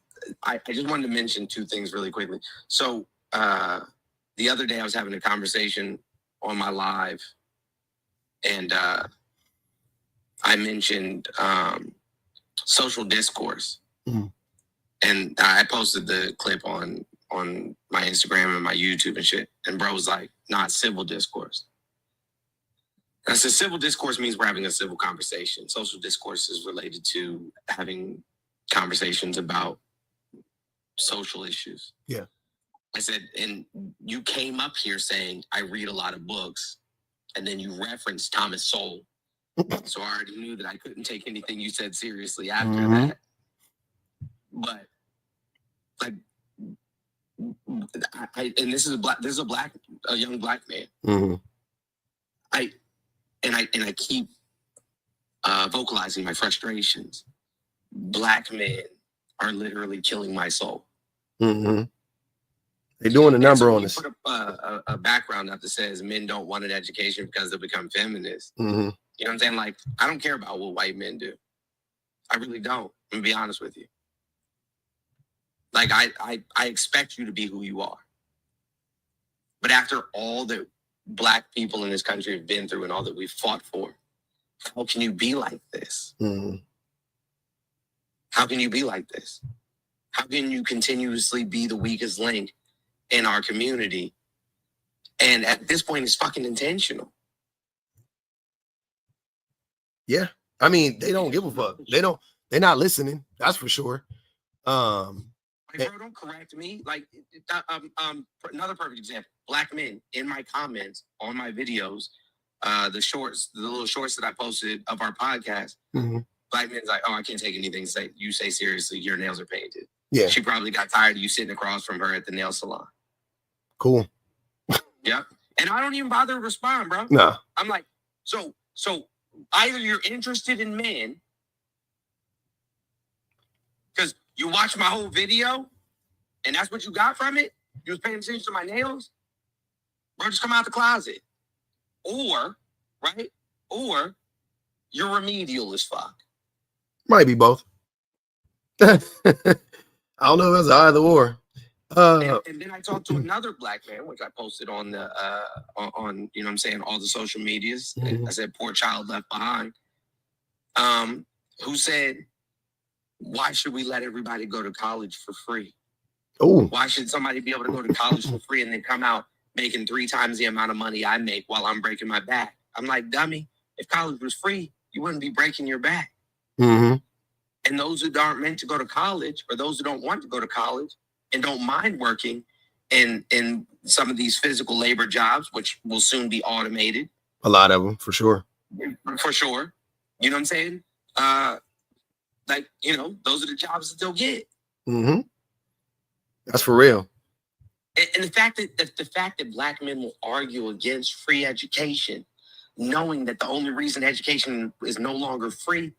S6: just wanted to mention 2 things really quickly. So the other day I was having a conversation on my live, and I mentioned social discourse. And I posted the clip on my Instagram and my YouTube and shit. And bro was like, not civil discourse. I said, civil discourse means we're having a civil conversation. Social discourse is related to having conversations about social issues.
S1: Yeah.
S6: I said, and you came up here saying, I read a lot of books, and then you referenced Thomas Sowell. So I already knew that I couldn't take anything you said seriously after that. But like, and this is a young black man. I keep vocalizing my frustrations. Black men are literally killing my soul.
S1: They're doing a number
S6: so
S1: on us.
S6: Put a background up that says men don't want an education because they'll become feminists. You know what I'm saying? Like, I don't care about what white men do. I really don't. I'm gonna be honest with you. Like, I expect you to be who you are. But after all that black people in this country have been through and all that we've fought for, how can you be like this? How can you be like this? How can you continuously be the weakest link in our community? And at this point, it's fucking intentional.
S1: Yeah. I mean, they don't give a fuck. They're not listening. That's for sure.
S6: Like, bro, don't correct me. Like, another perfect example. Black men in my comments on my videos, the little shorts that I posted of our podcast. Black men's like, oh, I can't take anything you say seriously. Your nails are painted.
S1: Yeah.
S6: She probably got tired of you sitting across from her at the nail salon.
S1: Cool.
S6: Yep. And I don't even bother to respond, bro.
S1: No.
S6: I'm like, so either you're interested in men, because you watched my whole video, and that's what you got from it. You was paying attention to my nails, bro. Just come out the closet, or you're remedial as fuck.
S1: Might be both. I don't know if that's either or.
S6: And then I talked to another black man, which I posted on the on you know what I'm saying, all the social medias. I said, poor child left behind. Who said, why should we let everybody go to college for free?
S1: Oh,
S6: Why should somebody be able to go to college for free and then come out making 3 times the amount of money I make while I'm breaking my back? I'm like, dummy, if college was free, you wouldn't be breaking your back. And those who aren't meant to go to college, or those who don't want to go to college and don't mind working in some of these physical labor jobs, which will soon be automated.
S1: A lot of them, for sure.
S6: For sure. You know what I'm saying? Like, you know, those are the jobs that they'll get.
S1: That's for real.
S6: And the fact that black men will argue against free education, knowing that the only reason education is no longer free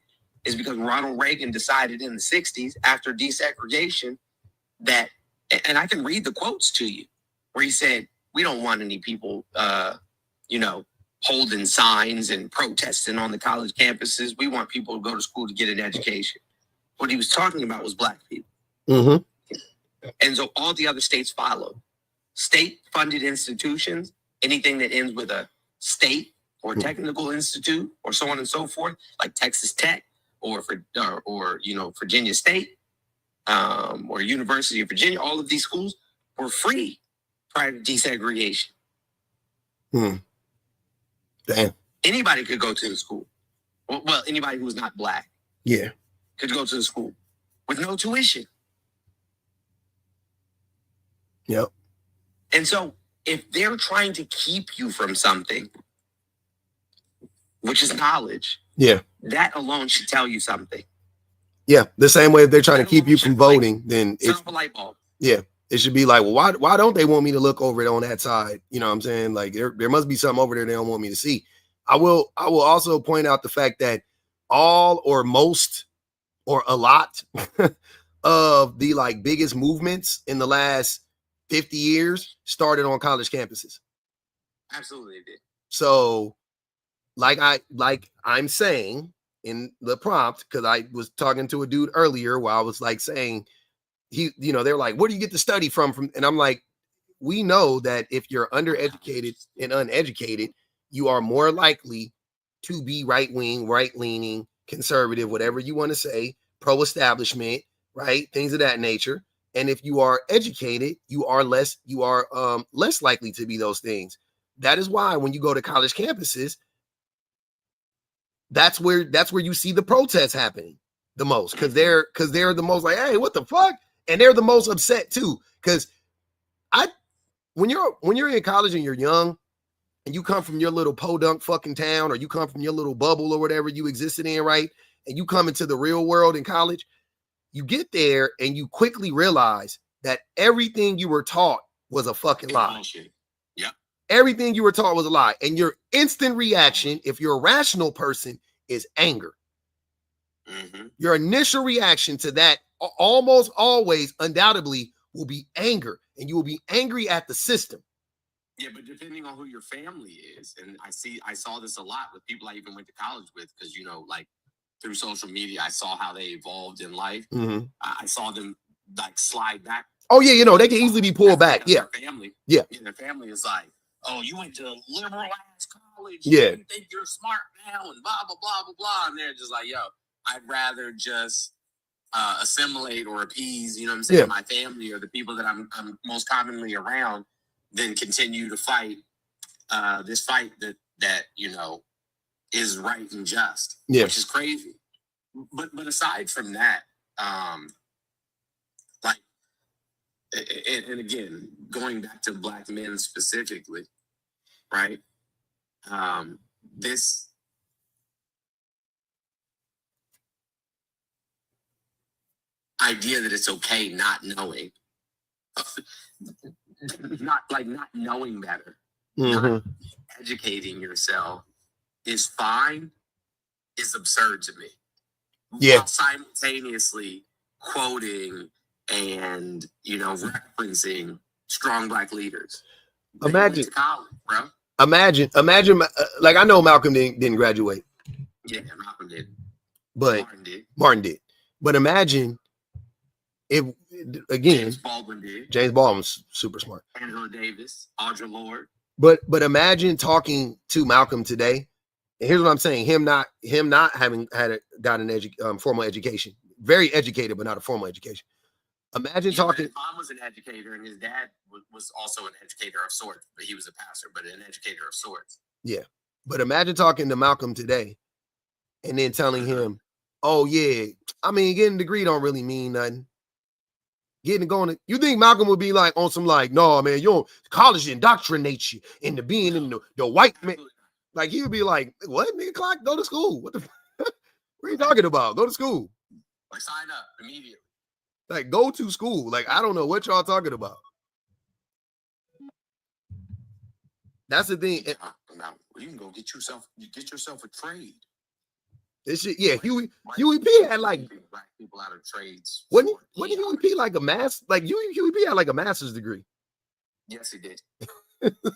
S6: is because Ronald Reagan decided in the 60s, after desegregation, that, and I can read the quotes to you, where he said, we don't want any people, holding signs and protesting on the college campuses. We want people to go to school to get an education. What he was talking about was black people. And so all the other states followed. State-funded institutions, anything that ends with a state or technical institute or so on and so forth, like Texas Tech or Virginia State or University of Virginia, all of these schools were free prior to desegregation.
S1: Damn.
S6: Anybody could go to the school. Well, anybody who was not black could go to the school with no tuition.
S1: Yep.
S6: And so if they're trying to keep you from something, which is knowledge, that alone should tell you something.
S1: Yeah. The same way if they're trying to keep you from voting, then it's
S6: a light bulb.
S1: Yeah. It should be like, well, why don't they want me to look over it on that side? You know what I'm saying? Like there must be something over there they don't want me to see. I will also point out the fact that all or most or a lot of the like biggest movements in the last 50 years started on college campuses.
S6: Absolutely it did.
S1: So like I'm saying in the prompt, because I was talking to a dude earlier while I was like saying they're like, where do you get the study from? And I'm like, we know that if you're undereducated and uneducated, you are more likely to be right-wing, right-leaning, conservative, whatever you want to say, pro-establishment, right? Things of that nature. And if you are educated, you are less likely to be those things. That is why when you go to college campuses, that's where you see the protests happening the most, because they're the most like, hey, what the fuck? And they're the most upset too. Because when you're in college and you're young and you come from your little podunk fucking town, or you come from your little bubble or whatever you existed in, right? And you come into the real world in college, you get there and you quickly realize that everything you were taught was a fucking lie.
S6: Yeah.
S1: Everything you were taught was a lie. And your instant reaction, if you're a rational person, is anger.
S6: Mm-hmm.
S1: Your initial reaction to that almost always, undoubtedly, will be anger. And you will be angry at the system.
S6: Yeah, but depending on who your family is, and I saw this a lot with people I even went to college with, because, you know, like through social media, I saw how they evolved in life.
S1: Mm-hmm.
S6: I saw them like slide back.
S1: Oh yeah, you know, they can easily be pulled back. Yeah.
S6: Their family.
S1: Yeah.
S6: And their family is like, oh, you went to a liberal ass college.
S1: Yeah.
S6: You think you're smart now and blah, blah, blah, blah, blah. And they're just like, yo, I'd rather just assimilate or appease, you know what I'm saying, my family or the people that I'm most commonly around, than continue to fight this fight that you know is right and just, which is crazy. But aside from that, like, and again, going back to Black men specifically, right? This idea that it's okay not knowing, not knowing better, not educating yourself is fine, is absurd to me.
S1: Yeah.
S6: While simultaneously quoting and, you know, referencing strong Black leaders. They went to college, bro.
S1: Imagine, like, I know Malcolm didn't graduate.
S6: Yeah, Malcolm did.
S1: But Martin did. But imagine if, again,
S6: James Baldwin did.
S1: James Baldwin's super smart.
S6: Angela Davis, Audre Lorde.
S1: But imagine talking to Malcolm today. And here's what I'm saying: him not having got an formal education, very educated, but not a formal education. Imagine talking.
S6: His mom was an educator, and his dad was also an educator of sorts, but he was a pastor, but an educator of sorts.
S1: Yeah, but imagine talking to Malcolm today, and then telling him, "Oh yeah, I mean, getting a degree don't really mean nothing. You think Malcolm would be like on some like, no, man, college indoctrinates you into being in the white man." Like, he would be like, what, nigga, Clark, go to school. What the what are you talking about? Go to school.
S6: Like, sign up immediately.
S1: Like, go to school. Like, I don't know what y'all talking about. That's the thing.
S6: Now, you can go get yourself a trade.
S1: This shit, yeah. Huey P had like
S6: Black people out of trades.
S1: Wasn't Huey P like a mass? Like, Huey P had like a master's degree.
S6: Yes, he did.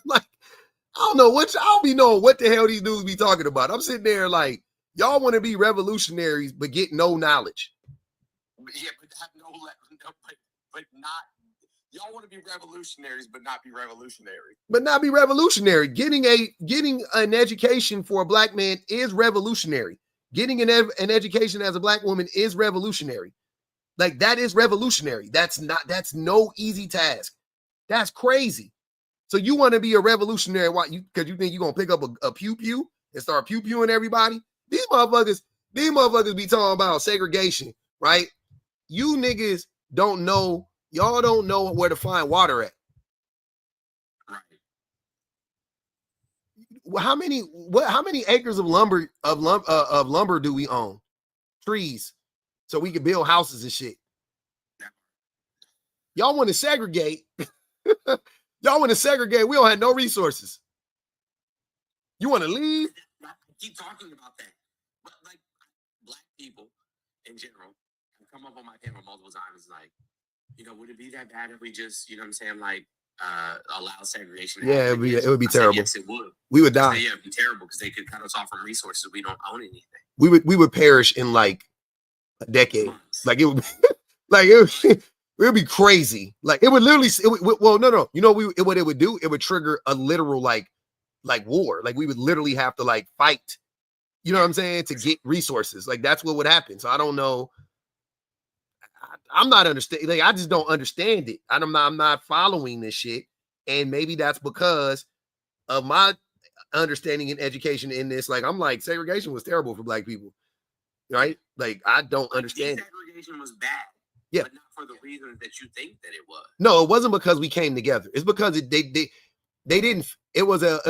S1: Like, I don't be knowing what the hell these dudes be talking about. I'm sitting there like, y'all want to be revolutionaries, but get no knowledge.
S6: Yeah, but have but not. Y'all want to be revolutionaries, but not be revolutionary.
S1: But not be revolutionary. Getting an education for a Black man is revolutionary. Getting an education as a Black woman is revolutionary. Like, that is revolutionary. That's no easy task. That's crazy. So you want to be a revolutionary because you think you're going to pick up a pew-pew and start pew-pewing everybody? These motherfuckers be talking about segregation, right? You niggas don't know, y'all don't know where to find water at.
S6: Right.
S1: How many acres of lumber do we own? Trees. So we can build houses and shit. Y'all want to segregate. Y'all want to segregate. We don't have no resources. You want to leave?
S6: I keep talking about that. But like, Black people in general have come up on my panel multiple times. Like, you know, would it be that bad if we just, you know what I'm saying, like, allow segregation?
S1: Yeah, it would be terrible.
S6: Yes, it would.
S1: We would die.
S6: Yeah, it'd be terrible because they could cut us off from resources. We don't own anything.
S1: We would perish in like a decade. Months. Like, it would be, like, it would be crazy. Like, it would literally. No. You know what it would do? It would trigger a literal like war. Like, we would literally have to like fight. You know what I'm saying? To get resources. Like, that's what would happen. So I don't know. I'm not understanding. Like, I just don't understand it. I'm not following this shit. And maybe that's because of my understanding and education in this. Like, I'm like, segregation was terrible for Black people, right? Like, I don't understand.
S6: Desegregation was bad.
S1: Yeah.
S6: But not for the reasons that you think that it was.
S1: No, it wasn't because we came together. It's because they didn't. It was a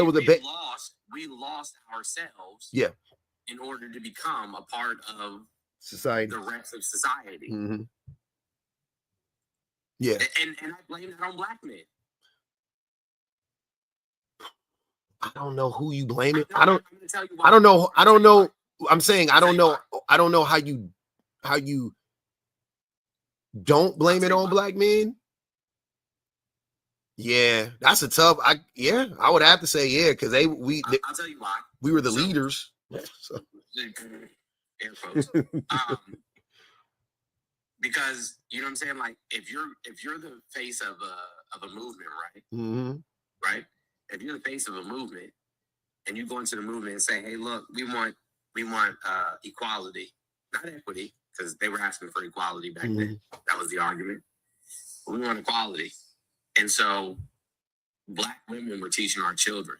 S6: We lost ourselves.
S1: Yeah.
S6: In order to become a part of
S1: society,
S6: the rest of society.
S1: Mm-hmm. Yeah.
S6: And I blame that on Black men.
S1: I don't know who you blame it.
S6: I'm gonna tell you why.
S1: I don't know. I'm saying I don't know. I don't know how you don't blame it on Black men. Yeah, that's a tough. I would have to say because I'll
S6: tell you why.
S1: We were the leaders. So.
S6: Air quotes. Because you know what I'm saying. Like if you're the face of a movement, right?
S1: Mm-hmm.
S6: Right. If you're the face of a movement, and you go into the movement and say, "Hey, look, we want equality, not equity," because they were asking for equality back then. That was the argument. But we want equality, and so Black women were teaching our children.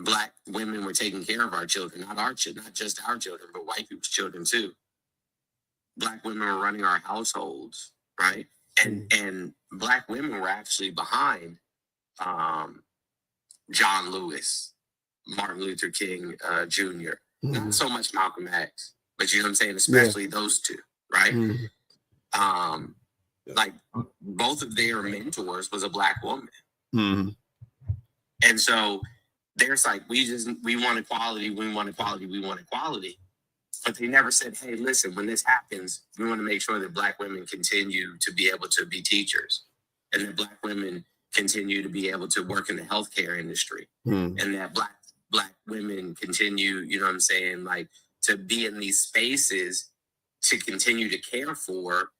S6: Black women were taking care of our children, not just our children, but white people's children too. Black women were running our households, right? And Black women were actually behind John Lewis, Martin Luther King Jr. Not so much Malcolm X, but you know what I'm saying, especially those two, right? Like both of their mentors was a Black woman, and so there's like we want equality, we want equality, we want equality. But they never said, hey, listen, when this happens, we want to make sure that Black women continue to be able to be teachers and that Black women continue to be able to work in the healthcare industry and that Black women continue, you know what I'm saying, like to be in these spaces to continue to care for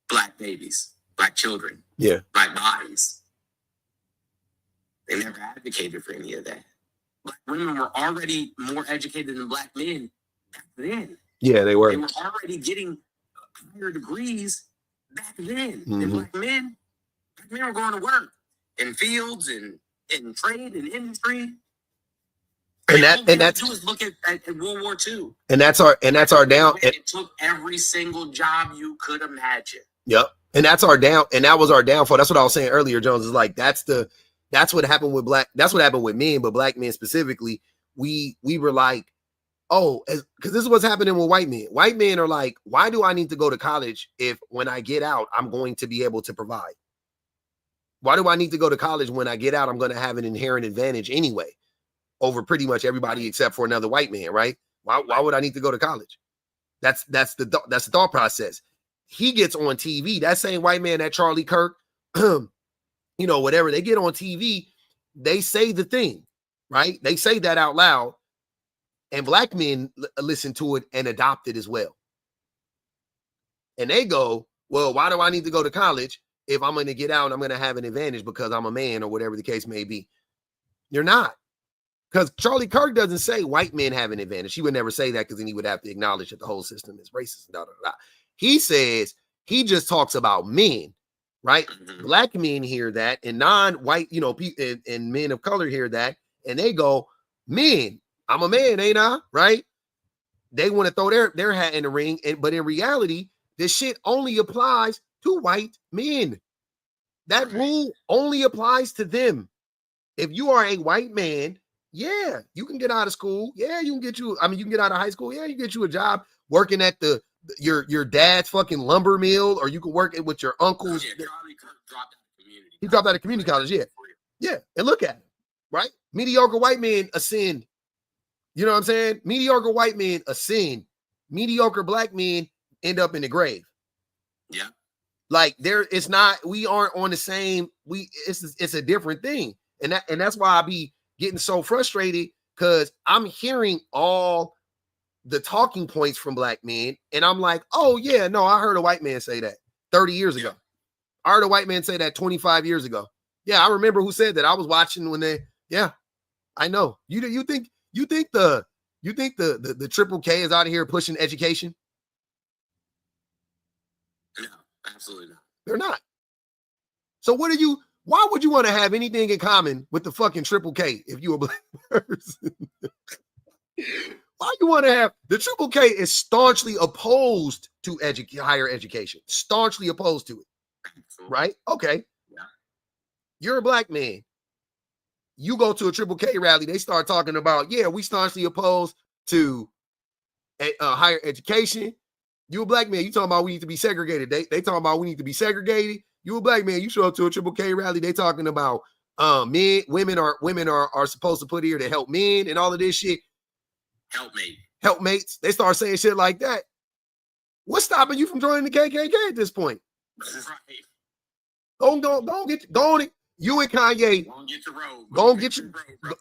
S6: Black babies, Black children, Black bodies. They never advocated for any of that. Black women were already more educated than Black men back then.
S1: Yeah, they were.
S6: They were already getting higher degrees back then than Black men. Black men were going to work in fields and in trade and industry.
S1: And that's
S6: just look at World War II.
S1: And that's our down.
S6: It took every single job you could imagine.
S1: Yep. And that's our down. And that was our downfall. That's what I was saying earlier, Jones. Is like that's what happened with That's what happened with men, but Black men specifically. We were like, oh, because this is what's happening with white men. White men are like, why do I need to go to college if when I get out, I'm going to be able to provide? Why do I need to go to college when I get out? I'm going to have an inherent advantage anyway over pretty much everybody except for another white man, right? Why would I need to go to college? That's the thought process. He gets on TV. That same white man, that Charlie Kirk, you know, whatever, they get on TV, they say the thing, right? They say that out loud, and Black men listen to it and adopt it as well. And they go, well, why do I need to go to college if I'm going to get out and I'm going to have an advantage because I'm a man or whatever the case may be? You're not. Because Charlie Kirk doesn't say white men have an advantage. He would never say that because then he would have to acknowledge that the whole system is racist. He says, he just talks about men. Right? Black men hear that, and non-white, you know, and men of color hear that, and they go, men, I'm a man, ain't I? Right? They want to throw their hat in the ring, but in reality, this shit only applies to white men. That rule only applies to them. If you are a white man, yeah, you can get out of school. Yeah, you can get out of high school. Yeah, you get you a job working at your dad's fucking lumber mill, or you can work it with your uncle's. He dropped out of community college. Yeah. And look at him, right? Mediocre white men ascend. You know what I'm saying? Mediocre white men ascend. Mediocre Black men end up in the grave.
S6: Yeah.
S1: Like it's not. We aren't on the same. It's a different thing, and that's why I be getting so frustrated because I'm hearing all the talking points from Black men, and I'm like, oh yeah, no, I heard a white man say that 30 years ago. I heard a white man say that 25 years ago. Yeah, I remember who said that. I was watching when I know. You think You think the Triple K is out of here pushing education?
S6: No, absolutely not.
S1: They're not. So why would you want to have anything in common with the fucking Triple K if you a black person? Why you want to have the Triple K is staunchly opposed to higher education, staunchly opposed to it, right? Okay.
S6: Yeah.
S1: You're a black man. You go to a Triple K rally, they start talking about, yeah, we staunchly opposed to higher education. You a black man, you talking about we need to be segregated. They talking about we need to be segregated. You a black man, you show up to a Triple K rally, they talking about women are supposed to put here to help men and all of this shit. Helpmates. They start saying shit like that. What's stopping you from joining the KKK at this point?
S6: Right.
S1: Go on it. You and Kanye.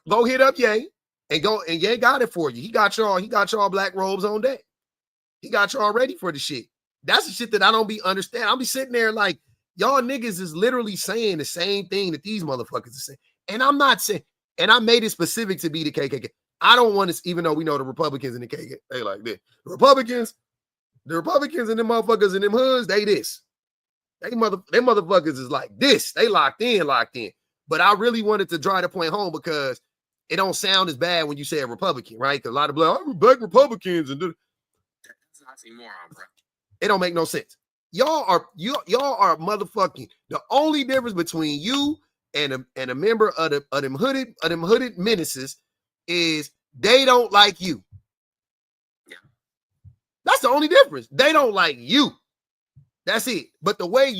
S1: Go hit up Ye and Ye got it for you. He got y'all black robes on deck. He got y'all ready for the shit. That's the shit that I don't be understand. I'll be sitting there like, y'all niggas is literally saying the same thing that these motherfuckers are saying. And I'm not saying, and I made it specific to be the KKK. I don't want to, even though we know the Republicans and the KKK, they like this. The Republicans and them motherfuckers and them hoods, they this. Them motherfuckers is like this. They locked in. But I really wanted to drive the point home because it don't sound as bad when you say a Republican, right? Because a lot of black Republicans and
S6: that's not moron, bro.
S1: It don't make no sense. Y'all are motherfucking. The only difference between you and a member of them hooded menaces is they don't like you.
S6: Yeah.
S1: That's the only difference. They don't like you. That's it. But the way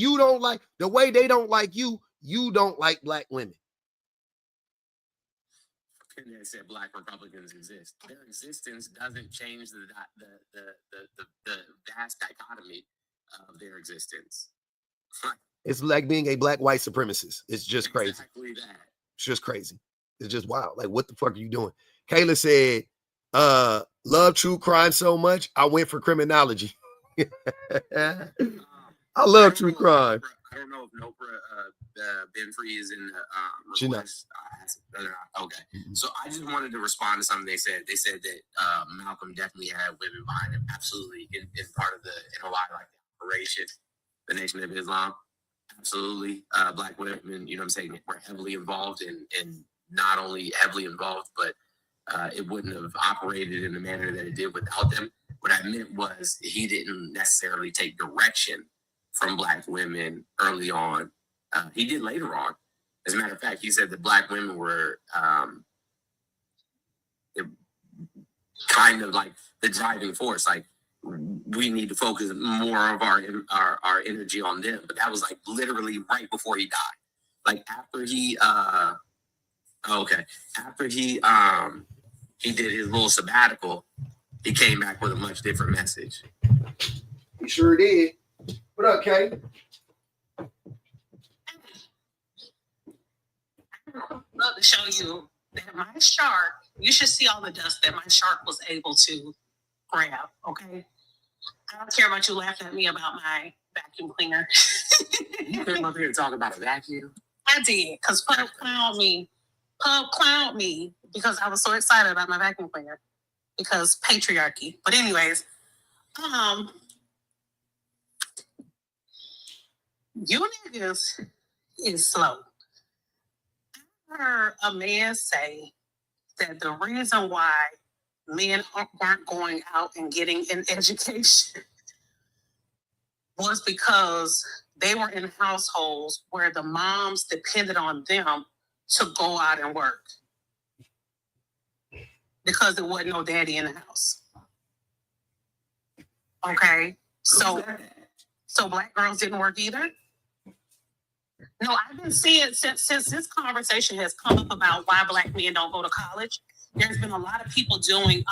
S1: they don't like you, you don't like black women.
S6: They said black Republicans exist. Their existence doesn't change the vast dichotomy of their existence.
S1: It's like being a black white supremacist. It's just crazy.
S6: Exactly that.
S1: It's just crazy. It's just wild. Like, what the fuck are you doing? Kayla said, love true crime so much, I went for criminology. I love true crime.
S6: I don't know if Nopra Benfree is in the
S1: She's not.
S6: request. Okay. So I just wanted to respond to something they said. They said that Malcolm definitely had women behind him, absolutely, in part of the NOI, like the operation, the Nation of Islam. Absolutely. Black women, you know what I'm saying, were heavily involved and not only heavily involved, but it wouldn't have operated in the manner that it did without them. What I meant was he didn't necessarily take direction from black women early on. He did later on. As a matter of fact, he said that black women were kind of like the driving force. Like, we need to focus more of our energy on them. But that was like literally right before he died. Like after he he did his little sabbatical, he came back with a much different message.
S1: He sure did. What up, Kay?
S5: I'd love to show you that my shark, you should see all the dust that my shark was able to grab, okay? I don't care about you laughing at me about my vacuum cleaner.
S6: You came up here to talk about a vacuum?
S5: I did, because Pub clowned me. Because I was so excited about my vacuum cleaner. Because patriarchy. But anyways, you niggas is slow. I heard a man say that the reason why men aren't going out and getting an education was because they were in households where the moms depended on them to go out and work because there wasn't no daddy in the house. Okay, so black girls didn't work either. No, I've been seeing since this conversation has come up about why black men don't go to college. There's been a lot of people doing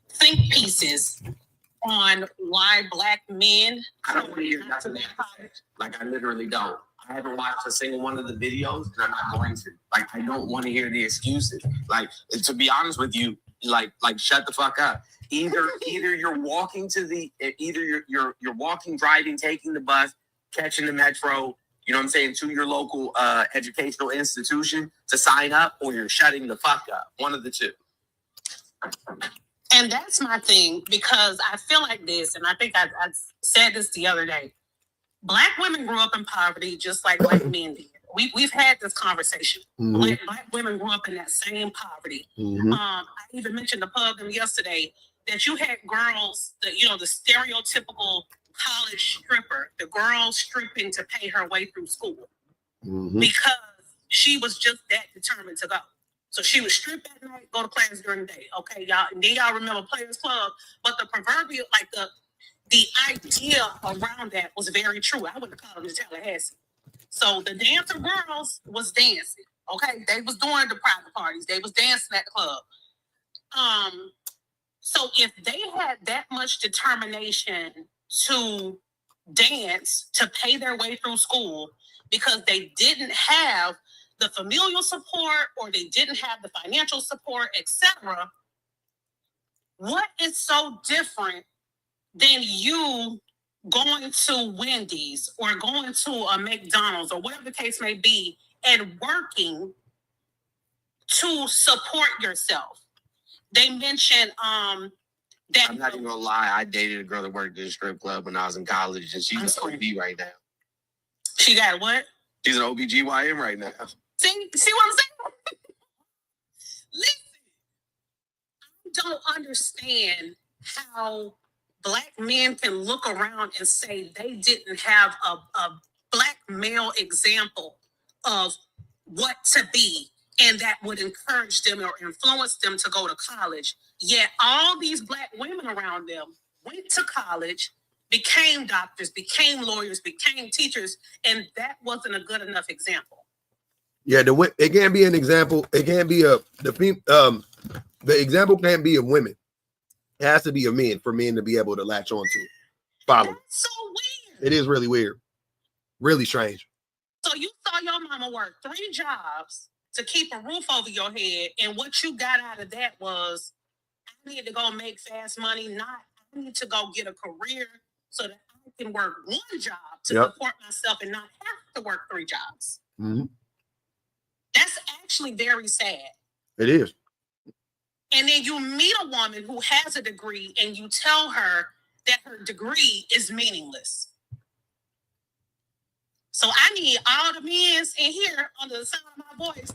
S5: think pieces on why black men.
S6: I don't want to hear nothing. Like, I literally don't. I haven't watched a single one of the videos, and I'm not going to. Like, I don't want to hear the excuses. Like, to be honest with you, like shut the fuck up. Either you're walking you're walking, driving, taking the bus, catching the metro, you know what I'm saying, to your local educational institution to sign up, or you're shutting the fuck up. One of the two.
S5: And that's my thing, because I feel like this, and I think I said this the other day. Black women grew up in poverty just like white men did. We've had this conversation.
S1: Mhm.
S5: Black women grew up in that same poverty.
S1: Mhm.
S5: I even mentioned to Pug yesterday that you had girls, the stereotypical college stripper, the girl stripping to pay her way through school
S1: Mhm.
S5: because she was just that determined to go. So she would strip at night, go to class during the day. Okay, y'all. And then y'all remember Players Club, but the proverbial, like the idea around that was very true. I wouldn't call them the Tallahassee. So the dancer girls was dancing. Okay, they was doing the private parties. They was dancing at the club. So if they had that much determination to dance to pay their way through school because they didn't have the familial support or they didn't have the financial support, etc., what is so different than you going to Wendy's or going to a McDonald's or whatever the case may be and working to support yourself? They mentioned that
S6: I'm not even gonna lie, I dated a girl that worked at a strip club when I was in college, and she's an OB right now.
S5: She got what?
S6: She's an OBGYN right now.
S5: See what I'm saying? Listen, I don't understand how Black men can look around and say they didn't have a Black male example of what to be, and that would encourage them or influence them to go to college. Yet all these Black women around them went to college, became doctors, became lawyers, became teachers, and that wasn't a good enough example.
S1: Yeah, it can't be an example. It can't be the example can't be of women. It has to be of men for men to be able to latch on to it. Follow.
S5: That's so weird.
S1: It is really weird. Really strange.
S5: So you saw your mama work 3 jobs to keep a roof over your head, and what you got out of that was, I need to go make fast money, not I need to go get a career so that I can work 1 job to support myself and not have to work 3 jobs.
S1: Mm-hmm.
S5: That's actually very sad.
S1: It is.
S5: And then you meet a woman who has a degree and you tell her that her degree is meaningless. So I need all the men in here under the sound of my voice.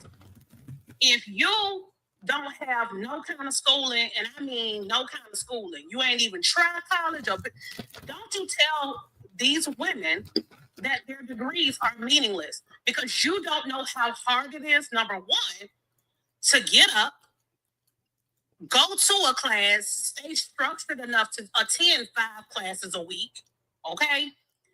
S5: If you don't have no kind of schooling, and I mean no kind of schooling, you ain't even tried college, or don't you tell these women that their degrees are meaningless, because you don't know how hard it is, number one, to get up, go to a class, stay structured enough to attend 5 classes a week, okay?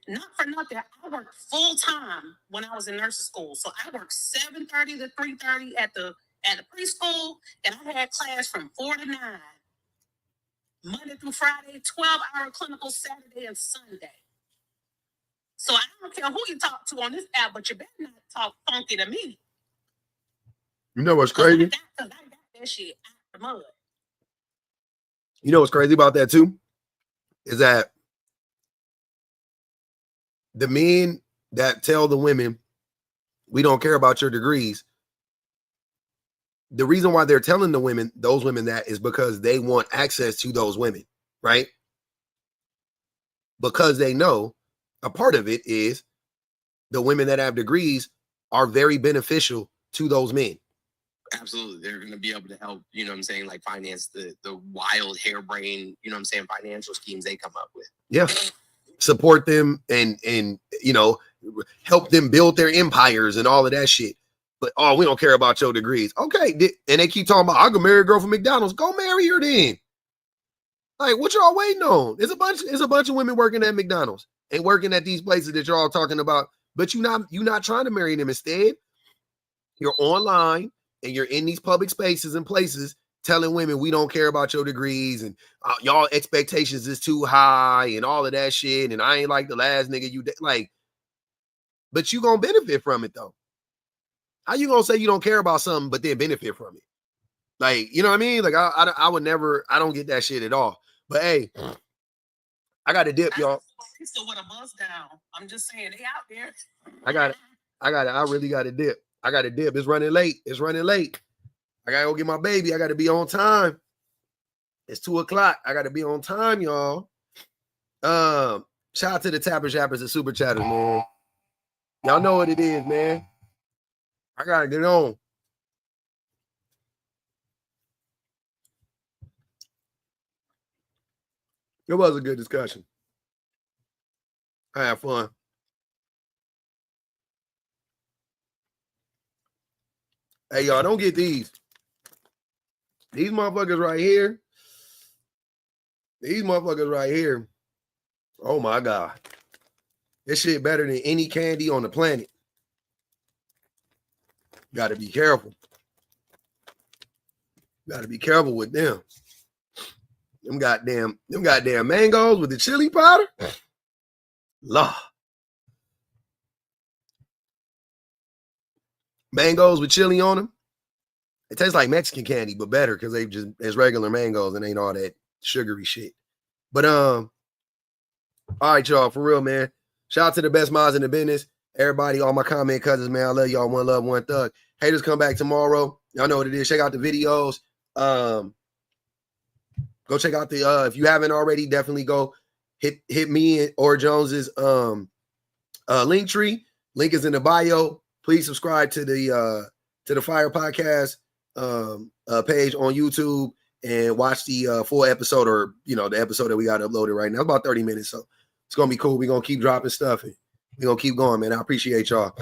S5: Not for nothing, I worked full time when I was in nursing school. So I worked 7:30 to 3:30 at the preschool, and I had class from 4 to 9, Monday through Friday, 12-hour clinical Saturday and Sunday. So I don't care who you talk to on this app, but you better not talk funky to me.
S1: You know what's crazy?
S5: Because I got that shit out the mud.
S1: You know what's crazy about that too? Is that the men that tell the women, we don't care about your degrees, the reason why they're telling those women that is because they want access to those women, right? Because they know a part of it is the women that have degrees are very beneficial to those men.
S6: Absolutely. They're going to be able to help, you know what I'm saying, like finance the wild harebrained, you know what I'm saying, financial schemes they come up with.
S1: Yeah. Support them and you know, help them build their empires and all of that shit. But we don't care about your degrees. Okay. And they keep talking about, I could marry a girl from McDonald's. Go marry her then. Like, what y'all waiting on? It's a bunch of women working at McDonald's and working at these places that y'all talking about, but you're not trying to marry them. Instead, you're online and you're in these public spaces and places telling women we don't care about your degrees and y'all expectations is too high and all of that shit. And I ain't like the last nigga you like, but you gonna benefit from it though. How you gonna say you don't care about something but then benefit from it? Like, you know what I mean? Like I would never, I don't get that shit at all. But hey, I got to dip, y'all.
S5: So with a bus down, I'm just saying they out there.
S1: I really got to dip. I got to dip. It's running late. I got to go get my baby. I got to be on time. It's 2:00. I gotta be on time, y'all. Shout out to the Tappers, Yappers, and Super Chatters, man. Y'all know what it is, man. I gotta get on. It was a good discussion. I had fun. Hey, y'all, don't get these. These motherfuckers right here. These motherfuckers right here. Oh my God. This shit better than any candy on the planet. Gotta be careful. Gotta be careful with them. Them goddamn mangoes with the chili powder. Law. Mangoes with chili on them. It tastes like Mexican candy, but better because they just it's regular mangoes and ain't all that sugary shit. But all right, y'all, for real, man. Shout out to the best minds in the business. Everybody, all my comment cousins, man. I love y'all. One love, one thug. Haters come back tomorrow. Y'all know what it is. Check out the videos. Go check out the if you haven't already, definitely go hit me or Jones's link tree. Link is in the bio. Please subscribe to the Fire Podcast page on YouTube and watch the full episode, or the episode that we got uploaded right now. It's about 30 minutes, so it's gonna be cool. We're gonna keep dropping stuff and we're gonna keep going, man. I appreciate y'all.